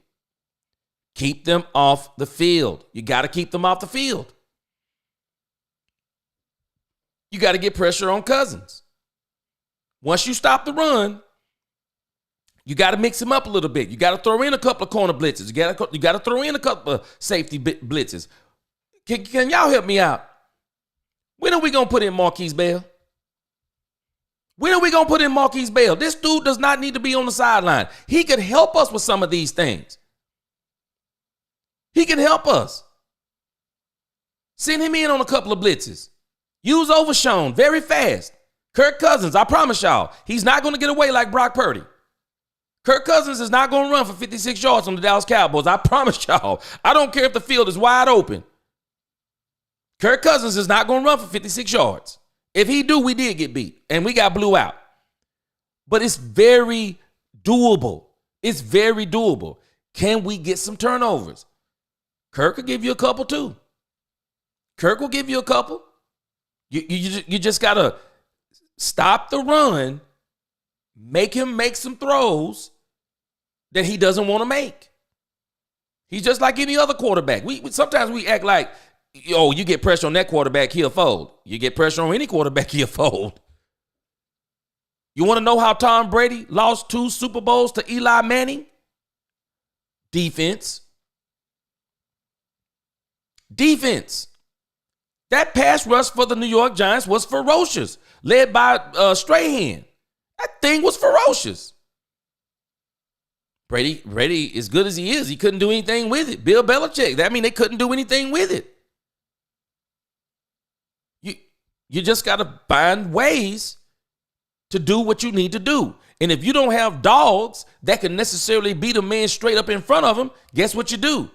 Keep them off the field. You got to keep them off the field. You got to get pressure on Cousins. Once you stop the run, you got to mix him up a little bit. You got to throw in a couple of corner blitzes. You got to throw in a couple of safety blitzes. Can y'all help me out? When are we going to put in Marquise Bell? When are we going to put in Marquise Bell? This dude does not need to be on the sideline. He could help us with some of these things. He can help us. Send him in on a couple of blitzes. Use Overshown very fast. Kirk Cousins, I promise y'all, he's not going to get away like Brock Purdy. Kirk Cousins is not going to run for 56 yards on the Dallas Cowboys. I promise y'all. I don't care if the field is wide open. Kirk Cousins is not going to run for 56 yards. If he do, we did get beat, and we got blew out. But it's very doable. It's very doable. Can we get some turnovers? Kirk will give you a couple, too. Kirk will give you a couple. You just got to stop the run, make him make some throws that he doesn't want to make. He's just like any other quarterback. Sometimes we act like, oh, you get pressure on that quarterback, he'll fold. You get pressure on any quarterback, he'll fold. You want to know how Tom Brady lost 2 Super Bowls to Eli Manning? Defense. That pass rush for the New York Giants was ferocious, led by Strahan. That thing was ferocious. Brady, as good as he is, he couldn't do anything with it. Bill Belichick, that mean they couldn't do anything with it. You just got to find ways to do what you need to do. And if you don't have dogs that can necessarily beat a man straight up in front of him, guess what you do?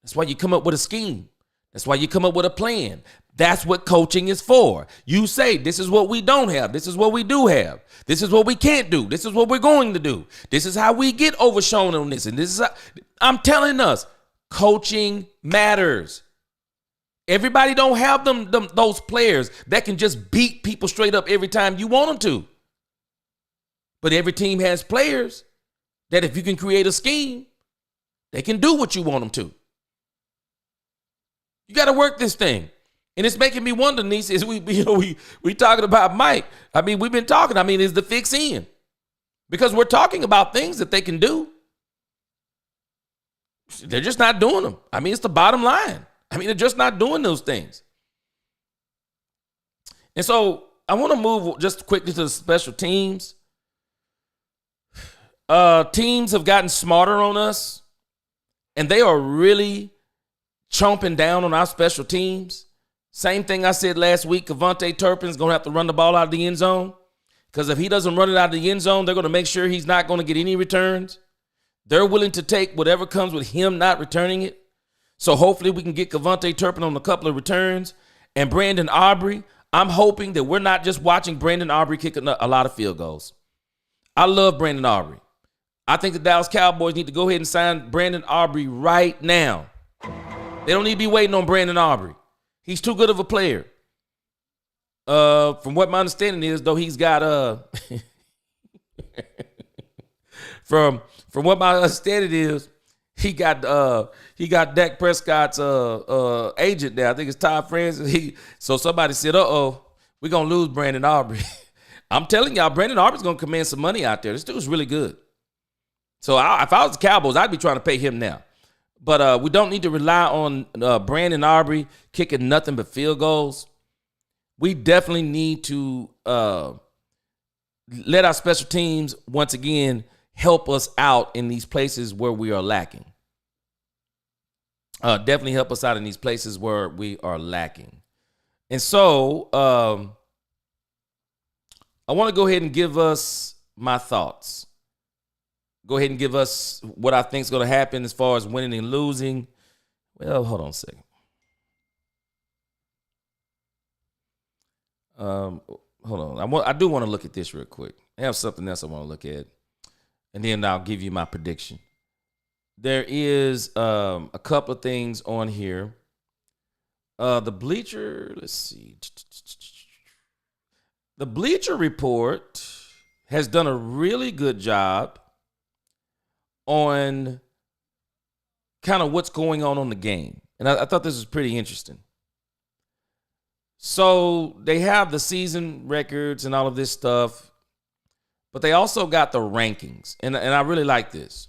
That's why you come up with a scheme. That's why you come up with a plan. That's what coaching is for. You say, this is what we don't have. This is what we do have. This is what we can't do. This is what we're going to do. This is how we get overshown on this. And this is how, I'm telling us, coaching matters. Everybody don't have those players that can just beat people straight up every time you want them to. But every team has players that if you can create a scheme, they can do what you want them to. You got to work this thing. And it's making me wonder, niece, is we talking about Mike. I mean, we've been talking. I mean, is the fix in? Because we're talking about things that they can do. They're just not doing them. I mean, it's the bottom line. I mean, they're just not doing those things. And so I want to move just quickly to the special teams. Teams have gotten smarter on us, and they are really chomping down on our special teams. Same thing I said last week. Kevontae Turpin's going to have to run the ball out of the end zone, because if he doesn't run it out of the end zone, they're going to make sure he's not going to get any returns. They're willing to take whatever comes with him not returning it. So hopefully we can get Kevontae Turpin on a couple of returns. And Brandon Aubrey, I'm hoping that we're not just watching Brandon Aubrey kick a lot of field goals. I love Brandon Aubrey. I think the Dallas Cowboys need to go ahead and sign Brandon Aubrey right now. They don't need to be waiting on Brandon Aubrey. He's too good of a player. From what my understanding is, though, he's got from what my understanding is, he got Dak Prescott's agent there. I think it's Todd Francis. So somebody said, we're gonna lose Brandon Aubrey. I'm telling y'all, Brandon Aubrey's gonna command some money out there. This dude's really good. So if I was the Cowboys, I'd be trying to pay him now. But we don't need to rely on Brandon Aubrey kicking nothing but field goals. We definitely need to let our special teams, once again, help us out in these places where we are lacking. Definitely help us out in these places where we are lacking. And so I want to go ahead and give us my thoughts. Go ahead and give us what I think is going to happen as far as winning and losing. Well, hold on a second. Hold on. I do want to look at this real quick. I have something else I want to look at, and then I'll give you my prediction. There is a couple of things on here. The Bleacher, let's see. The Bleacher Report has done a really good job on kind of what's going on the game. And I thought this was pretty interesting. So they have the season records and all of this stuff, but they also got the rankings. And I really like this.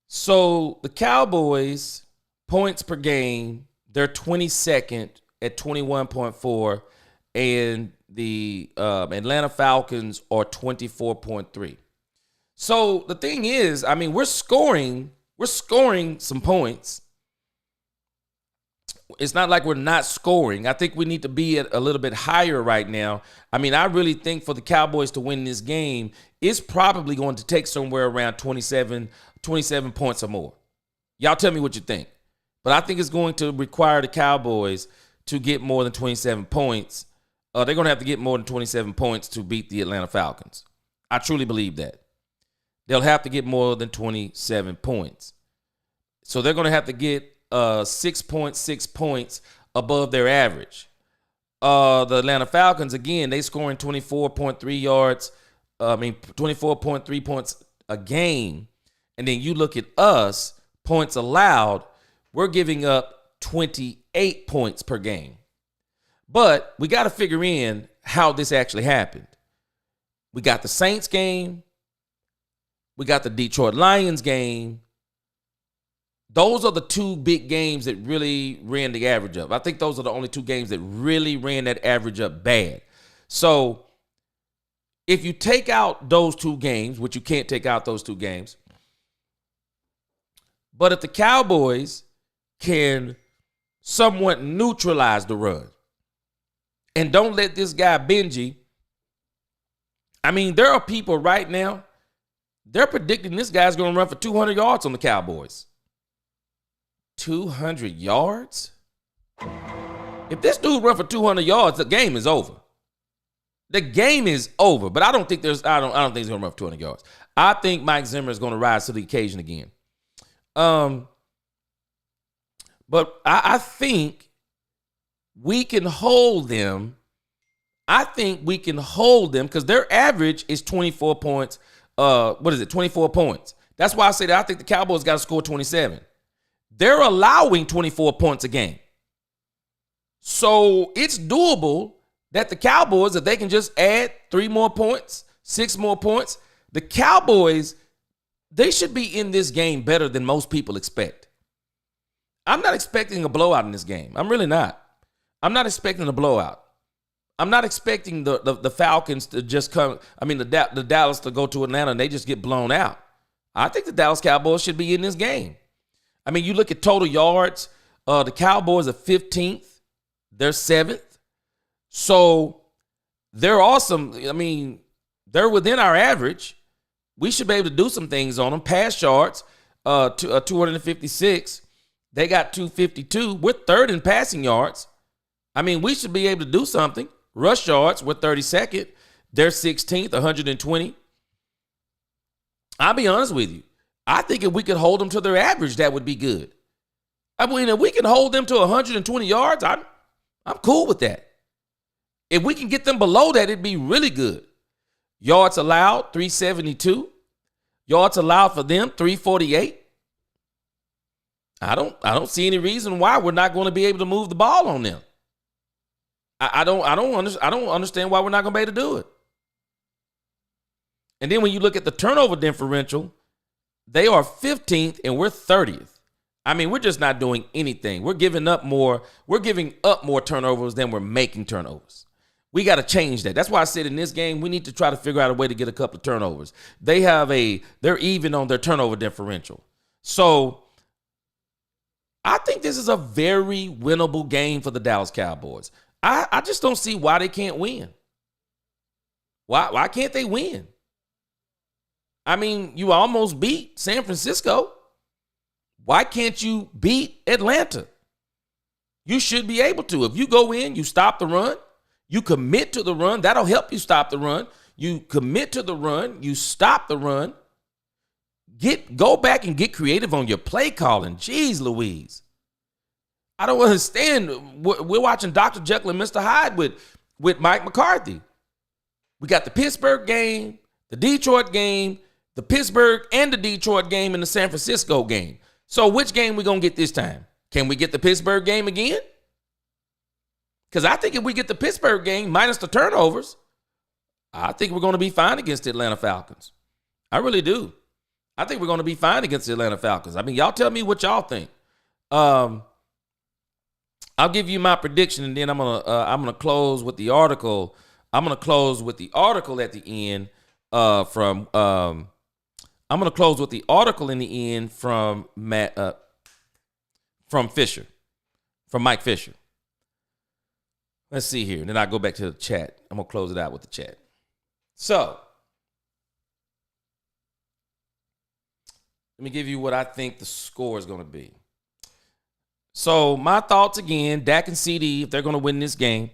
So the Cowboys, points per game, they're 22nd at 21.4, and the Atlanta Falcons are 24.3. So the thing is, I mean, we're scoring some points. It's not like we're not scoring. I think we need to be at a little bit higher right now. I mean, I really think for the Cowboys to win this game, it's probably going to take somewhere around 27 points or more. Y'all tell me what you think. But I think it's going to require the Cowboys to get more than 27 points. They're going to have to get more than 27 points to beat the Atlanta Falcons. I truly believe that. They'll have to get more than 27 points. So they're going to have to get 6.6 points above their average. The Atlanta Falcons, again, they scoring 24.3 yards. 24.3 points a game. And then you look at us, points allowed, we're giving up 28 points per game. But we got to figure in how this actually happened. We got the Saints game. We got the Detroit Lions game. Those are the two big games that really ran the average up. I think those are the only two games that really ran that average up bad. So if you take out those two games, which you can't take out those two games, but if the Cowboys can somewhat neutralize the run and don't let this guy Benji, I mean, there are people right now, they're predicting this guy's going to run for 200 yards on the Cowboys. 200 yards? If this dude run for 200 yards, the game is over. The game is over. But I don't think I don't think he's going to run for 200 yards. I think Mike Zimmer is going to rise to the occasion again. But I think we can hold them. I think we can hold them because their average is 24 points. 24 points. That's why I say that I think the Cowboys got to score 27. They're allowing 24 points a game. So it's doable that the Cowboys, if they can just add 3 more points, 6 more points, the Cowboys, they should be in this game better than most people expect. I'm not expecting a blowout in this game. I'm really not. I'm not expecting a blowout. I'm not expecting the Falcons to just come, the Dallas to go to Atlanta and they just get blown out. I think the Dallas Cowboys should be in this game. I mean, you look at total yards. The Cowboys are 15th. They're 7th. So they're awesome. I mean, they're within our average. We should be able to do some things on them. Pass yards, 256. They got 252. We're third in passing yards. I mean, we should be able to do something. Rush yards, we're 32nd. They're 16th, 120. I'll be honest with you. I think if we could hold them to their average, that would be good. I mean, if we can hold them to 120 yards, I'm cool with that. If we can get them below that, it'd be really good. Yards allowed, 372. Yards allowed for them, 348. I don't see any reason why we're not going to be able to move the ball on them. I don't understand why we're not going to be able to do it. And then when you look at the turnover differential, they are 15th and we're 30th. I mean, we're just not doing anything. We're giving up more turnovers than we're making turnovers. We got to change that. That's why I said in this game, we need to try to figure out a way to get a couple of turnovers. They're even on their turnover differential. So I think this is a very winnable game for the Dallas Cowboys. I just don't see why they can't win. Why can't they win? I mean, you almost beat San Francisco. Why can't you beat Atlanta? You should be able to. If you go in, you stop the run, you commit to the run, that'll help you stop the run. You commit to the run, you stop the run. Go back and get creative on your play calling. Jeez Louise. I don't understand. We're watching Dr. Jekyll and Mr. Hyde with Mike McCarthy. We got the Pittsburgh game, the Detroit game, the Pittsburgh and the Detroit game, and the San Francisco game. So which game we going to get this time? Can we get the Pittsburgh game again? Because I think if we get the Pittsburgh game minus the turnovers, I think we're going to be fine against the Atlanta Falcons. I really do. I think we're going to be fine against the Atlanta Falcons. I mean, y'all tell me what y'all think. I'll give you my prediction, and then I'm gonna close with the article. I'm gonna close with the article at the end from I'm gonna close with the article in the end from Fisher, from Mike Fisher. Let's see here. And then I go back to the chat. I'm gonna close it out with the chat. So let me give you what I think the score is gonna be. So my thoughts again, Dak and CD, if they're going to win this game,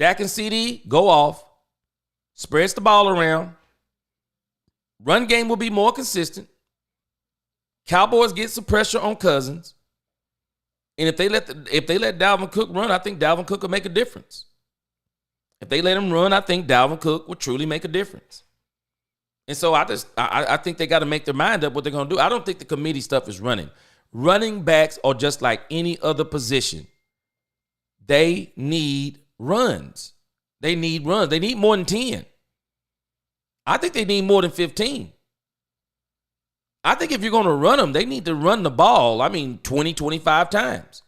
Dak and CD go off, spreads the ball around, run game will be more consistent, Cowboys get some pressure on Cousins, and if they let Dalvin Cook run, I think Dalvin Cook will make a difference. If they let him run, I think Dalvin Cook will truly make a difference. And so I think they got to make their mind up what they're going to do. I don't think the committee stuff is running. Running backs are just like any other position. They need runs. They need runs. They need more than 10. I think they need more than 15. I think if you're going to run them, they need to run the ball, 20, 25 times.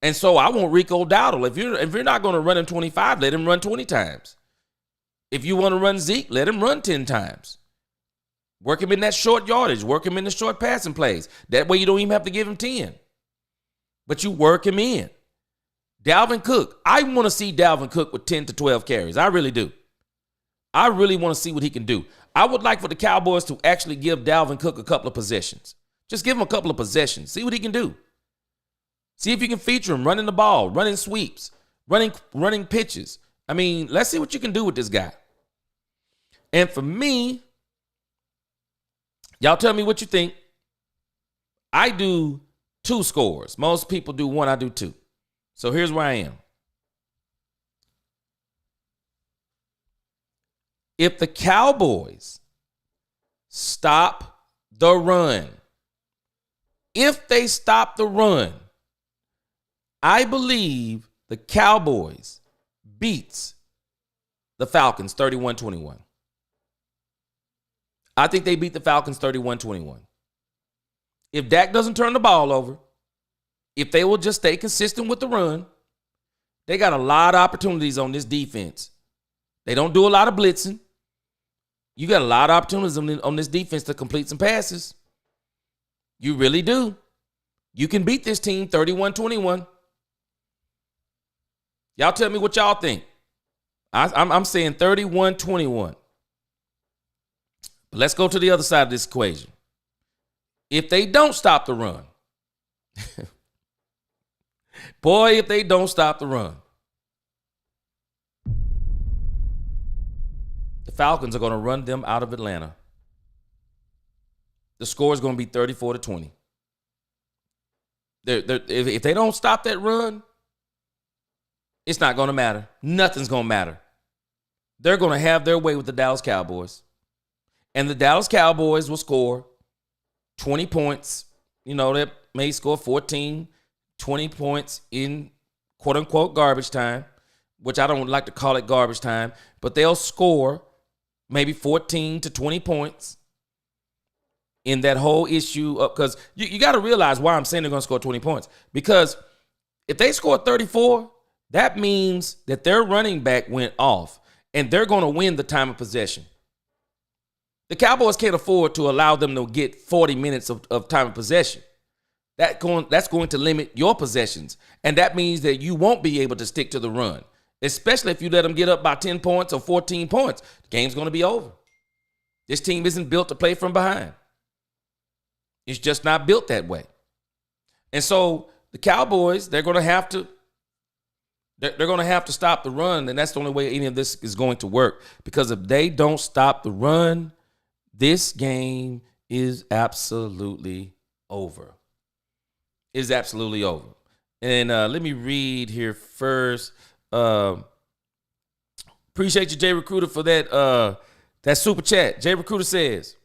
And so I want Rico Dowdle. If you're not going to run him 25, let him run 20 times. If you want to run Zeke, let him run 10 times. Work him in that short yardage. Work him in the short passing plays. That way you don't even have to give him 10. But you work him in. Dalvin Cook. I want to see Dalvin Cook with 10 to 12 carries. I really do. I really want to see what he can do. I would like for the Cowboys to actually give Dalvin Cook a couple of possessions. Just give him a couple of possessions. See what he can do. See if you can feature him running the ball, running sweeps, running pitches. Let's see what you can do with this guy. And for me, y'all tell me what you think. I do 2 scores. Most people do 1. I do 2. So here's where I am. If the Cowboys stop the run, if they stop the run, I believe the Cowboys beats the Falcons 31-21. I think they beat the Falcons 31-21. If Dak doesn't turn the ball over, if they will just stay consistent with the run, they got a lot of opportunities on this defense. They don't do a lot of blitzing. You got a lot of opportunities on this defense to complete some passes. You really do. You can beat this team 31-21. Y'all tell me what y'all think. I'm saying 31-21. But let's go to the other side of this equation. If they don't stop the run, boy, if they don't stop the run, the Falcons are going to run them out of Atlanta. The score is going to be 34-20. If they don't stop that run, it's not going to matter. Nothing's going to matter. They're going to have their way with the Dallas Cowboys. And the Dallas Cowboys will score 20 points. You know, they may score 14, 20 points in quote-unquote garbage time, which I don't like to call it garbage time, but they'll score maybe 14 to 20 points in that whole issue. Because you got to realize why I'm saying they're going to score 20 points. Because if they score 34, that means that their running back went off, and they're going to win the time of possession. The Cowboys can't afford to allow them to get 40 minutes of time of possession. That's going to limit your possessions, and that means that you won't be able to stick to the run, especially if you let them get up by 10 points or 14 points. The game's going to be over. This team isn't built to play from behind. It's just not built that way. And so the Cowboys, they're going to have to stop the run, and that's the only way any of this is going to work. Because if they don't stop the run, this game is absolutely over. It's absolutely over. And let me read here first. Appreciate you, Jay Recruiter, for that super chat. Jay Recruiter says,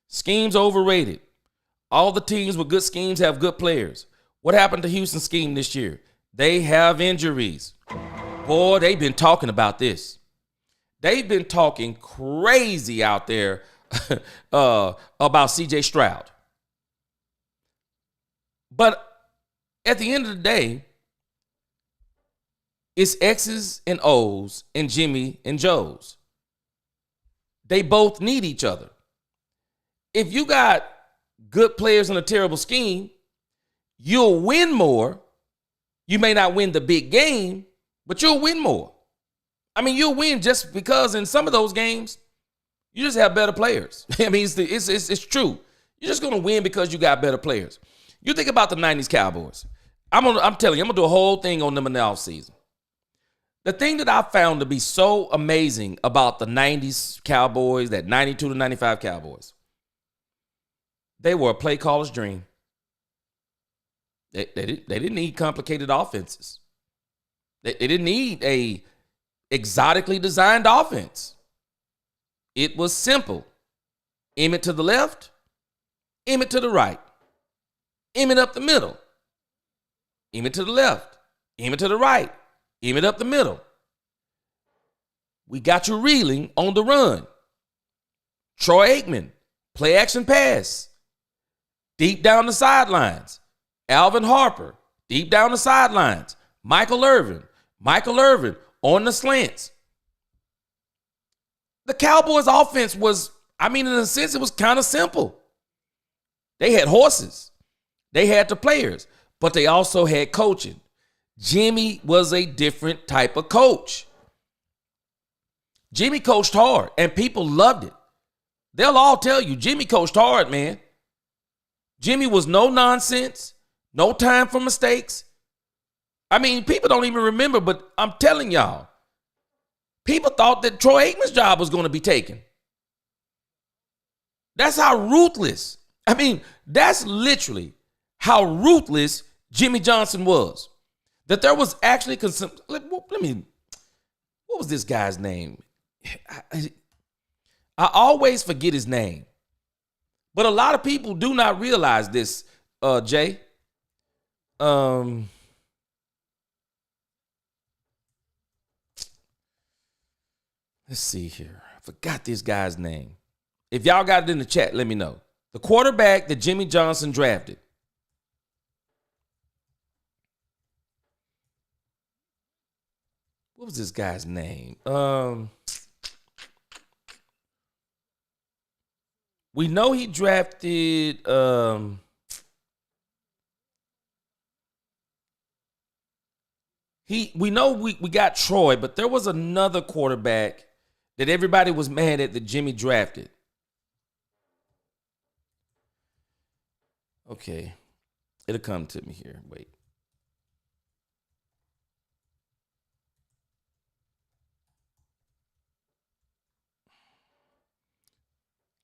schemes overrated. All the teams with good schemes have good players. What happened to Houston's scheme this year? They have injuries. Boy, they've been talking about this. They've been talking crazy out there about C.J. Stroud. But at the end of the day, it's X's and O's and Jimmy and Joe's. They both need each other. If you got good players in a terrible scheme, you'll win more. You may not win the big game, but you'll win more. I mean, you'll win just because in some of those games, you just have better players. I mean, it's true. You're just going to win because you got better players. You think about the 90s Cowboys. I'm telling you, I'm going to do a whole thing on them in the offseason. The thing that I found to be so amazing about the 90s Cowboys, that 92 to 95 Cowboys, they were a play caller's dream. They didn't need complicated offenses. They didn't need a exotically designed offense. It was simple. Emmett to the left, Emmett to the right, Emmett up the middle, Emmett to the left, Emmett to the right, Emmett up the middle. We got you reeling on the run. Troy Aikman, play action pass. Deep down the sidelines. Alvin Harper, deep down the sidelines. Michael Irvin on the slants. The Cowboys' offense was, in a sense, it was kind of simple. They had horses. They had the players, but they also had coaching. Jimmy was a different type of coach. Jimmy coached hard, and people loved it. They'll all tell you, Jimmy coached hard, man. Jimmy was no nonsense, no time for mistakes. People don't even remember, but I'm telling y'all, people thought that Troy Aikman's job was going to be taken. That's how ruthless. That's literally how ruthless Jimmy Johnson was. That there was actually, what was this guy's name? I always forget his name. But a lot of people do not realize this, Jay. Let's see here. I forgot this guy's name. If y'all got it in the chat, let me know. The quarterback that Jimmy Johnson drafted. What was this guy's name? We know he drafted We know we got Troy, but there was another quarterback that everybody was mad at that Jimmy drafted. Okay. It'll come to me here. Wait.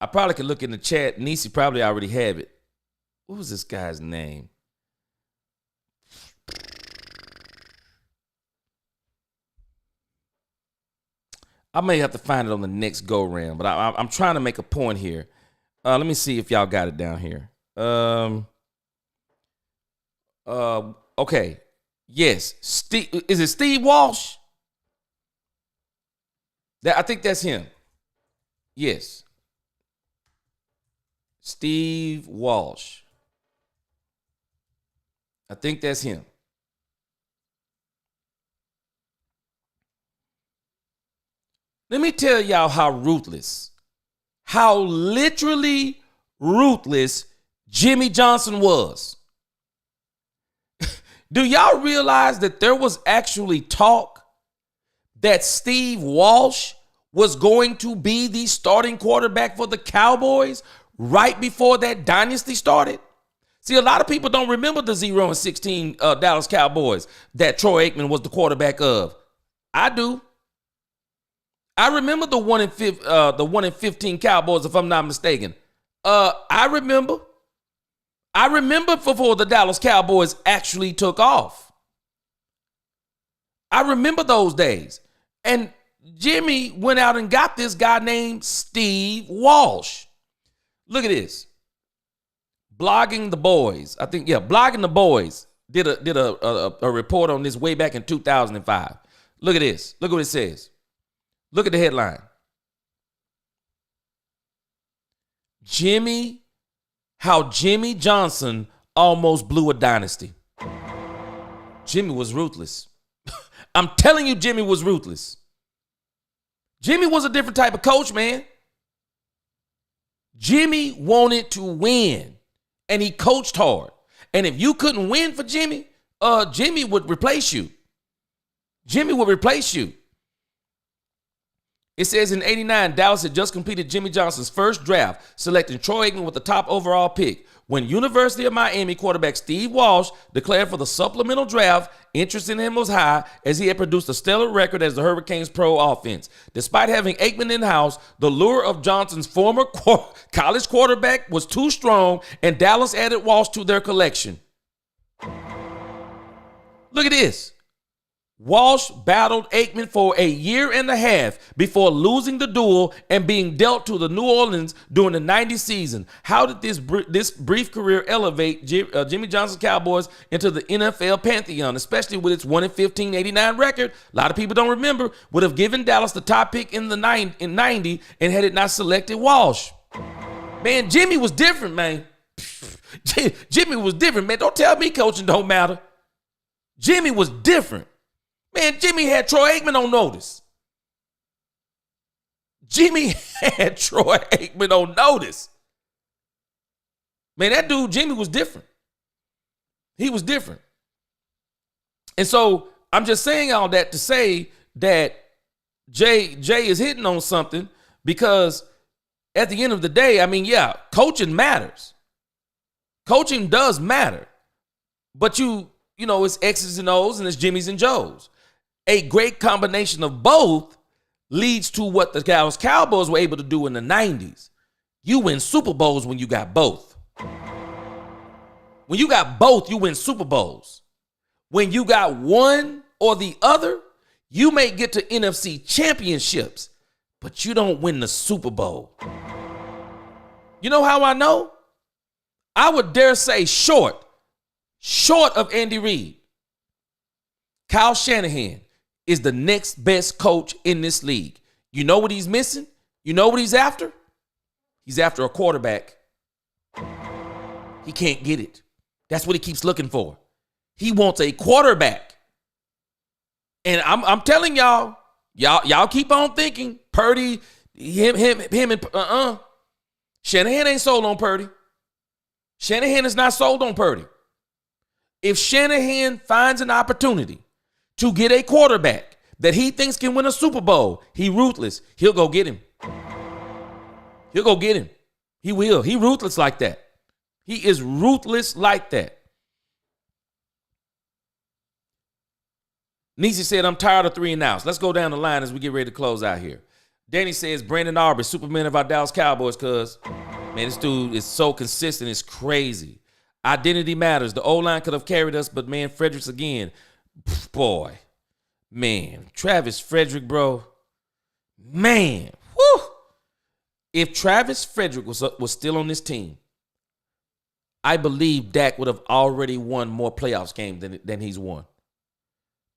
I probably could look in the chat. Nisi probably already have it. What was this guy's name? I may have to find it on the next go round, but I'm trying to make a point here. Let me see if y'all got it down here. Okay. Yes. Is it Steve Walsh? I think that's him. Yes. Steve Walsh. I think that's him. Let me tell y'all how literally ruthless Jimmy Johnson was. Do y'all realize that there was actually talk that Steve Walsh was going to be the starting quarterback for the Cowboys right before that dynasty started? See, a lot of people don't remember the 0-16 Dallas Cowboys that Troy Aikman was the quarterback of. I do. I remember the 1-15 Cowboys, if I'm not mistaken. I remember before the Dallas Cowboys actually took off. I remember those days. And Jimmy went out and got this guy named Steve Walsh. Look at this. Blogging the Boys. I think, Blogging the Boys did a report on this way back in 2005. Look at this. Look what it says. Look at the headline. How Jimmy Johnson almost blew a dynasty. Jimmy was ruthless. I'm telling you, Jimmy was ruthless. Jimmy was a different type of coach, man. Jimmy wanted to win, and he coached hard. And if you couldn't win for Jimmy, Jimmy would replace you. Jimmy would replace you. It says in 89, Dallas had just completed Jimmy Johnson's first draft, selecting Troy Aikman with the top overall pick. When University of Miami quarterback Steve Walsh declared for the supplemental draft, interest in him was high as he had produced a stellar record as the Hurricanes' pro offense. Despite having Aikman in-house, the lure of Johnson's former college quarterback was too strong, and Dallas added Walsh to their collection. Look at this. Walsh battled Aikman for a year and a half before losing the duel and being dealt to the New Orleans during the 90 season. How did this brief career elevate Jimmy Johnson's Cowboys into the NFL pantheon, especially with its 1-15-89 record? A lot of people don't remember. Would have given Dallas the top pick in 90 and had it not selected Walsh. Man, Jimmy was different, man. Jimmy was different, man. Don't tell me coaching don't matter. Jimmy was different. Man, Jimmy had Troy Aikman on notice. Jimmy had Troy Aikman on notice. Man, that dude, Jimmy, was different. He was different. And so I'm just saying all that to say that Jay is hitting on something, because at the end of the day, I mean, yeah, coaching matters. Coaching does matter. But you know, it's X's and O's and it's Jimmy's and Joe's. A great combination of both leads to what the Dallas Cowboys were able to do in the 90s. You win Super Bowls when you got both. When you got both, you win Super Bowls. When you got one or the other, you may get to NFC championships, but you don't win the Super Bowl. You know how I know? I would dare say short of Andy Reid, Kyle Shanahan is the next best coach in this league. You know what he's missing? You know what he's after? He's after a quarterback. He can't get it. That's what he keeps looking for. He wants a quarterback. And I'm telling y'all keep on thinking Purdy, him and Shanahan ain't sold on Purdy. Shanahan is not sold on Purdy. If Shanahan finds an opportunity to get a quarterback that he thinks can win a Super Bowl, he ruthless. He'll go get him. He'll go get him. He will. He ruthless like that. He is ruthless like that. Nisi said, I'm tired of 3 and outs. Let's go down the line as we get ready to close out here. Danny says, Brandon Aubrey, Superman of our Dallas Cowboys, cuz, man, this dude is so consistent. It's crazy. Identity matters. The O-line could have carried us, but, man, Fredericks again. Boy, man, Travis Frederick, bro. Man, whew. If Travis Frederick was still on this team, I believe Dak would have already won more playoffs games than he's won.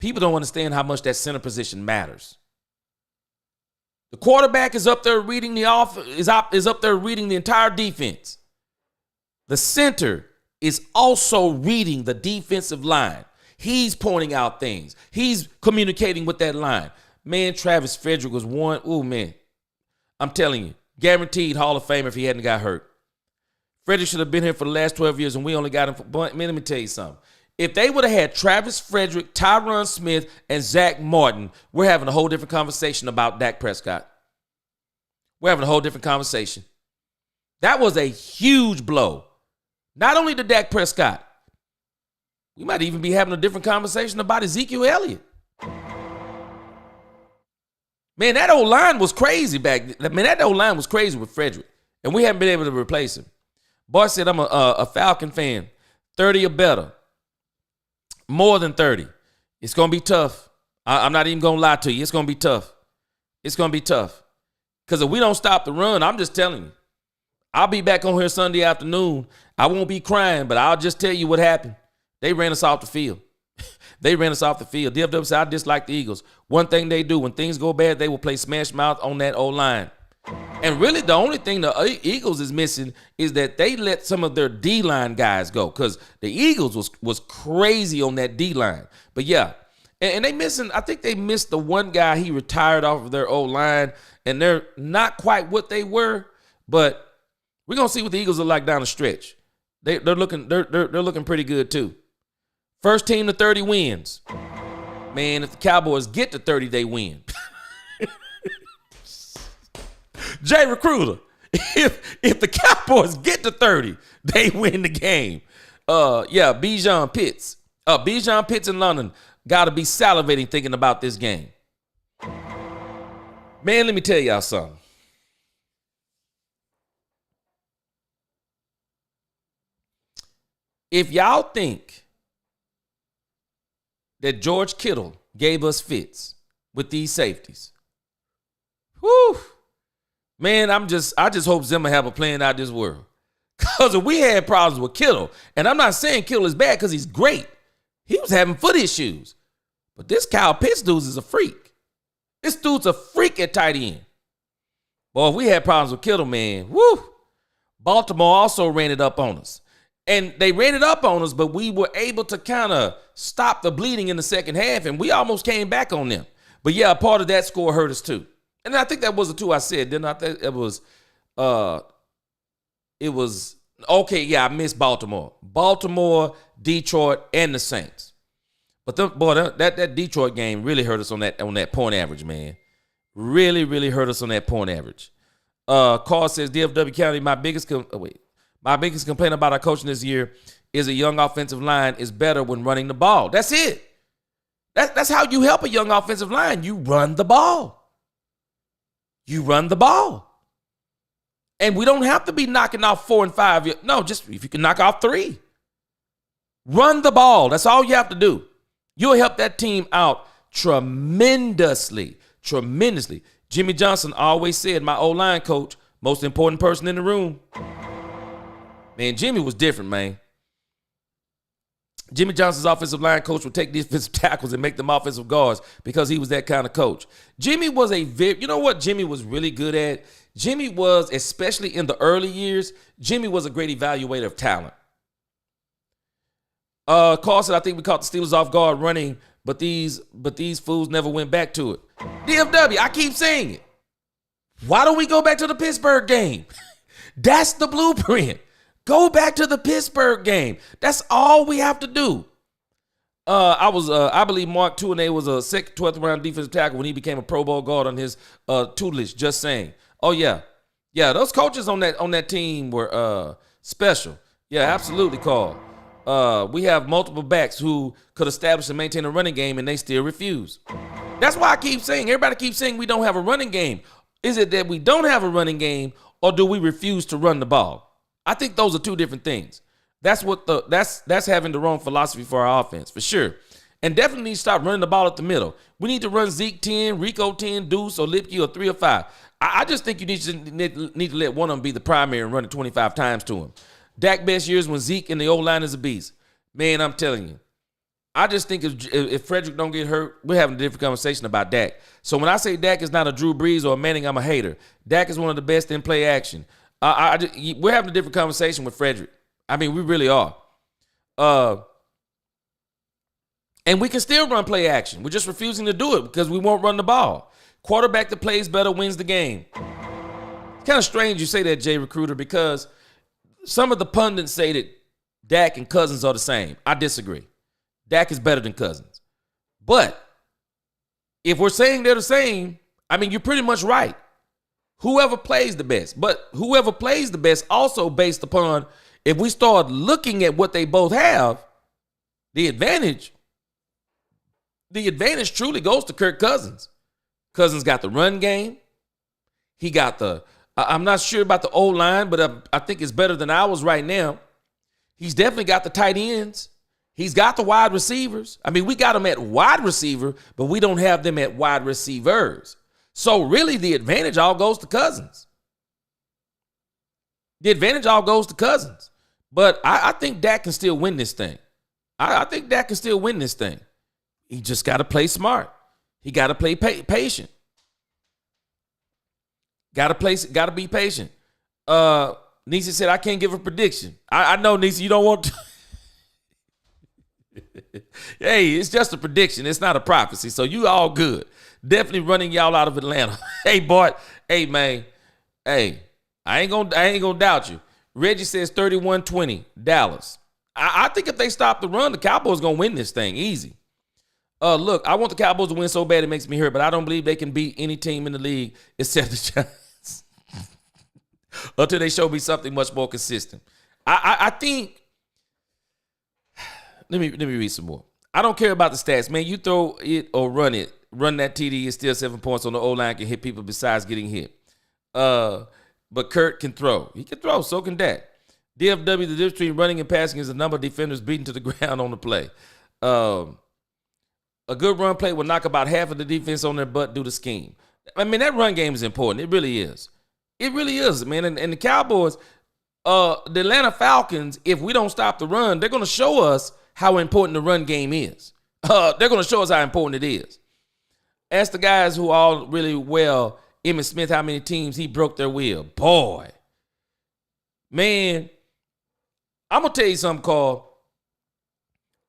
People don't understand how much that center position matters. The quarterback is up there reading the is up there reading the entire defense. The center is also reading the defensive line. He's pointing out things. He's communicating with that line. Man, Travis Frederick was one. Oh, man. I'm telling you, guaranteed Hall of Famer if he hadn't got hurt. Frederick should have been here for the last 12 years, and we only got him for, man, let me tell you something. If they would have had Travis Frederick, Tyron Smith, and Zach Martin, we're having a whole different conversation about Dak Prescott. We're having a whole different conversation. That was a huge blow. Not only to Dak Prescott, we might even be having a different conversation about Ezekiel Elliott. Man, that old line was crazy back then. Man, that old line was crazy with Frederick, and we haven't been able to replace him. Boy said, I'm a Falcon fan, 30 or better. More than 30. It's going to be tough. I'm not even going to lie to you. It's going to be tough. It's going to be tough. Because if we don't stop the run, I'm just telling you, I'll be back on here Sunday afternoon. I won't be crying, but I'll just tell you what happened. They ran us off the field. They ran us off the field. DFW said, I dislike the Eagles. One thing they do, when things go bad, they will play smash mouth on that O-line. And really, the only thing the Eagles is missing is that they let some of their D-line guys go, because the Eagles was crazy on that D-line. But, yeah, and they missing, I think they missed the one guy. He retired off of their O-line, and they're not quite what they were. But we're going to see what the Eagles are like down the stretch. They're looking pretty good, too. First team to 30 wins. Man, if the Cowboys get to 30, they win. Jay Recruiter, if the Cowboys get to 30, they win the game. Bijan Pitts. Bijan Pitts in London got to be salivating thinking about this game. Man, let me tell y'all something. If y'all think that George Kittle gave us fits with these safeties, whew. Man, I just hope Zimmer have a plan out of this world. Because if we had problems with Kittle, and I'm not saying Kittle is bad because he's great. He was having foot issues. But this Kyle Pitts dude is a freak. This dude's a freak at tight end. Boy, if we had problems with Kittle, man, woo. Baltimore also ran it up on us. And they ran it up on us, but we were able to kind of stop the bleeding in the second half, and we almost came back on them. But, yeah, part of that score hurt us too. And I think that was the two I said, didn't I? Think it was, okay, yeah, I missed Baltimore. Baltimore, Detroit, and the Saints. But, that Detroit game really hurt us on that point average, man. Really, really hurt us on that point average. Carl says, DFW County, my biggest complaint about our coaching this year is a young offensive line is better when running the ball. That's it. That's how you help a young offensive line. You run the ball. You run the ball. And we don't have to be knocking off 4 and 5. No, just if you can knock off 3. Run the ball. That's all you have to do. You'll help that team out tremendously. Tremendously. Jimmy Johnson always said, my O-line coach, most important person in the room. Man, Jimmy was different, man. Jimmy Johnson's offensive line coach would take defensive tackles and make them offensive guards because he was that kind of coach. Jimmy was you know what Jimmy was really good at? Jimmy was, especially in the early years, Jimmy was a great evaluator of talent. Carl said, I think we caught the Steelers off guard running, but these fools never went back to it. DFW, I keep saying it. Why don't we go back to the Pittsburgh game? That's the blueprint. Go back to the Pittsburgh game. That's all we have to do. I believe Mark Tuinei was a 12th round defensive tackle when he became a Pro Bowl guard on his tutelage. Just saying. Oh yeah, those coaches on that team were special. Yeah, absolutely, Carl. We have multiple backs who could establish and maintain a running game, and they still refuse. That's why I keep saying, everybody keeps saying we don't have a running game. Is it that we don't have a running game, or do we refuse to run the ball? I think those are two different things. That's having the wrong philosophy for our offense, for sure. And definitely need to stop running the ball at the middle. We need to run Zeke 10, Rico 10, Deuce, or Lipke, or 3 or 5. I just think you need to let one of them be the primary and run it 25 times to him. Dak best years when Zeke and the O-line is a beast. Man, I'm telling you. I just think if Frederick don't get hurt, we're having a different conversation about Dak. So when I say Dak is not a Drew Brees or a Manning, I'm a hater. Dak is one of the best in play action. We're having a different conversation with Frederick. I mean, we really are. And we can still run play action. We're just refusing to do it because we won't run the ball. Quarterback that plays better wins the game. It's kind of strange you say that, Jay Recruiter, because some of the pundits say that Dak and Cousins are the same. I disagree. Dak is better than Cousins. But if we're saying they're the same, I mean, you're pretty much right. Whoever plays the best. But whoever plays the best also based upon, if we start looking at what they both have, the advantage truly goes to Kirk Cousins. Cousins got the run game. He got I'm not sure about the O-line, but I think it's better than ours right now. He's definitely got the tight ends. He's got the wide receivers. I mean, we got them at wide receiver, but we don't have them at wide receivers. So really the advantage all goes to Cousins. But I think Dak can still win this thing. I think Dak can still win this thing. He just got to play smart. He got to play patient. Got to be patient. Nisi said, I can't give a prediction. I know, Nisi, you don't want to. Hey, it's just a prediction. It's not a prophecy. So you all good. Definitely running y'all out of Atlanta. Hey, boy. Hey, man. Hey, I ain't gonna doubt you. Reggie says 31-20, Dallas. I think if they stop the run, the Cowboys gonna win this thing easy. Look, I want the Cowboys to win so bad it makes me hurt, but I don't believe they can beat any team in the league except the Giants until they show me something much more consistent. I think. Let me read some more. I don't care about the stats, man. You throw it or run it. Run that TD is still 7 points on the O-line, can hit people besides getting hit. But Kurt can throw. He can throw, so can Dak. DFW, the difference between running and passing is the number of defenders beaten to the ground on the play. A good run play will knock about half of the defense on their butt due to scheme. I mean, that run game is important. It really is. It really is, man. And the Cowboys, the Atlanta Falcons, if we don't stop the run, they're going to show us how important the run game is. They're going to show us how important it is. Ask the guys who all really well, Emmitt Smith, how many teams he broke their will. Boy. Man, I'm going to tell you something, Carl.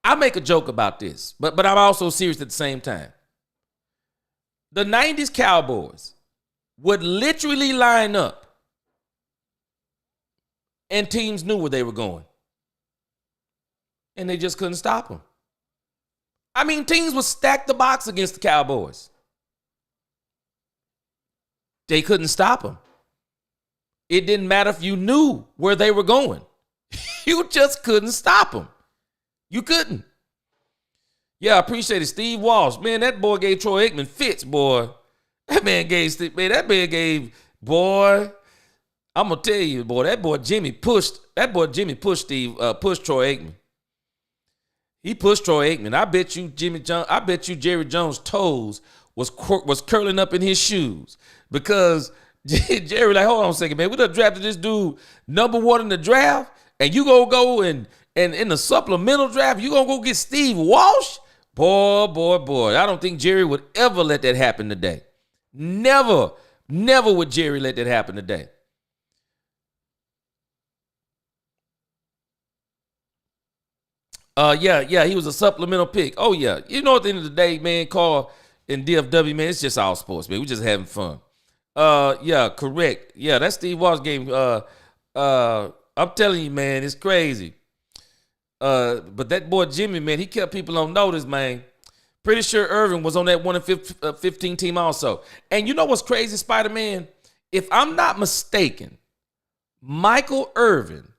I make a joke about this, but I'm also serious at the same time. The 90s Cowboys would literally line up and teams knew where they were going. And they just couldn't stop them. I mean, teams would stack the box against the Cowboys. They couldn't stop them. It didn't matter if you knew where they were going. You just couldn't stop them. You couldn't. Yeah, I appreciate it. Steve Walsh. Man, that boy gave Troy Aikman fits, boy. That man gave, boy, I'm going to tell you, boy, that boy Jimmy pushed Troy Aikman. He pushed Troy Aikman. I bet you Jerry Jones' toes was curling up in his shoes because Jerry like, hold on a second, man. We done drafted this dude number 1 in the draft, and you gonna go and in the supplemental draft, you gonna go get Steve Walsh? Boy. I don't think Jerry would ever let that happen today. Never would Jerry let that happen today. Yeah, he was a supplemental pick. Oh, yeah. You know, at the end of the day, man, Carl and DFW, man, it's just all sports, man. We just having fun. Yeah, correct. Yeah, that Steve Walsh game. I'm telling you, man, it's crazy. But that boy Jimmy, man, he kept people on notice, man. Pretty sure Irvin was on that 1-15 team also. And you know what's crazy, Spider-Man? If I'm not mistaken, Michael Irvin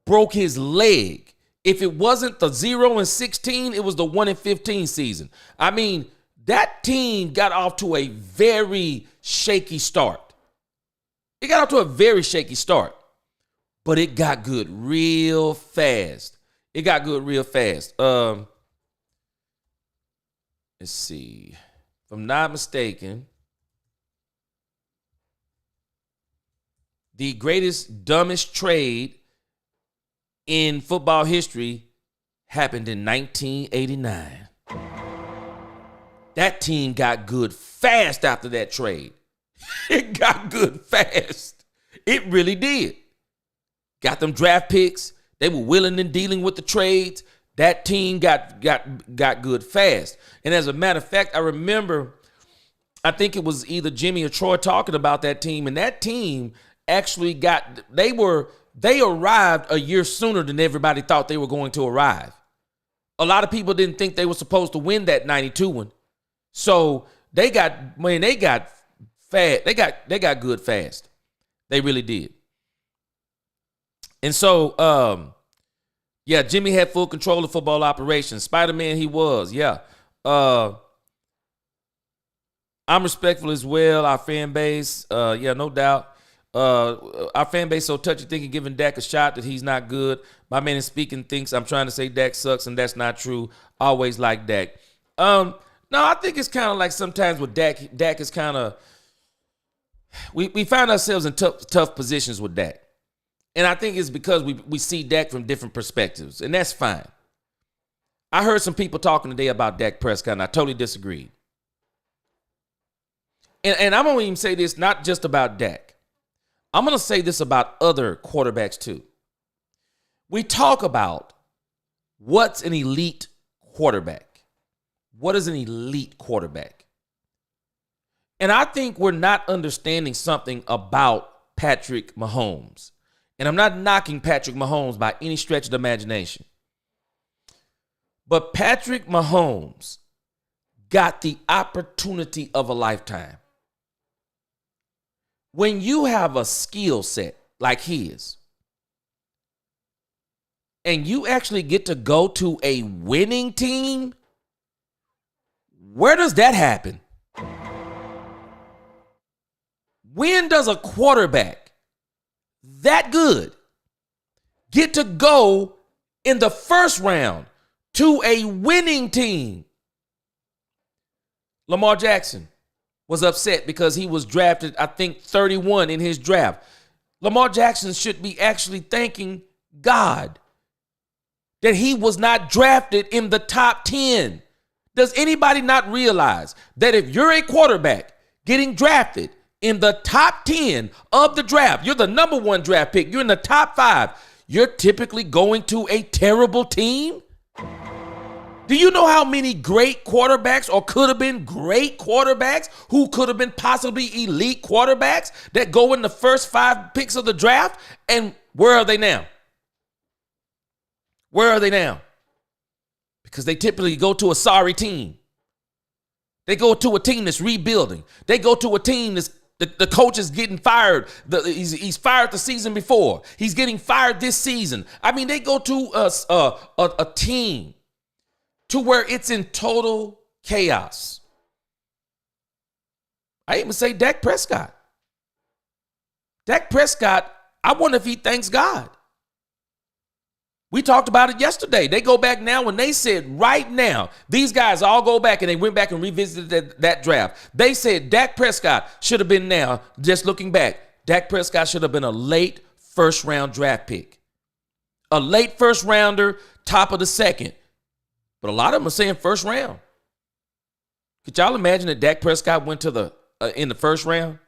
broke his leg. If it wasn't the 0-16, it was the 1-15 season. I mean, that team got off to a very shaky start. It got off to a very shaky start, but it got good real fast. It got good real fast. Let's see. If I'm not mistaken, the greatest, dumbest trade in football history happened in 1989. That team got good fast after that trade. It got good fast. It really did. Got them draft picks. They were willing and dealing with the trades. That team got good fast. And as a matter of fact, I remember, I think it was either Jimmy or Troy talking about that team, and that team actually they arrived a year sooner than everybody thought they were going to arrive. A lot of people didn't think they were supposed to win that 92 one. So they got fast. They got good fast. They really did. And so, yeah, Jimmy had full control of football operations. Spider-Man, he was, yeah. I'm respectful as well. Our fan base, yeah, no doubt. Our fan base so touchy thinking giving Dak a shot that he's not good. My man in speaking thinks I'm trying to say Dak sucks, and that's not true. Always like Dak. No, I think it's kind of like sometimes with Dak is kind of, we find ourselves in tough positions with Dak. And I think it's because we see Dak from different perspectives, and that's fine. I heard some people talking today about Dak Prescott, and I totally disagreed. And I'm going to even say this not just about Dak. I'm going to say this about other quarterbacks too. We talk about what's an elite quarterback. What is an elite quarterback? And I think we're not understanding something about Patrick Mahomes. And I'm not knocking Patrick Mahomes by any stretch of the imagination. But Patrick Mahomes got the opportunity of a lifetime. When you have a skill set like his, and you actually get to go to a winning team, where does that happen? When does a quarterback that good get to go in the first round to a winning team? Lamar Jackson was upset because he was drafted, I think, 31 in his draft. Lamar Jackson should be actually thanking God that he was not drafted in the top 10. Does anybody not realize that if you're a quarterback getting drafted in the top 10 of the draft, you're the number one draft pick, you're in the top 5, you're typically going to a terrible team? Do you know how many great quarterbacks or could have been great quarterbacks who could have been possibly elite quarterbacks that go in the first 5 picks of the draft? And where are they now? Where are they now? Because they typically go to a sorry team. They go to a team that's rebuilding. They go to a team that's the coach is getting fired. He's fired the season before. He's getting fired this season. I mean, they go to a team to where it's in total chaos. I even say Dak Prescott. Dak Prescott, I wonder if he thanks God. We talked about it yesterday. They go back now and they said right now, these guys all go back and they went back and revisited that draft. They said Dak Prescott should have been now, just looking back, Dak Prescott should have been a late first round draft pick. A late first rounder, top of the second. But a lot of them are saying first round. Could y'all imagine that Dak Prescott went to in the first round?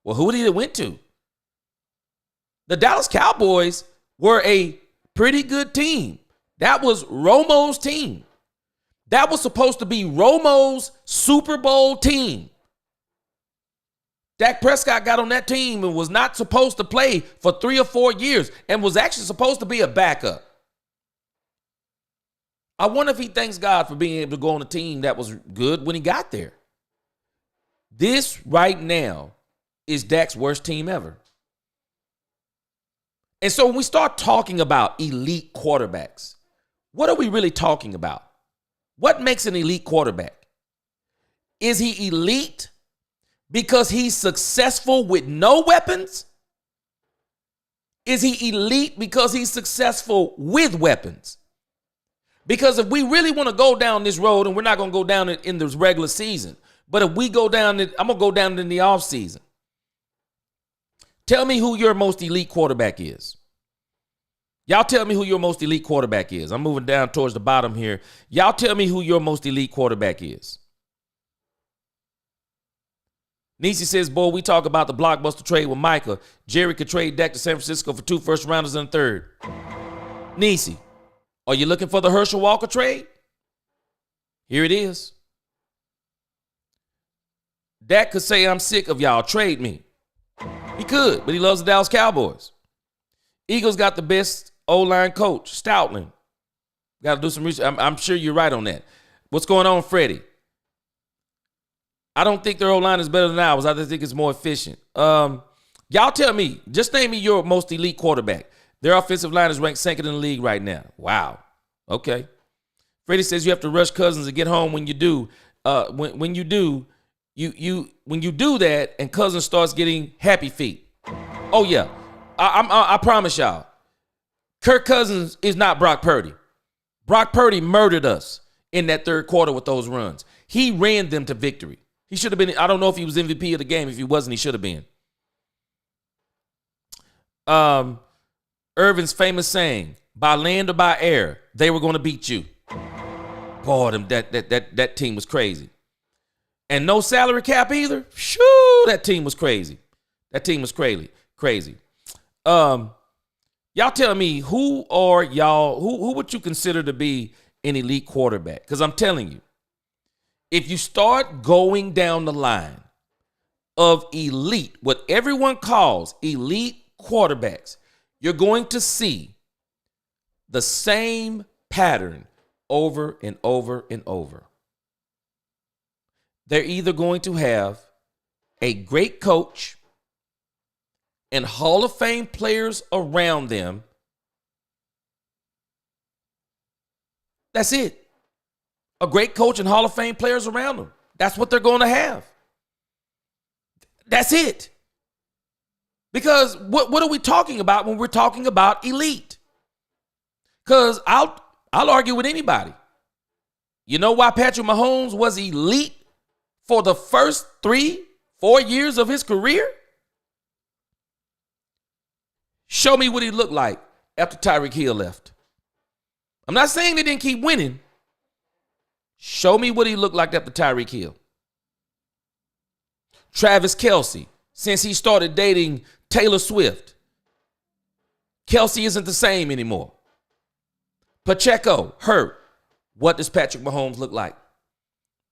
Well, who did it went to? The Dallas Cowboys were a pretty good team. That was Romo's team. That was supposed to be Romo's Super Bowl team. Dak Prescott got on that team and was not supposed to play for 3 or 4 years and was actually supposed to be a backup. I wonder if he thanks God for being able to go on a team that was good when he got there. This right now is Dak's worst team ever. And so when we start talking about elite quarterbacks, what are we really talking about? What makes an elite quarterback? Is he elite because he's successful with no weapons? Is he elite because he's successful with weapons? Because if we really want to go down this road, and we're not going to go down it in the regular season, but if we go down it, I'm going to go down it in the offseason. Tell me who your most elite quarterback is. Y'all tell me who your most elite quarterback is. I'm moving down towards the bottom here. Y'all tell me who your most elite quarterback is. Nisi says, boy, we talk about the blockbuster trade with Micah. Jerry could trade Dak to San Francisco for 2 first-rounders and a third. Nisi, are you looking for the Herschel Walker trade? Here it is. Dak could say, I'm sick of y'all. Trade me. He could, but he loves the Dallas Cowboys. Eagles got the best O-line coach, Stoutland. Got to do some research. I'm sure you're right on that. What's going on, Freddie? I don't think their O-line is better than ours. I just think it's more efficient. Y'all tell me. Just name me your most elite quarterback. Their offensive line is ranked second in the league right now. Wow. Okay. Freddie says you have to rush Cousins to get home. When you do, when you do that, and Cousins starts getting happy feet. Oh yeah. I promise y'all, Kirk Cousins is not Brock Purdy. Brock Purdy murdered us in that third quarter with those runs. He ran them to victory. He should have been, I don't know if he was MVP of the game. If he wasn't, he should have been. Irvin's famous saying, by land or by air, they were going to beat you. Boy, that team was crazy. And no salary cap either. Shoo, that team was crazy. That team was crazy. Y'all tell me, who would you consider to be an elite quarterback? Because I'm telling you, if you start going down the line of elite, what everyone calls elite quarterbacks, you're going to see the same pattern over and over and over. They're either going to have a great coach and Hall of Fame players around them. That's it. A great coach and Hall of Fame players around them. That's what they're going to have. That's it. Because what are we talking about when we're talking about elite? Because I'll argue with anybody. You know why Patrick Mahomes was elite for the first 3-4 years of his career? Show me what he looked like after Tyreek Hill left. I'm not saying they didn't keep winning. Show me what he looked like after Tyreek Hill. Travis Kelce, since he started dating Taylor Swift, Kelce isn't the same anymore. Pacheco, hurt. What does Patrick Mahomes look like?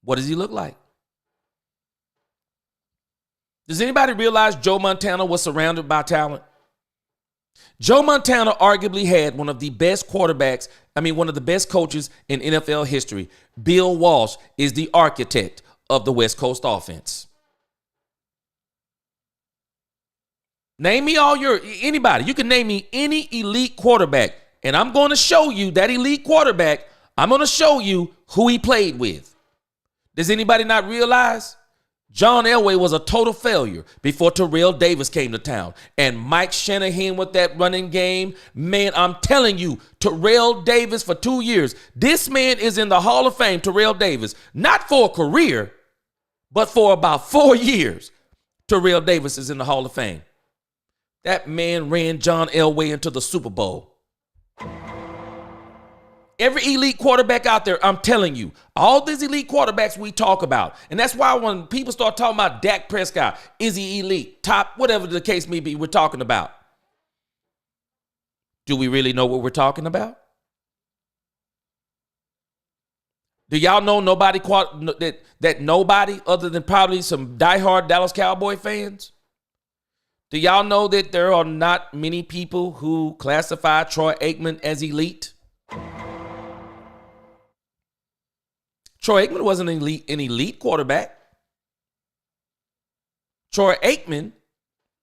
What does he look like? Does anybody realize Joe Montana was surrounded by talent? Joe Montana arguably had one of the best quarterbacks, one of the best coaches in NFL history. Bill Walsh is the architect of the West Coast offense. Name me anybody. You can name me any elite quarterback, and I'm going to show you that elite quarterback. I'm going to show you who he played with. Does anybody not realize John Elway was a total failure before Terrell Davis came to town? And Mike Shanahan with that running game, man, I'm telling you, Terrell Davis for 2 years. This man is in the Hall of Fame, Terrell Davis, not for a career, but for about 4 years. Terrell Davis is in the Hall of Fame. That man ran John Elway into the Super Bowl. Every elite quarterback out there, I'm telling you, all these elite quarterbacks we talk about, and that's why when people start talking about Dak Prescott, is he elite, top, whatever the case may be, we're talking about. Do we really know what we're talking about? Do y'all know nobody that nobody other than probably some diehard Dallas Cowboy fans? Do y'all know that there are not many people who classify Troy Aikman as elite? Troy Aikman wasn't an elite quarterback. Troy Aikman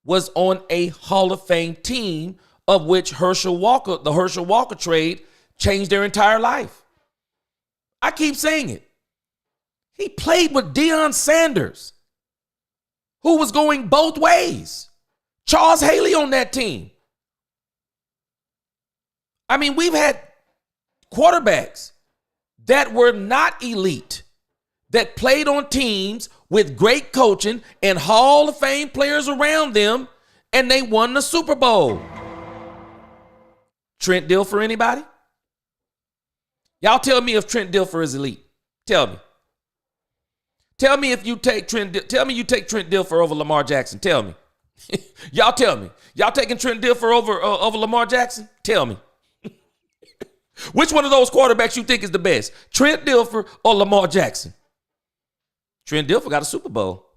was on a Hall of Fame team of which the Herschel Walker trade changed their entire life. I keep saying it. He played with Deion Sanders, who was going both ways. Charles Haley on that team. I mean, we've had quarterbacks that were not elite, that played on teams with great coaching and Hall of Fame players around them, and they won the Super Bowl. Trent Dilfer, anybody? Y'all tell me if Trent Dilfer is elite. Tell me. Tell me if you take tell me you take Trent Dilfer over Lamar Jackson. Tell me. Y'all tell me. Y'all taking Trent Dilfer over Lamar Jackson? Tell me. Which one of those quarterbacks you think is the best? Trent Dilfer or Lamar Jackson? Trent Dilfer got a Super Bowl.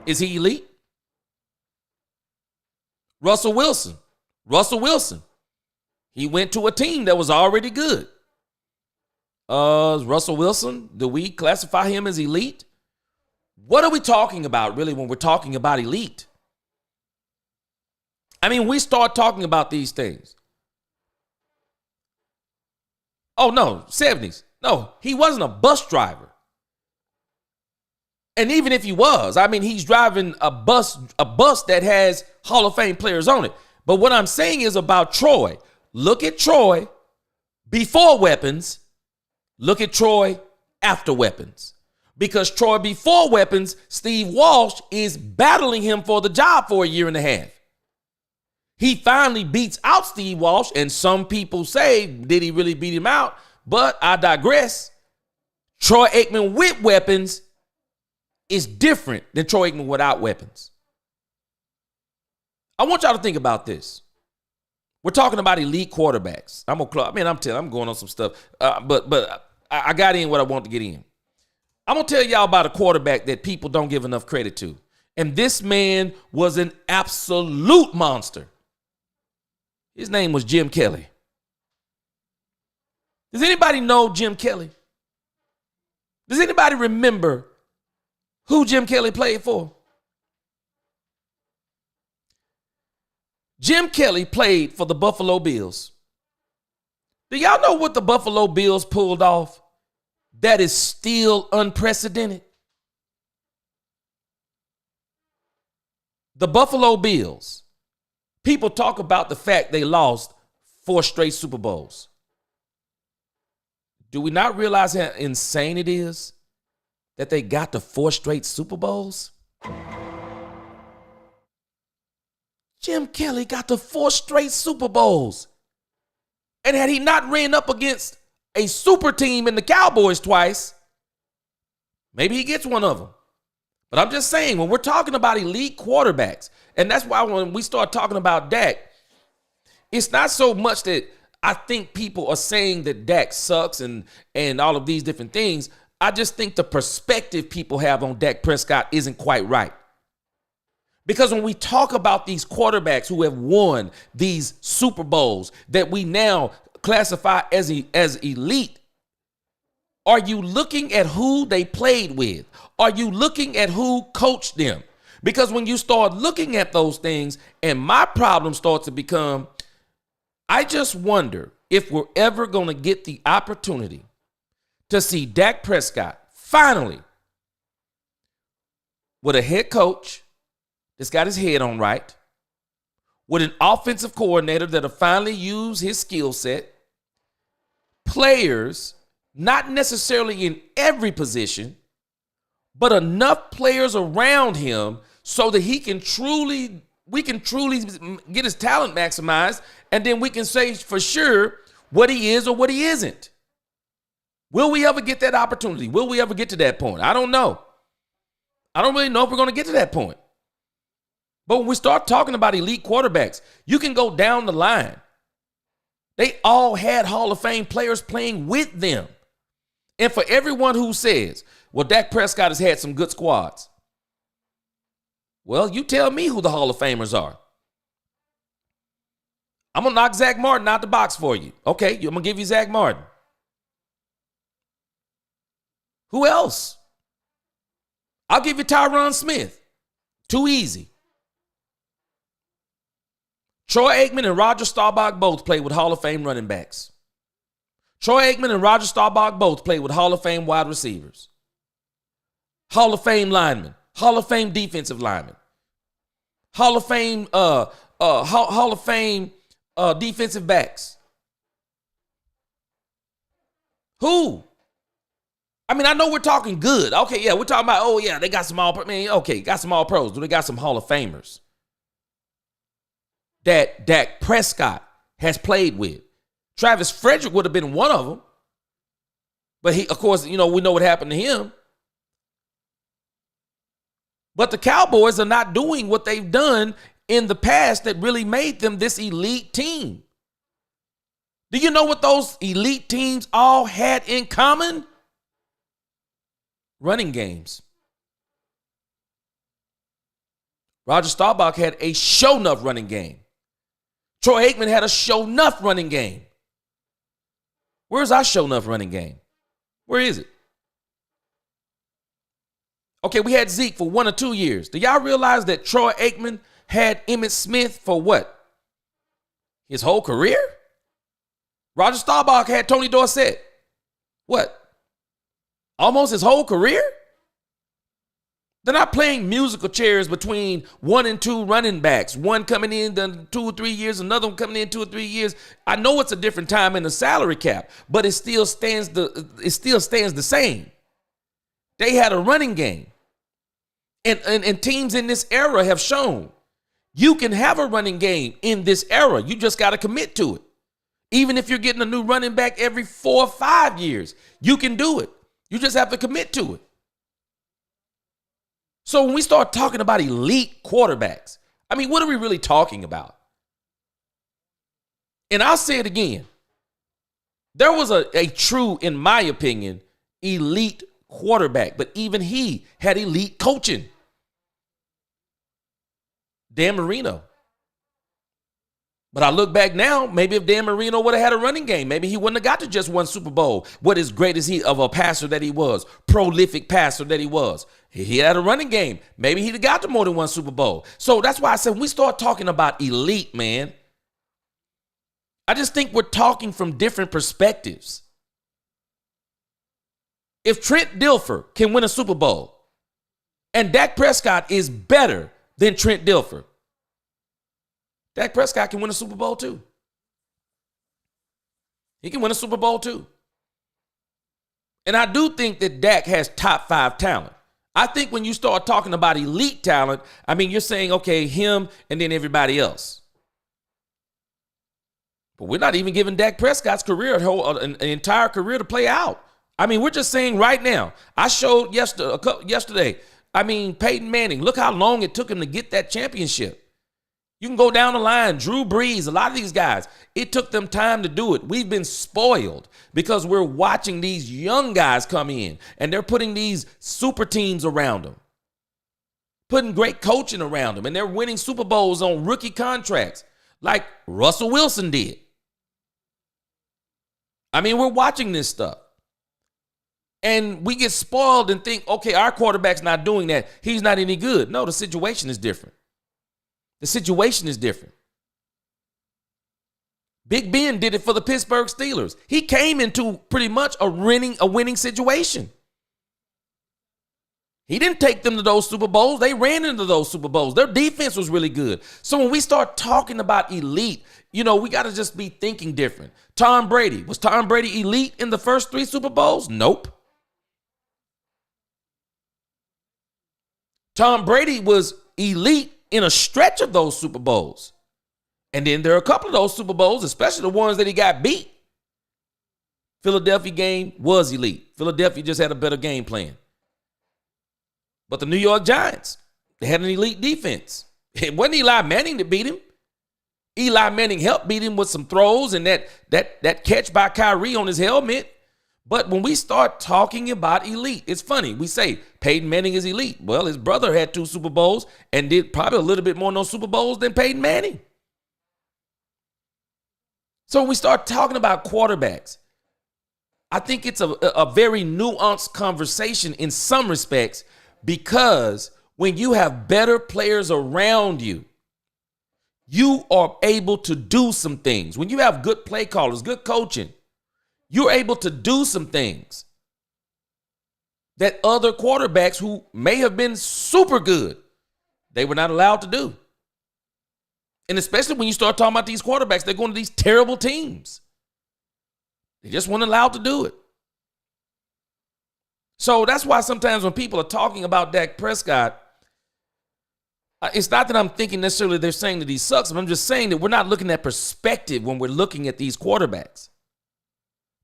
Is he elite? Russell Wilson. He went to a team that was already good. Russell Wilson, do we classify him as elite? What are we talking about really when we're talking about elite? I mean, we start talking about these things. Oh, no, 70s. No, he wasn't a bus driver. And even if he was, I mean, he's driving a bus that has Hall of Fame players on it. But what I'm saying is about Troy. Look at Troy before weapons. Look at Troy after weapons. Because Troy before weapons, Steve Walsh is battling him for the job for a year and a half. He finally beats out Steve Walsh, and some people say, did he really beat him out? But I digress. Troy Aikman with weapons is different than Troy Aikman without weapons. I want y'all to think about this. We're talking about elite quarterbacks. I'm going on some stuff, but I got in what I want to get in. I'm going to tell y'all about a quarterback that people don't give enough credit to. And this man was an absolute monster. His name was Jim Kelly. Does anybody know Jim Kelly? Does anybody remember who Jim Kelly played for? Jim Kelly played for the Buffalo Bills. Do y'all know what the Buffalo Bills pulled off that is still unprecedented? The Buffalo Bills. People talk about the fact they lost 4 straight Super Bowls. Do we not realize how insane it is that they got to 4 straight Super Bowls? Jim Kelly got to 4 straight Super Bowls. And had he not ran up against a super team in the Cowboys twice, maybe he gets one of them. But I'm just saying, when we're talking about elite quarterbacks, and that's why when we start talking about Dak, it's not so much that I think people are saying that Dak sucks and all of these different things. I just think the perspective people have on Dak Prescott isn't quite right. Because when we talk about these quarterbacks who have won these Super Bowls that we now classify as elite, are you looking at who they played with? Are you looking at who coached them? Because when you start looking at those things, and my problem starts to become, I just wonder if we're ever going to get the opportunity to see Dak Prescott finally with a head coach that's got his head on right, with an offensive coordinator that'll finally use his skill set, players, not necessarily in every position, but enough players around him so that we can truly get his talent maximized, and then we can say for sure what he is or what he isn't. Will we ever get that opportunity? Will we ever get to that point? I don't know. I don't really know if we're going to get to that point. But when we start talking about elite quarterbacks, you can go down the line. They all had Hall of Fame players playing with them. And for everyone who says, well, Dak Prescott has had some good squads. Well, you tell me who the Hall of Famers are. I'm going to knock Zach Martin out the box for you. Okay, I'm going to give you Zach Martin. Who else? I'll give you Tyron Smith. Too easy. Troy Aikman and Roger Staubach both played with Hall of Fame running backs. Troy Aikman and Roger Staubach both played with Hall of Fame wide receivers. Hall of Fame linemen. Hall of Fame defensive linemen. Hall of Fame defensive backs. Who? I mean, I know we're talking good. Okay, yeah, we're talking about, oh, yeah, they got some all, okay, got some all pros. Do they got some Hall of Famers that Dak Prescott has played with? Travis Frederick would have been one of them. But he, of course, we know what happened to him. But the Cowboys are not doing what they've done in the past that really made them this elite team. Do you know what those elite teams all had in common? Running games. Roger Staubach had a show-enough running game. Troy Aikman had a show-enough running game. Where's our show-enough running game? Where is it? Okay, we had Zeke for 1 or 2 years. Do y'all realize that Troy Aikman had Emmitt Smith for what? His whole career? Roger Staubach had Tony Dorsett. What? Almost his whole career? They're not playing musical chairs between 1 and 2 running backs. One coming in 2 or 3 years, another one coming in 2 or 3 years. I know it's a different time in the salary cap, but it still stands the same. They had a running game. And teams in this era have shown you can have a running game in this era. You just got to commit to it. Even if you're getting a new running back every 4 or 5 years, you can do it. You just have to commit to it. So when we start talking about elite quarterbacks, I mean, what are we really talking about? And I'll say it again. There was a true, in my opinion, elite quarterback, but even he had elite coaching. Dan Marino. But I look back now, maybe if Dan Marino would have had a running game, maybe he wouldn't have got to just 1 Super Bowl. What is great as he of a passer that he was, prolific passer that he was. He had a running game. Maybe he'd have got to more than 1 Super Bowl. So that's why I said when we start talking about elite, man, I just think we're talking from different perspectives. If Trent Dilfer can win a Super Bowl and Dak Prescott is better than Trent Dilfer, Dak Prescott can win a Super Bowl too. He can win a Super Bowl too. And I do think that Dak has top 5 talent. I think when you start talking about elite talent, I mean, you're saying, okay, him and then everybody else. But we're not even giving Dak Prescott's career, an entire career to play out. I mean, we're just saying right now. I showed yesterday. I mean, Peyton Manning, look how long it took him to get that championship. You can go down the line, Drew Brees, a lot of these guys, it took them time to do it. We've been spoiled because we're watching these young guys come in and they're putting these super teams around them, putting great coaching around them, and they're winning Super Bowls on rookie contracts like Russell Wilson did. I mean, we're watching this stuff. And we get spoiled and think, okay, our quarterback's not doing that. He's not any good. No, the situation is different. The situation is different. Big Ben did it for the Pittsburgh Steelers. He came into pretty much a winning situation. He didn't take them to those Super Bowls. They ran into those Super Bowls. Their defense was really good. So when we start talking about elite, we got to just be thinking different. Tom Brady. Was Tom Brady elite in the first 3 Super Bowls? Nope. Tom Brady was elite in a stretch of those Super Bowls. And then there are a couple of those Super Bowls, especially the ones that he got beat. Philadelphia game was elite. Philadelphia just had a better game plan. But the New York Giants, they had an elite defense. It wasn't Eli Manning that beat him. Eli Manning helped beat him with some throws and that catch by Kyrie on his helmet. But when we start talking about elite, it's funny. We say Peyton Manning is elite. Well, his brother had 2 Super Bowls and did probably a little bit more in those Super Bowls than Peyton Manning. So when we start talking about quarterbacks, I think it's a very nuanced conversation in some respects, because when you have better players around you, you are able to do some things. When you have good play callers, good coaching, you're able to do some things that other quarterbacks who may have been super good, they were not allowed to do. And especially when you start talking about these quarterbacks, they're going to these terrible teams. They just weren't allowed to do it. So that's why sometimes when people are talking about Dak Prescott, it's not that I'm thinking necessarily they're saying that he sucks. I'm just saying that we're not looking at perspective when we're looking at these quarterbacks.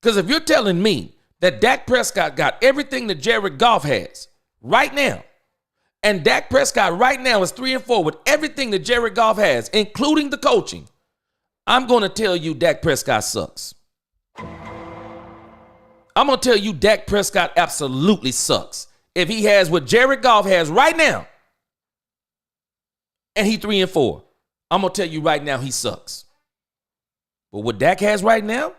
Because if you're telling me that Dak Prescott got everything that Jared Goff has right now, and Dak Prescott right now is 3-4 with everything that Jared Goff has, including the coaching, I'm going to tell you Dak Prescott sucks. I'm going to tell you Dak Prescott absolutely sucks. If he has what Jared Goff has right now, and he 3-4, I'm going to tell you right now he sucks. But what Dak has right now, I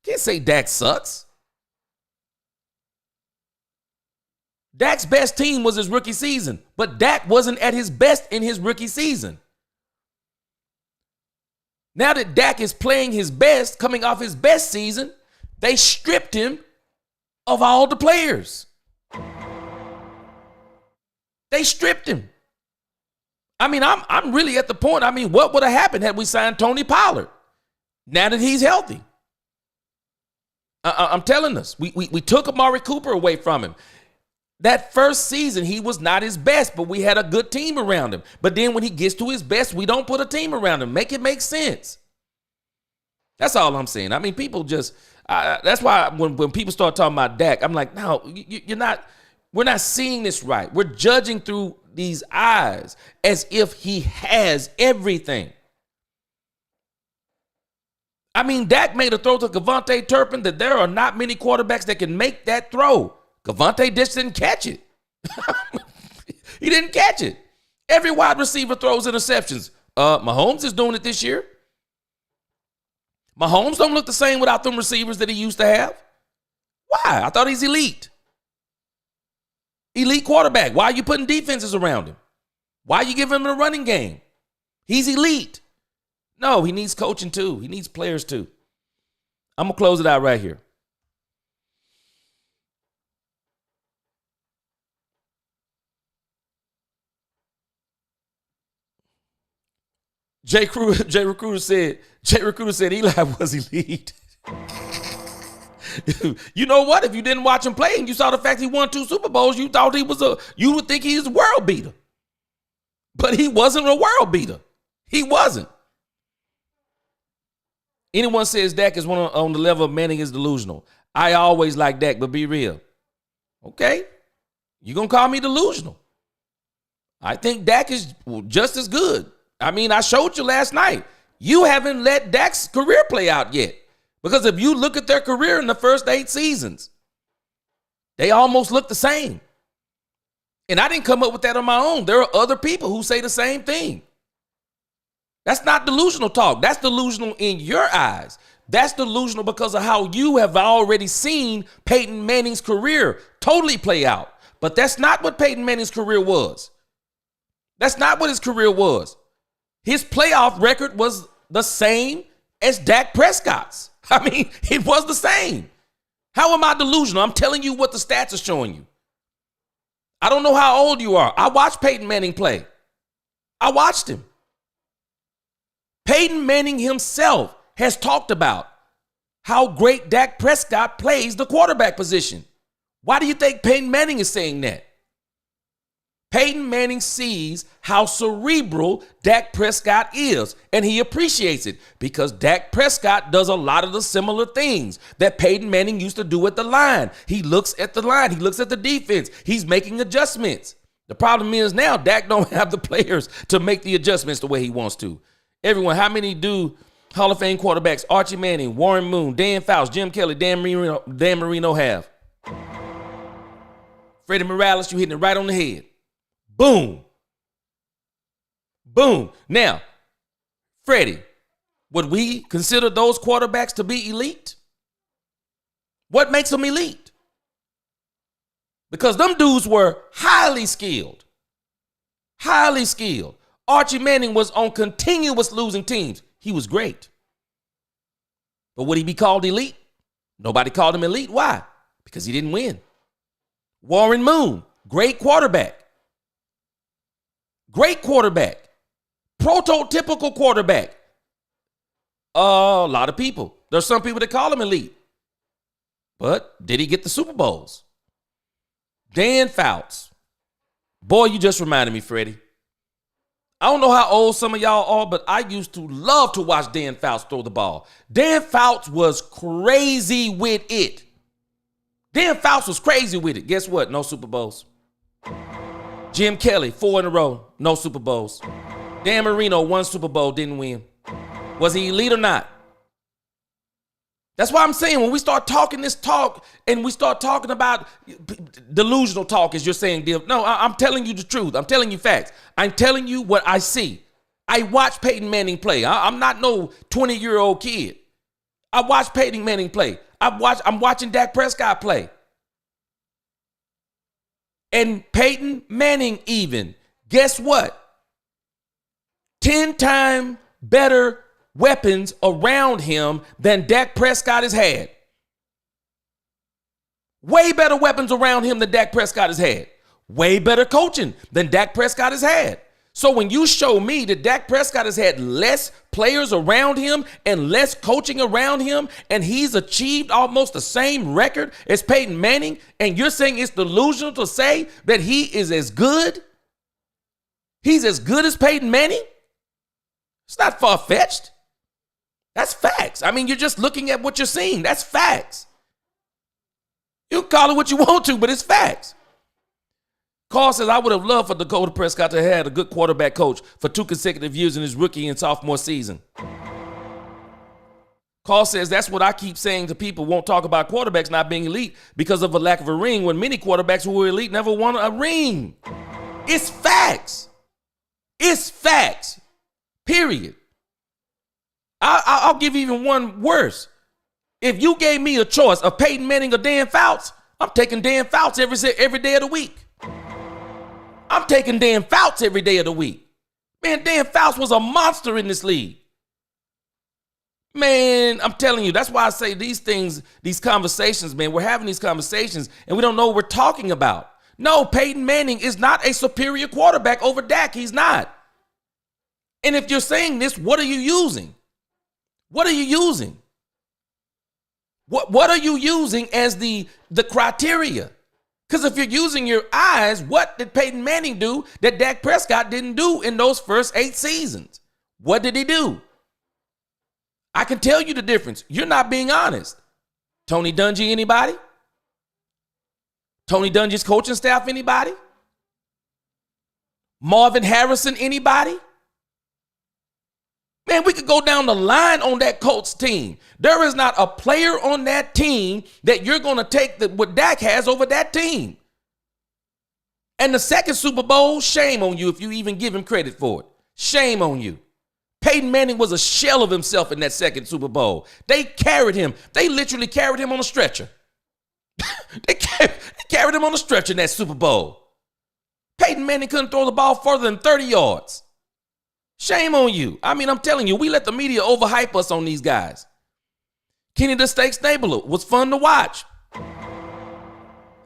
can't say Dak sucks. Dak's best team was his rookie season, but Dak wasn't at his best in his rookie season. Now that Dak is playing his best, coming off his best season, they stripped him of all the players. They stripped him. I mean, I'm really at the point. I mean, what would have happened had we signed Tony Pollard now that he's healthy? I'm telling us, we took Amari Cooper away from him. That first season, he was not his best, but we had a good team around him. But then when he gets to his best, we don't put a team around him. Make it make sense. That's all I'm saying. I mean, people just, that's why when people start talking about Dak, I'm like, no, we're not seeing this right. We're judging through these eyes as if he has everything. I mean, Dak made a throw to Kevontae Turpin that there are not many quarterbacks that can make that throw. Kevontae just didn't catch it. He didn't catch it. Every wide receiver throws interceptions. Mahomes is doing it this year. Mahomes don't look the same without them receivers that he used to have. Why? I thought he's elite. Elite quarterback. Why are you putting defenses around him? Why are you giving him a running game? He's elite. No, he needs coaching too. He needs players too. I'm going to close it out right here. Jay Recruiter said Eli was elite. You know what? If you didn't watch him play and you saw the fact he won 2 Super Bowls, you thought you would think he was a world beater. But he wasn't a world beater. He wasn't. Anyone says Dak is on the level of Manning is delusional. I always like Dak, but be real. Okay. You're going to call me delusional. I think Dak is just as good. I mean, I showed you last night. You haven't let Dak's career play out yet. Because if you look at their career in the first 8 seasons, they almost look the same. And I didn't come up with that on my own. There are other people who say the same thing. That's not delusional talk. That's delusional in your eyes. That's delusional because of how you have already seen Peyton Manning's career totally play out. But that's not what Peyton Manning's career was. That's not what his career was. His playoff record was the same as Dak Prescott's. I mean, it was the same. How am I delusional? I'm telling you what the stats are showing you. I don't know how old you are. I watched Peyton Manning play. I watched him. Peyton Manning himself has talked about how great Dak Prescott plays the quarterback position. Why do you think Peyton Manning is saying that? Peyton Manning sees how cerebral Dak Prescott is, and he appreciates it because Dak Prescott does a lot of the similar things that Peyton Manning used to do at the line. He looks at the line. He looks at the defense. He's making adjustments. The problem is now Dak don't have the players to make the adjustments the way he wants to. Everyone, how many do Hall of Fame quarterbacks Archie Manning, Warren Moon, Dan Fouts, Jim Kelly, Dan Marino have? Freddie Morales, you hitting it right on the head. Boom. Boom. Now, Freddie, would we consider those quarterbacks to be elite? What makes them elite? Because them dudes were highly skilled. Highly skilled. Archie Manning was on continuous losing teams. He was great. But would he be called elite? Nobody called him elite. Why? Because he didn't win. Warren Moon, great quarterback. Great quarterback. Prototypical quarterback. A lot of people. There's some people that call him elite. But did he get the Super Bowls? Dan Fouts. Boy, you just reminded me, Freddie. I don't know how old some of y'all are, but I used to love to watch Dan Fouts throw the ball. Dan Fouts was crazy with it. Dan Fouts was crazy with it. Guess what? No Super Bowls. Jim Kelly, 4 in a row. No Super Bowls. Dan Marino, 1 Super Bowl, didn't win. Was he elite or not? That's why I'm saying when we start talking this talk and we start talking about delusional talk, as you're saying, no, I'm telling you the truth. I'm telling you facts. I'm telling you what I see. I watch Peyton Manning play. I'm not no 20-year-old kid. I watch Peyton Manning play. I'm watching Dak Prescott play. And Peyton Manning even, guess what? 10 times better weapons around him than Dak Prescott has had. Way better weapons around him than Dak Prescott has had. Way better coaching than Dak Prescott has had. So when you show me that Dak Prescott has had less players around him and less coaching around him, and he's achieved almost the same record as Peyton Manning, and you're saying it's delusional to say that he is as good? He's as good as Peyton Manning? It's not far-fetched. That's facts. I mean, you're just looking at what you're seeing. That's facts. You can call it what you want to, but it's facts. Carl says, I would have loved for Dakota Prescott to have had a good quarterback coach for 2 consecutive years in his rookie and sophomore season. Carl says, that's what I keep saying to people who won't talk about quarterbacks not being elite because of a lack of a ring, when many quarterbacks who were elite never won a ring. It's facts. It's facts. Period. I'll give you even one worse. If you gave me a choice of Peyton Manning or Dan Fouts, I'm taking Dan Fouts every day of the week. I'm taking Dan Fouts every day of the week. Man, Dan Fouts was a monster in this league. Man, I'm telling you, that's why I say these things, these conversations, man, we're having these conversations and we don't know what we're talking about. No, Peyton Manning is not a superior quarterback over Dak. He's not. And if you're saying this, what are you using? What are you using? What are you using as the criteria? Because if you're using your eyes, what did Peyton Manning do that Dak Prescott didn't do in those first 8 seasons? What did he do? I can tell you the difference. You're not being honest. Tony Dungy, anybody? Tony Dungy's coaching staff, anybody? Marvin Harrison, anybody? Man, we could go down the line on that Colts team. There is not a player on that team that you're going to take what Dak has over that team. And the second Super Bowl, shame on you if you even give him credit for it. Shame on you. Peyton Manning was a shell of himself in that second Super Bowl. They carried him. They literally carried him on a stretcher. They carried him on a stretcher in that Super Bowl. Peyton Manning couldn't throw the ball further than 30 yards. Shame on you. I mean, I'm telling you, we let the media overhype us on these guys. Kenny the Steak Stabler was fun to watch.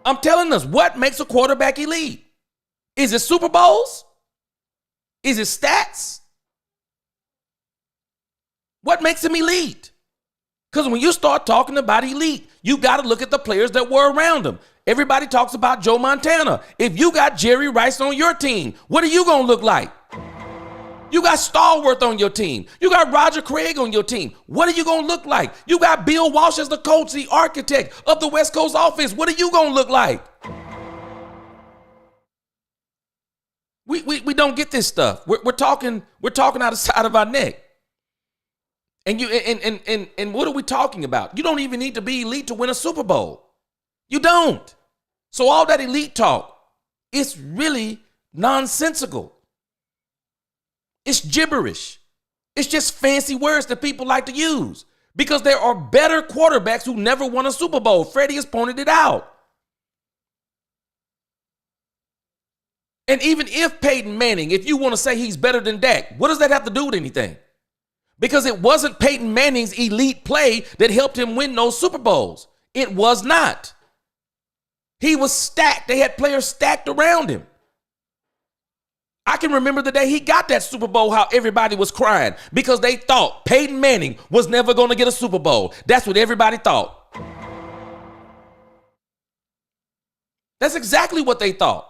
I'm telling us, what makes a quarterback elite? Is it Super Bowls? Is it stats? What makes him elite? Because when you start talking about elite, you got to look at the players that were around him. Everybody talks about Joe Montana. If you got Jerry Rice on your team, what are you going to look like? You got Stallworth on your team. You got Roger Craig on your team. What are you going to look like? You got Bill Walsh as the coach, the architect of the West Coast offense. What are you going to look like? We don't get this stuff. We're talking out the side of our neck. And what are we talking about? You don't even need to be elite to win a Super Bowl. You don't. So all that elite talk, it's really nonsensical. It's gibberish. It's just fancy words that people like to use. Because there are better quarterbacks who never won a Super Bowl. Freddie has pointed it out. And even if Peyton Manning, if you want to say he's better than Dak, what does that have to do with anything? Because it wasn't Peyton Manning's elite play that helped him win those Super Bowls. It was not. He was stacked. They had players stacked around him. I can remember the day he got that Super Bowl, how everybody was crying because they thought Peyton Manning was never going to get a Super Bowl. That's what everybody thought. That's exactly what they thought.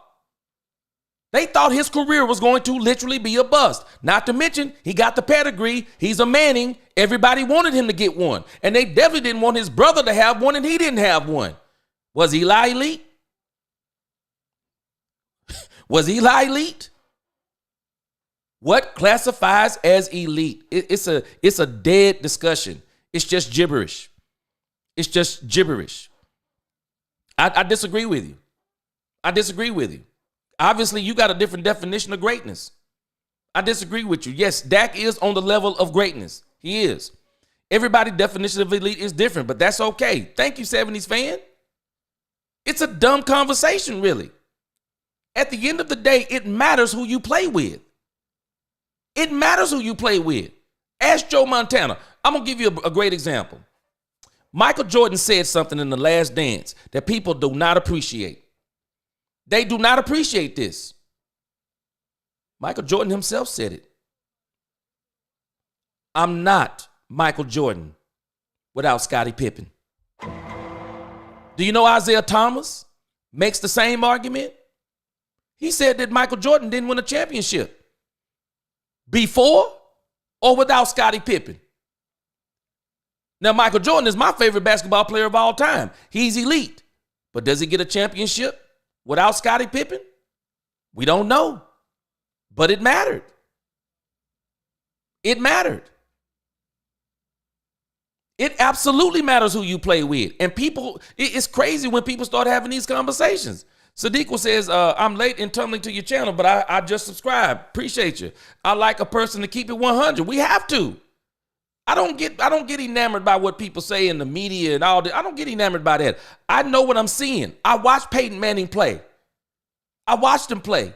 They thought his career was going to literally be a bust. Not to mention, he got the pedigree. He's a Manning. Everybody wanted him to get one. And they definitely didn't want his brother to have one, and he didn't have one. Was Eli elite? Was Eli elite? What classifies as elite? It's a dead discussion. It's just gibberish. It's just gibberish. I disagree with you. I disagree with you. Obviously, you got a different definition of greatness. I disagree with you. Yes, Dak is on the level of greatness. He is. Everybody's definition of elite is different, but that's okay. Thank you, 70s fan. It's a dumb conversation, really. At the end of the day, it matters who you play with. It matters who you play with. Ask Joe Montana. I'm going to give you a great example. Michael Jordan said something in The Last Dance that people do not appreciate. They do not appreciate this. Michael Jordan himself said it. I'm not Michael Jordan without Scottie Pippen. Do you know Isaiah Thomas makes the same argument? He said that Michael Jordan didn't win a championship before or without Scottie Pippen. Now, Michael Jordan is my favorite basketball player of all time. He's elite. But does he get a championship without Scottie Pippen? We don't know. But it mattered. It mattered. It absolutely matters who you play with. And people, it's crazy when people start having these conversations. Sadiqa says, I'm late in tumbling to your channel, but I just subscribed. Appreciate you. I like a person to keep it 100. We have to. I don't get enamored by what people say in the media and all that. I don't get enamored by that. I know what I'm seeing. I watched Peyton Manning play. I watched him play.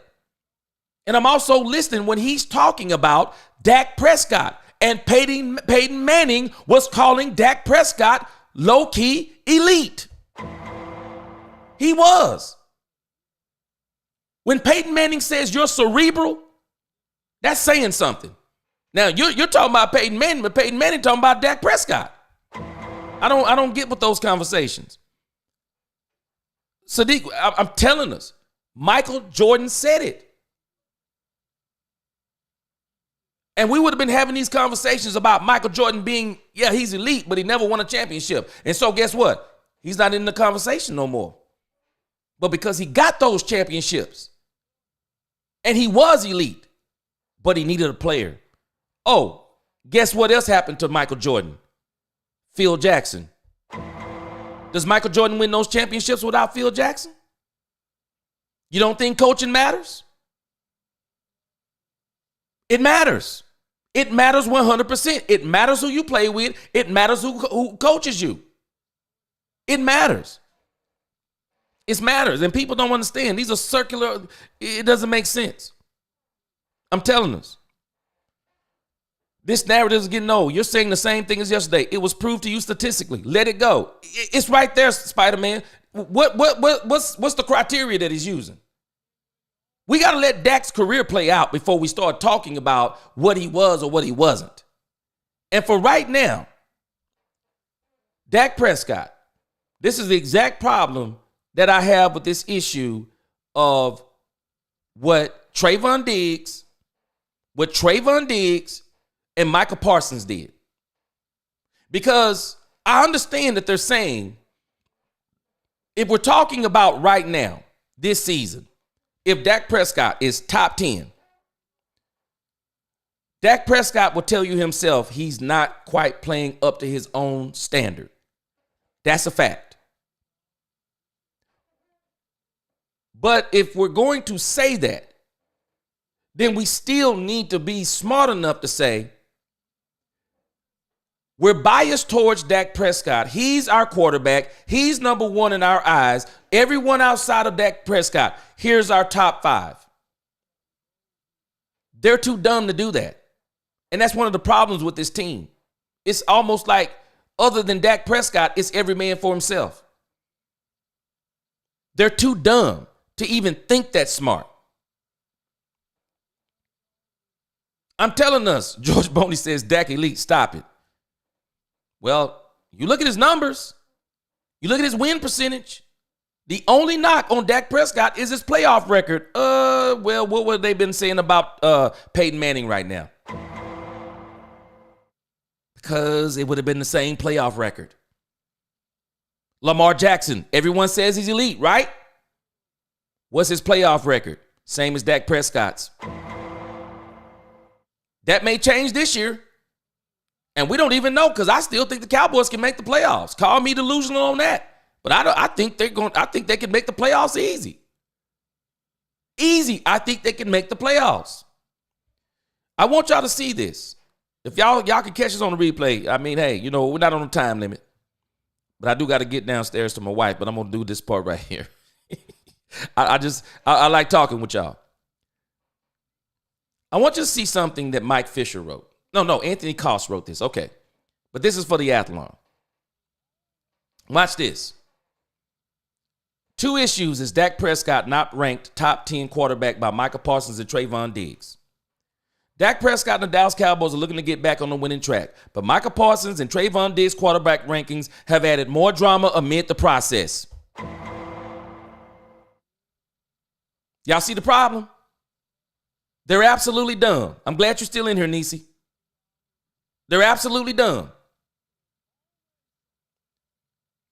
And I'm also listening when he's talking about Dak Prescott. And Peyton Manning was calling Dak Prescott low-key elite. He was. When Peyton Manning says you're cerebral, that's saying something. Now, you're talking about Peyton Manning, but Peyton Manning talking about Dak Prescott. I don't get with those conversations. Sadiq, I'm telling us, Michael Jordan said it. And we would have been having these conversations about Michael Jordan being, yeah, he's elite, but he never won a championship. And so guess what? He's not in the conversation no more. But because he got those championships and he was elite, but he needed a player. Oh, guess what else happened to Michael Jordan? Phil Jackson. Does Michael Jordan win those championships without Phil Jackson? You don't think coaching matters? It matters. It matters 100%. It matters who you play with. It matters who coaches you. It matters. It matters. And people don't understand. These are circular. It doesn't make sense. I'm telling us. This narrative is getting old. You're saying the same thing as yesterday. It was proved to you statistically. Let it go. It's right there, Spider-Man. What's the criteria that he's using? We got to let Dak's career play out before we start talking about what he was or what he wasn't. And for right now, Dak Prescott, this is the exact problem that I have with this issue of what Trevon Diggs and Micah Parsons did. Because I understand that they're saying, if we're talking about right now, this season, if Dak Prescott is top 10, Dak Prescott will tell you himself he's not quite playing up to his own standard. That's a fact. But if we're going to say that, then we still need to be smart enough to say, We're biased towards Dak Prescott. He's our quarterback. He's number one in our eyes. Everyone outside of Dak Prescott, here's our top 5. They're too dumb to do that. And that's one of the problems with this team. It's almost like, other than Dak Prescott, it's every man for himself. They're too dumb to even think that smart. I'm telling us, George Boney says Dak elite, stop it. Well, you look at his numbers. You look at his win percentage. The only knock on Dak Prescott is his playoff record. Well, what would they been saying about Peyton Manning right now? Because it would have been the same playoff record. Lamar Jackson, everyone says he's elite, right? What's his playoff record? Same as Dak Prescott's. That may change this year. And we don't even know, because I still think the Cowboys can make the playoffs. Call me delusional on that. But I think they can make the playoffs easy. Easy. I think they can make the playoffs. I want y'all to see this. If y'all can catch us on the replay, I mean, hey, we're not on a time limit. But I do got to get downstairs to my wife, but I'm going to do this part right here. I like talking with y'all. I want you to see something that Mike Fisher wrote. No, Anthony Koss wrote this. Okay. But this is for the Athlon. Watch this. 2 issues is Dak Prescott not ranked top 10 quarterback by Micah Parsons and Trevon Diggs. Dak Prescott and the Dallas Cowboys are looking to get back on the winning track, but Micah Parsons and Trevon Diggs' quarterback rankings have added more drama amid the process. Y'all see the problem? They're absolutely dumb. I'm glad you're still in here, Niecy. They're absolutely dumb.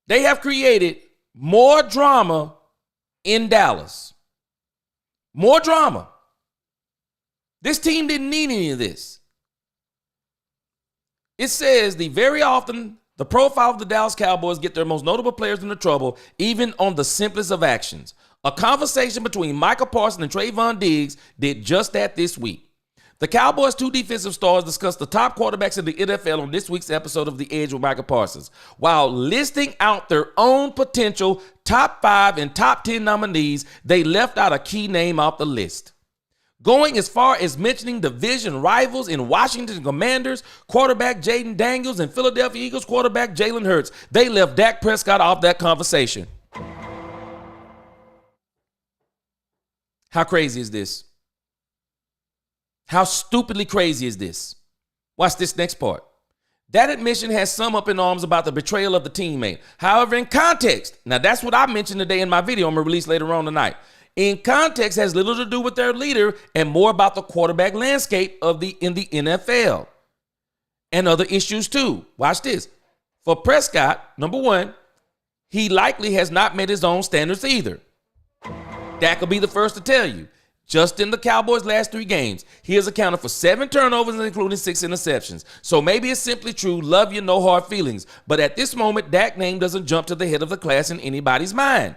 They have created more drama in Dallas. More drama. This team didn't need any of this. It says very often the profile of the Dallas Cowboys get their most notable players into trouble, even on the simplest of actions. A conversation between Micah Parsons and Trevon Diggs did just that this week. The Cowboys' 2 defensive stars discussed the top quarterbacks in the NFL on this week's episode of The Edge with Micah Parsons, while listing out their own potential top 5 and top 10 nominees. They left out a key name off the list, going as far as mentioning division rivals in Washington Commanders quarterback Jaden Daniels and Philadelphia Eagles quarterback Jalen Hurts. They left Dak Prescott off that conversation. How crazy is this? How stupidly crazy is this? Watch this next part. That admission has some up in arms about the betrayal of the teammate. However, in context, now that's what I mentioned today in my video I'm going to release later on tonight. In context, has little to do with their leader and more about the quarterback landscape in the NFL and other issues too. Watch this. For Prescott, number 1, he likely has not met his own standards either. Dak will be the first to tell you. Just in the Cowboys' last 3 games, he has accounted for 7 turnovers, including 6 interceptions. So maybe it's simply true, love you, no hard feelings. But at this moment, Dak's name doesn't jump to the head of the class in anybody's mind.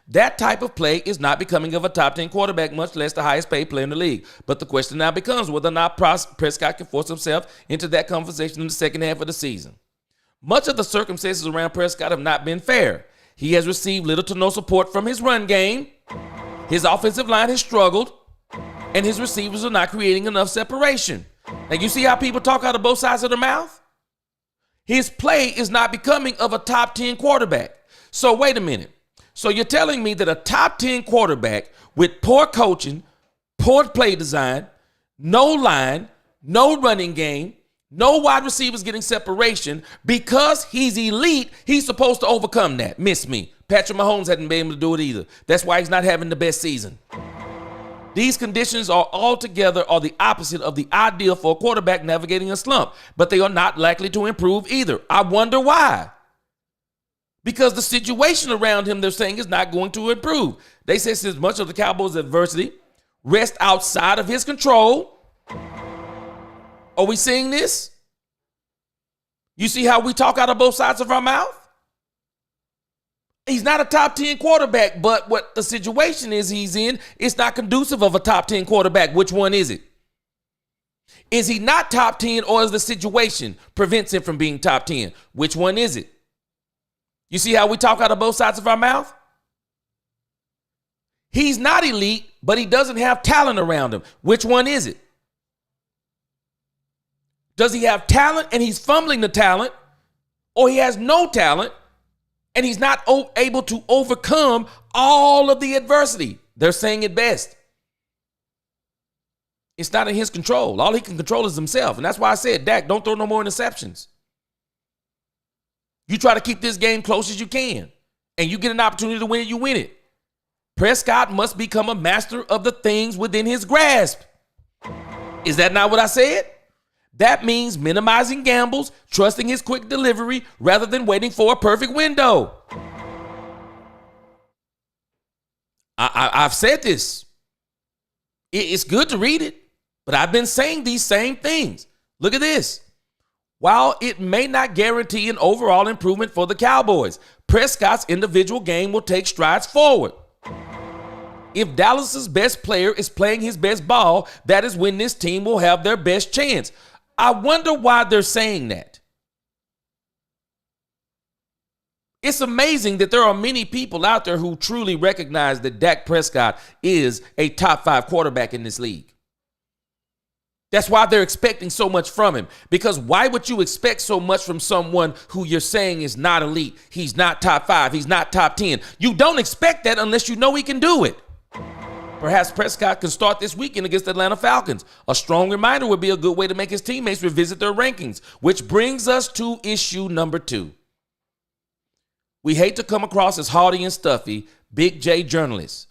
That type of play is not becoming of a top 10 quarterback, much less the highest paid player in the league. But the question now becomes whether or not Prescott can force himself into that conversation in the second half of the season. Much of the circumstances around Prescott have not been fair. He has received little to no support from his run game. His offensive line has struggled, and his receivers are not creating enough separation. Now, you see how people talk out of both sides of their mouth? His play is not becoming of a top 10 quarterback. So wait a minute. So you're telling me that a top 10 quarterback with poor coaching, poor play design, no line, no running game, no wide receivers getting separation, because he's elite, he's supposed to overcome that. Miss me. Patrick Mahomes hadn't been able to do it either. That's why he's not having the best season. These conditions are altogether the opposite of the ideal for a quarterback navigating a slump, but they are not likely to improve either. I wonder why. Because the situation around him, they're saying, is not going to improve. They say since much of the Cowboys' adversity rests outside of his control. Are we seeing this? You see how we talk out of both sides of our mouth? He's not a top 10 quarterback, but what the situation is he's in, it's not conducive of a top 10 quarterback. Which one is it? Is he not top 10, or is the situation prevents him from being top 10? Which one is it? You see how we talk out of both sides of our mouth? He's not elite, but he doesn't have talent around him. Which one is it? Does he have talent and he's fumbling the talent, or he has no talent and he's not able to overcome all of the adversity? They're saying it best. It's not in his control. All he can control is himself. And that's why I said, Dak, don't throw no more interceptions. You try to keep this game close as you can, and you get an opportunity to win it, you win it. Prescott must become a master of the things within his grasp. Is that not what I said? That means minimizing gambles, trusting his quick delivery rather than waiting for a perfect window. I've said this. It's good to read it, but I've been saying these same things. Look at this. While it may not guarantee an overall improvement for the Cowboys, Prescott's individual game will take strides forward. If Dallas's best player is playing his best ball, that is when this team will have their best chance. I wonder why they're saying that. It's amazing that there are many people out there who truly recognize that Dak Prescott is a top 5 quarterback in this league. That's why they're expecting so much from him. Because why would you expect so much from someone who you're saying is not elite? He's not top 5. He's not top 10. You don't expect that unless you know he can do it. Perhaps Prescott can start this weekend against the Atlanta Falcons. A strong reminder would be a good way to make his teammates revisit their rankings, which brings us to issue number 2. We hate to come across as haughty and stuffy, Big J journalists,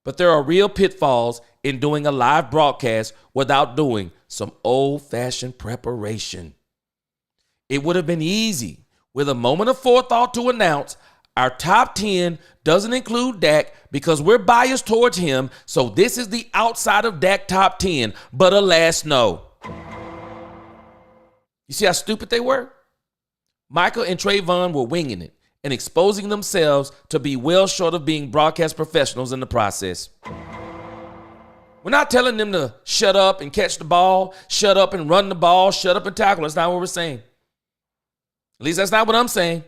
but there are real pitfalls in doing a live broadcast without doing some old-fashioned preparation. It would have been easy with a moment of forethought to announce our top 10 doesn't include Dak because we're biased towards him, so this is the outside of Dak top 10, but alas, no. You see how stupid they were? Micah and Trevon were winging it and exposing themselves to be well short of being broadcast professionals in the process. We're not telling them to shut up and catch the ball, shut up and run the ball, shut up and tackle. That's not what we're saying. At least that's not what I'm saying.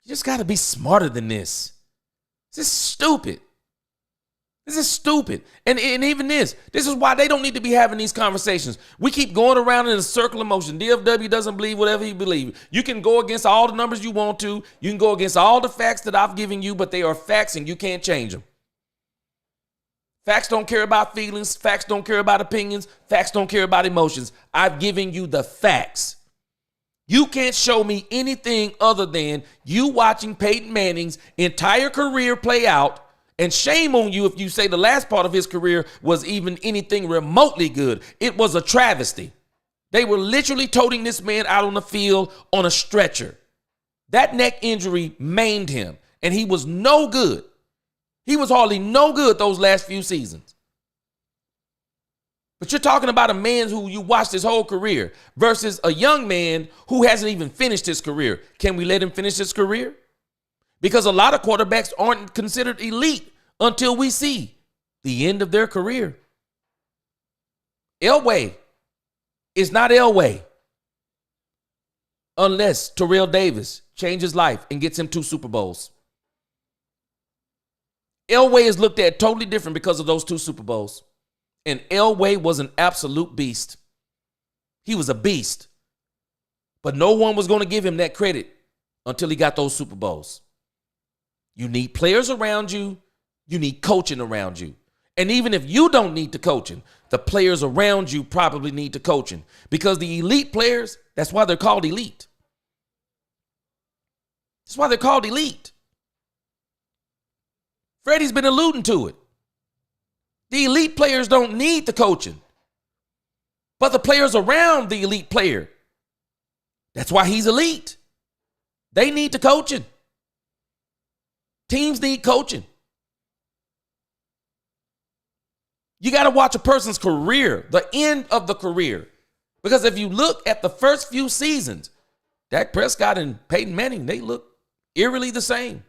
You just got to be smarter than this. This is stupid. This is stupid. And even this is why they don't need to be having these conversations. We keep going around in a circle of motion. DFW doesn't believe whatever he believes. You can go against all the numbers you want to. You can go against all the facts that I've given you, but they are facts and you can't change them. Facts don't care about feelings. Facts don't care about opinions. Facts don't care about emotions. I've given you the facts. You can't show me anything other than you watching Peyton Manning's entire career play out. And shame on you if you say the last part of his career was even anything remotely good. It was a travesty. They were literally toting this man out on the field on a stretcher. That neck injury maimed him, and he was no good. He was hardly no good those last few seasons. But you're talking about a man who you watched his whole career versus a young man who hasn't even finished his career. Can we let him finish his career? Because a lot of quarterbacks aren't considered elite until we see the end of their career. Elway is not Elway unless Terrell Davis changes his life and gets him 2 Super Bowls. Elway is looked at totally different because of those 2 Super Bowls. And Elway was an absolute beast. He was a beast. But no one was going to give him that credit until he got those Super Bowls. You need players around you. You need coaching around you. And even if you don't need the coaching, the players around you probably need the coaching. Because the elite players, that's why they're called elite. That's why they're called elite. Freddie's been alluding to it. The elite players don't need the coaching. But the players around the elite player, that's why he's elite. They need the coaching. Teams need coaching. You got to watch a person's career, the end of the career. Because if you look at the first few seasons, Dak Prescott and Peyton Manning, they look eerily the same.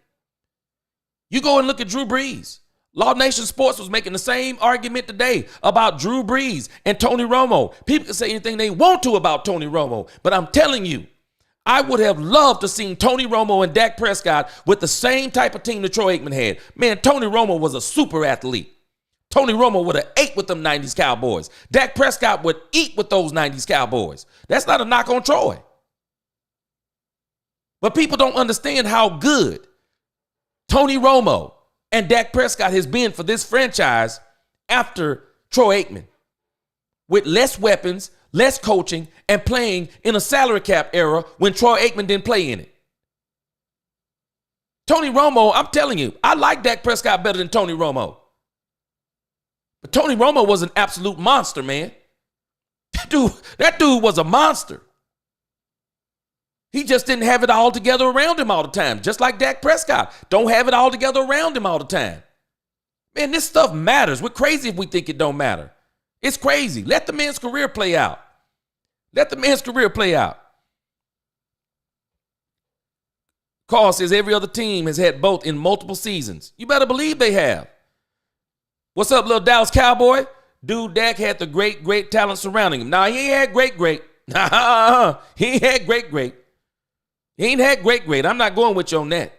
You go and look at Drew Brees. Law Nation Sports was making the same argument today about Drew Brees and Tony Romo. People can say anything they want to about Tony Romo, but I'm telling you, I would have loved to see Tony Romo and Dak Prescott with the same type of team that Troy Aikman had. Man, Tony Romo was a super athlete. Tony Romo would have ate with them 90s Cowboys. Dak Prescott would eat with those 90s Cowboys. That's not a knock on Troy. But people don't understand how good Tony Romo and Dak Prescott has been for this franchise after Troy Aikman. With less weapons, less coaching, and playing in a salary cap era when Troy Aikman didn't play in it. Tony Romo, I'm telling you, I like Dak Prescott better than Tony Romo. But Tony Romo was an absolute monster, man. That dude was a monster. He just didn't have it all together around him all the time, just like Dak Prescott. Don't have it all together around him all the time. Man, this stuff matters. We're crazy if we think it don't matter. It's crazy. Let the man's career play out. Let the man's career play out. Carl says every other team has had both in multiple seasons. You better believe they have. What's up, little Dallas Cowboy? Dude, Dak had the great talent surrounding him. Nah, he ain't had great. He ain't had great. He ain't had great. I'm not going with you on that.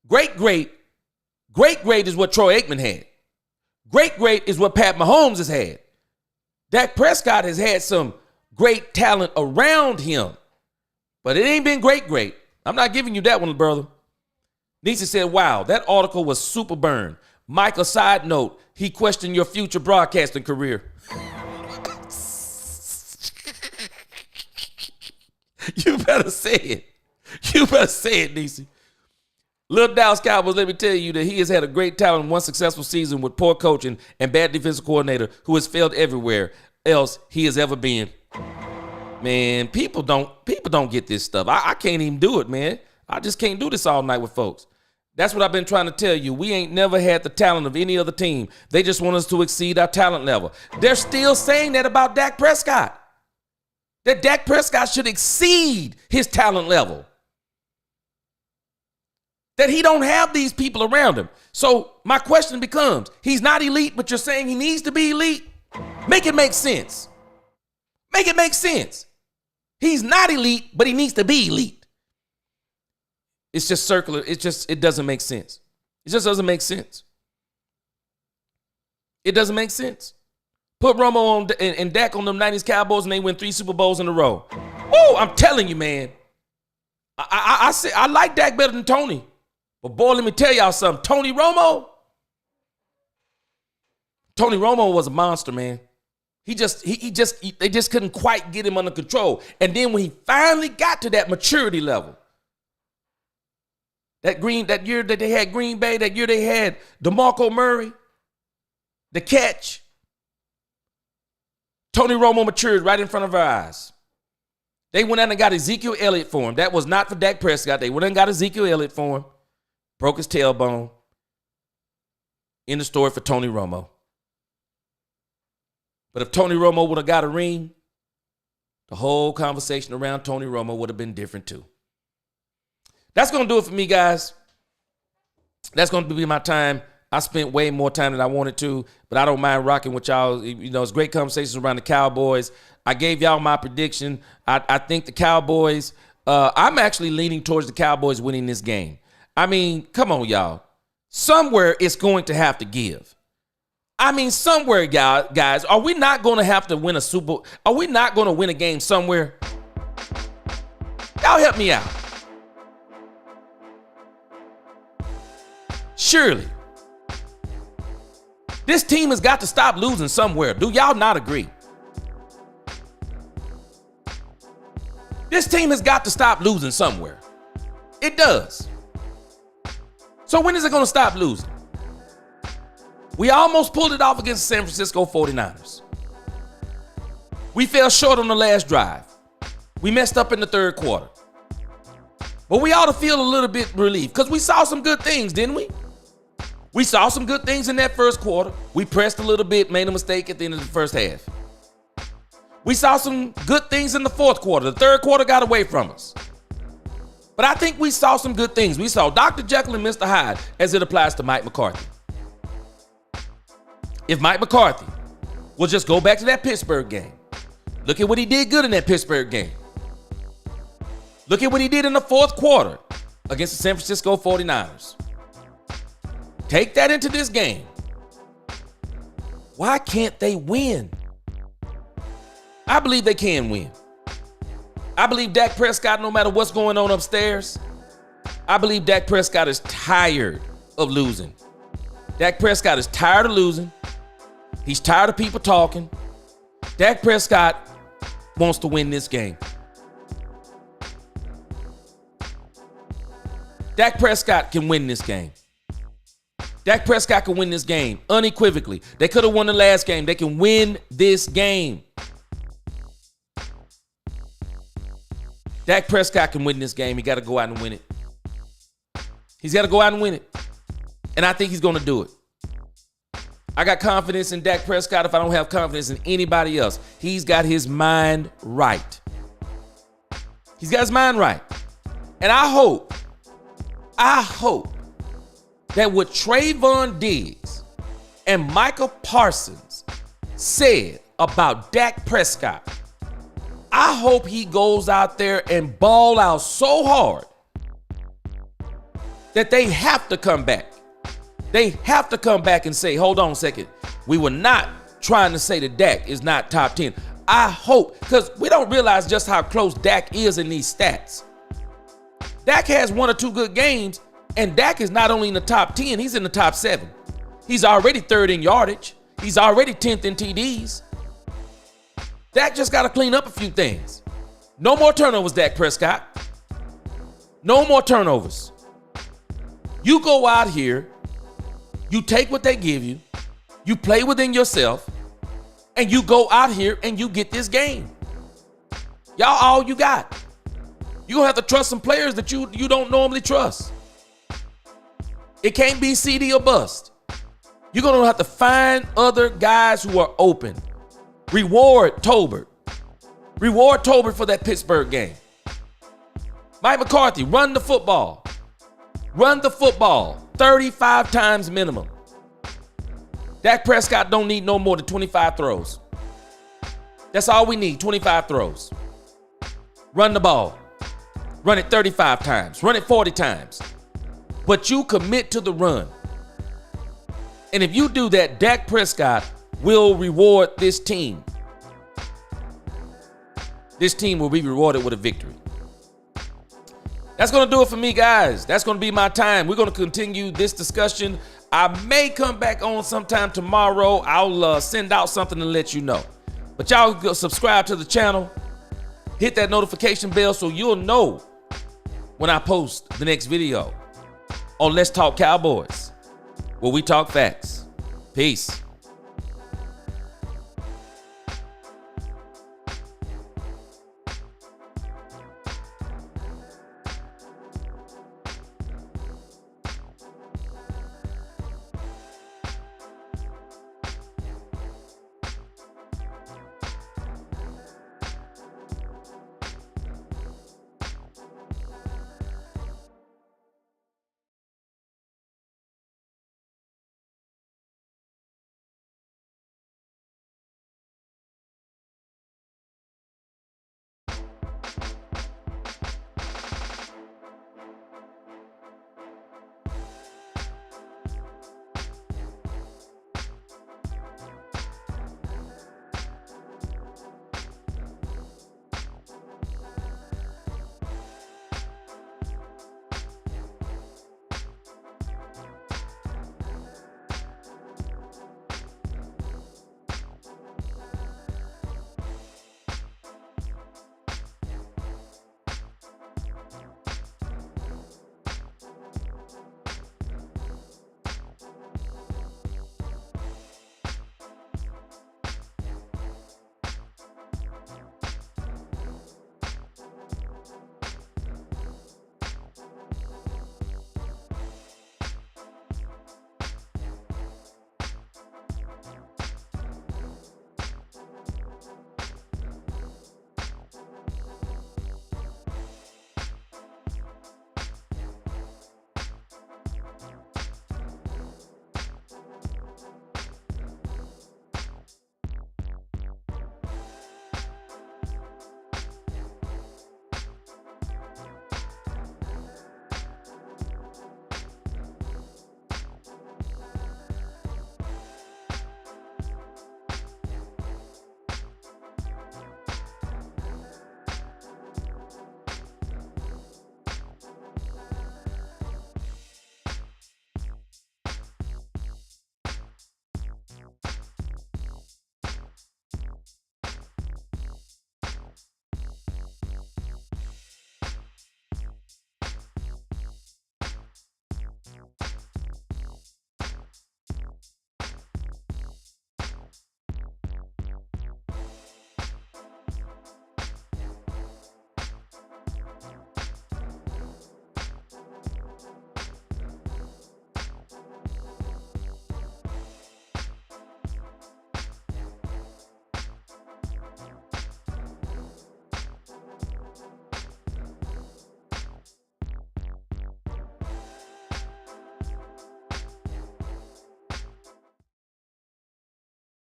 Great is what Troy Aikman had. Great is what Pat Mahomes has had. Dak Prescott has had some great talent around him, but it ain't been great. I'm not giving you that one, brother. Nisa said, wow, that article was super burned. Micah, side note, he questioned your future broadcasting career. You better say it. Nisi. Little Dallas Cowboys, let me tell you that he has had a great talent in one successful season with poor coaching and bad defensive coordinator who has failed everywhere else he has ever been. Man, people don't get this stuff. I can't even do it, man. I just can't do this all night with folks. That's what I've been trying to tell you. We ain't never had the talent of any other team. They just want us to exceed our talent level. They're still saying that about Dak Prescott. That Dak Prescott should exceed his talent level. That he don't have these people around him. So my question becomes, he's not elite, but you're saying he needs to be elite? Make it make sense. Make it make sense. He's not elite, but he needs to be elite. It's just circular. It doesn't make sense. It just doesn't make sense. It doesn't make sense. Put Romo on and Dak on them 90s Cowboys and they win 3 Super Bowls in a row. Woo, I'm telling you, man. I like Dak better than Tony. But boy, let me tell y'all something. Tony Romo was a monster, man. They just couldn't quite get him under control. And then when he finally got to that maturity level, that year that they had Green Bay, that year they had DeMarco Murray, the catch, Tony Romo matured right in front of our eyes. They went out and got Ezekiel Elliott for him. That was not for Dak Prescott. They went out and got Ezekiel Elliott for him. Broke his tailbone. In the story for Tony Romo. But if Tony Romo would have got a ring, the whole conversation around Tony Romo would have been different too. That's going to do it for me, guys. That's going to be my time. I spent way more time than I wanted to, but I don't mind rocking with y'all. You know, it's great conversations around the Cowboys. I gave y'all my prediction. I think the Cowboys, I'm actually leaning towards the Cowboys winning this game. I mean, come on, y'all. Somewhere it's going to have to give. I mean, somewhere, guys, are we not going to have to win a Super Bowl? Are we not going to win a game somewhere? Y'all help me out. Surely. This team has got to stop losing somewhere. Do y'all not agree? This team has got to stop losing somewhere. It does. So when is it going to stop losing? We almost pulled it off against the San Francisco 49ers. We fell short on the last drive. We messed up in the third quarter. But we ought to feel a little bit relieved because we saw some good things, didn't we? We saw some good things in that first quarter. We pressed a little bit, made a mistake at the end of the first half. We saw some good things in the fourth quarter. The third quarter got away from us. But I think we saw some good things. We saw Dr. Jekyll and Mr. Hyde as it applies to Mike McCarthy. if Mike McCarthy will just go back to that Pittsburgh game. Look at what he did good in that Pittsburgh game. Look at what he did in the fourth quarter against the San Francisco 49ers. Take that into this game. Why can't they win? I believe they can win. I believe Dak Prescott, no matter what's going on upstairs, I believe Dak Prescott is tired of losing. Dak Prescott is tired of losing. He's tired of people talking. Dak Prescott wants to win this game. Dak Prescott can win this game. Dak Prescott can win this game unequivocally. They could have won the last game. They can win this game. Dak Prescott can win this game. He got to go out and win it. He's got to go out and win it. And I think he's going to do it. I got confidence in Dak Prescott if I don't have confidence in anybody else. He's got his mind right. He's got his mind right. And I hope that what Trevon Diggs and Micah Parsons said about Dak Prescott, I hope he goes out there and ball out so hard that they have to come back. They have to come back and say, hold on a second. We were not trying to say that Dak is not top 10. I hope, because we don't realize just how close Dak is in these stats. Dak has one or two good games, and Dak is not only in the top 10, he's in the top 7. He's already third in yardage. He's already 10th in TDs. Dak just got to clean up a few things. No more turnovers, Dak Prescott. No more turnovers. You go out here, you take what they give you, you play within yourself, and you go out here and you get this game. Y'all all you got. You're going to have to trust some players that you don't normally trust. It can't be CD or bust. You're going to have to find other guys who are open. Reward Tolbert. Reward Tolbert for that Pittsburgh game. Mike McCarthy, run the football. Run the football 35 times minimum. Dak Prescott don't need no more than 25 throws. That's all we need, 25 throws. Run the ball. Run it 35 times. Run it 40 times. But you commit to the run. And if you do that, Dak Prescott will reward this team. This team will be rewarded with a victory. That's going to do it for me, guys. That's going to be my time. We're going to continue this discussion. I may come back on sometime tomorrow. I'll send out something to let you know. But y'all go subscribe to the channel. Hit that notification bell so you'll know when I post the next video on Let's Talk Cowboys, where we talk facts. Peace.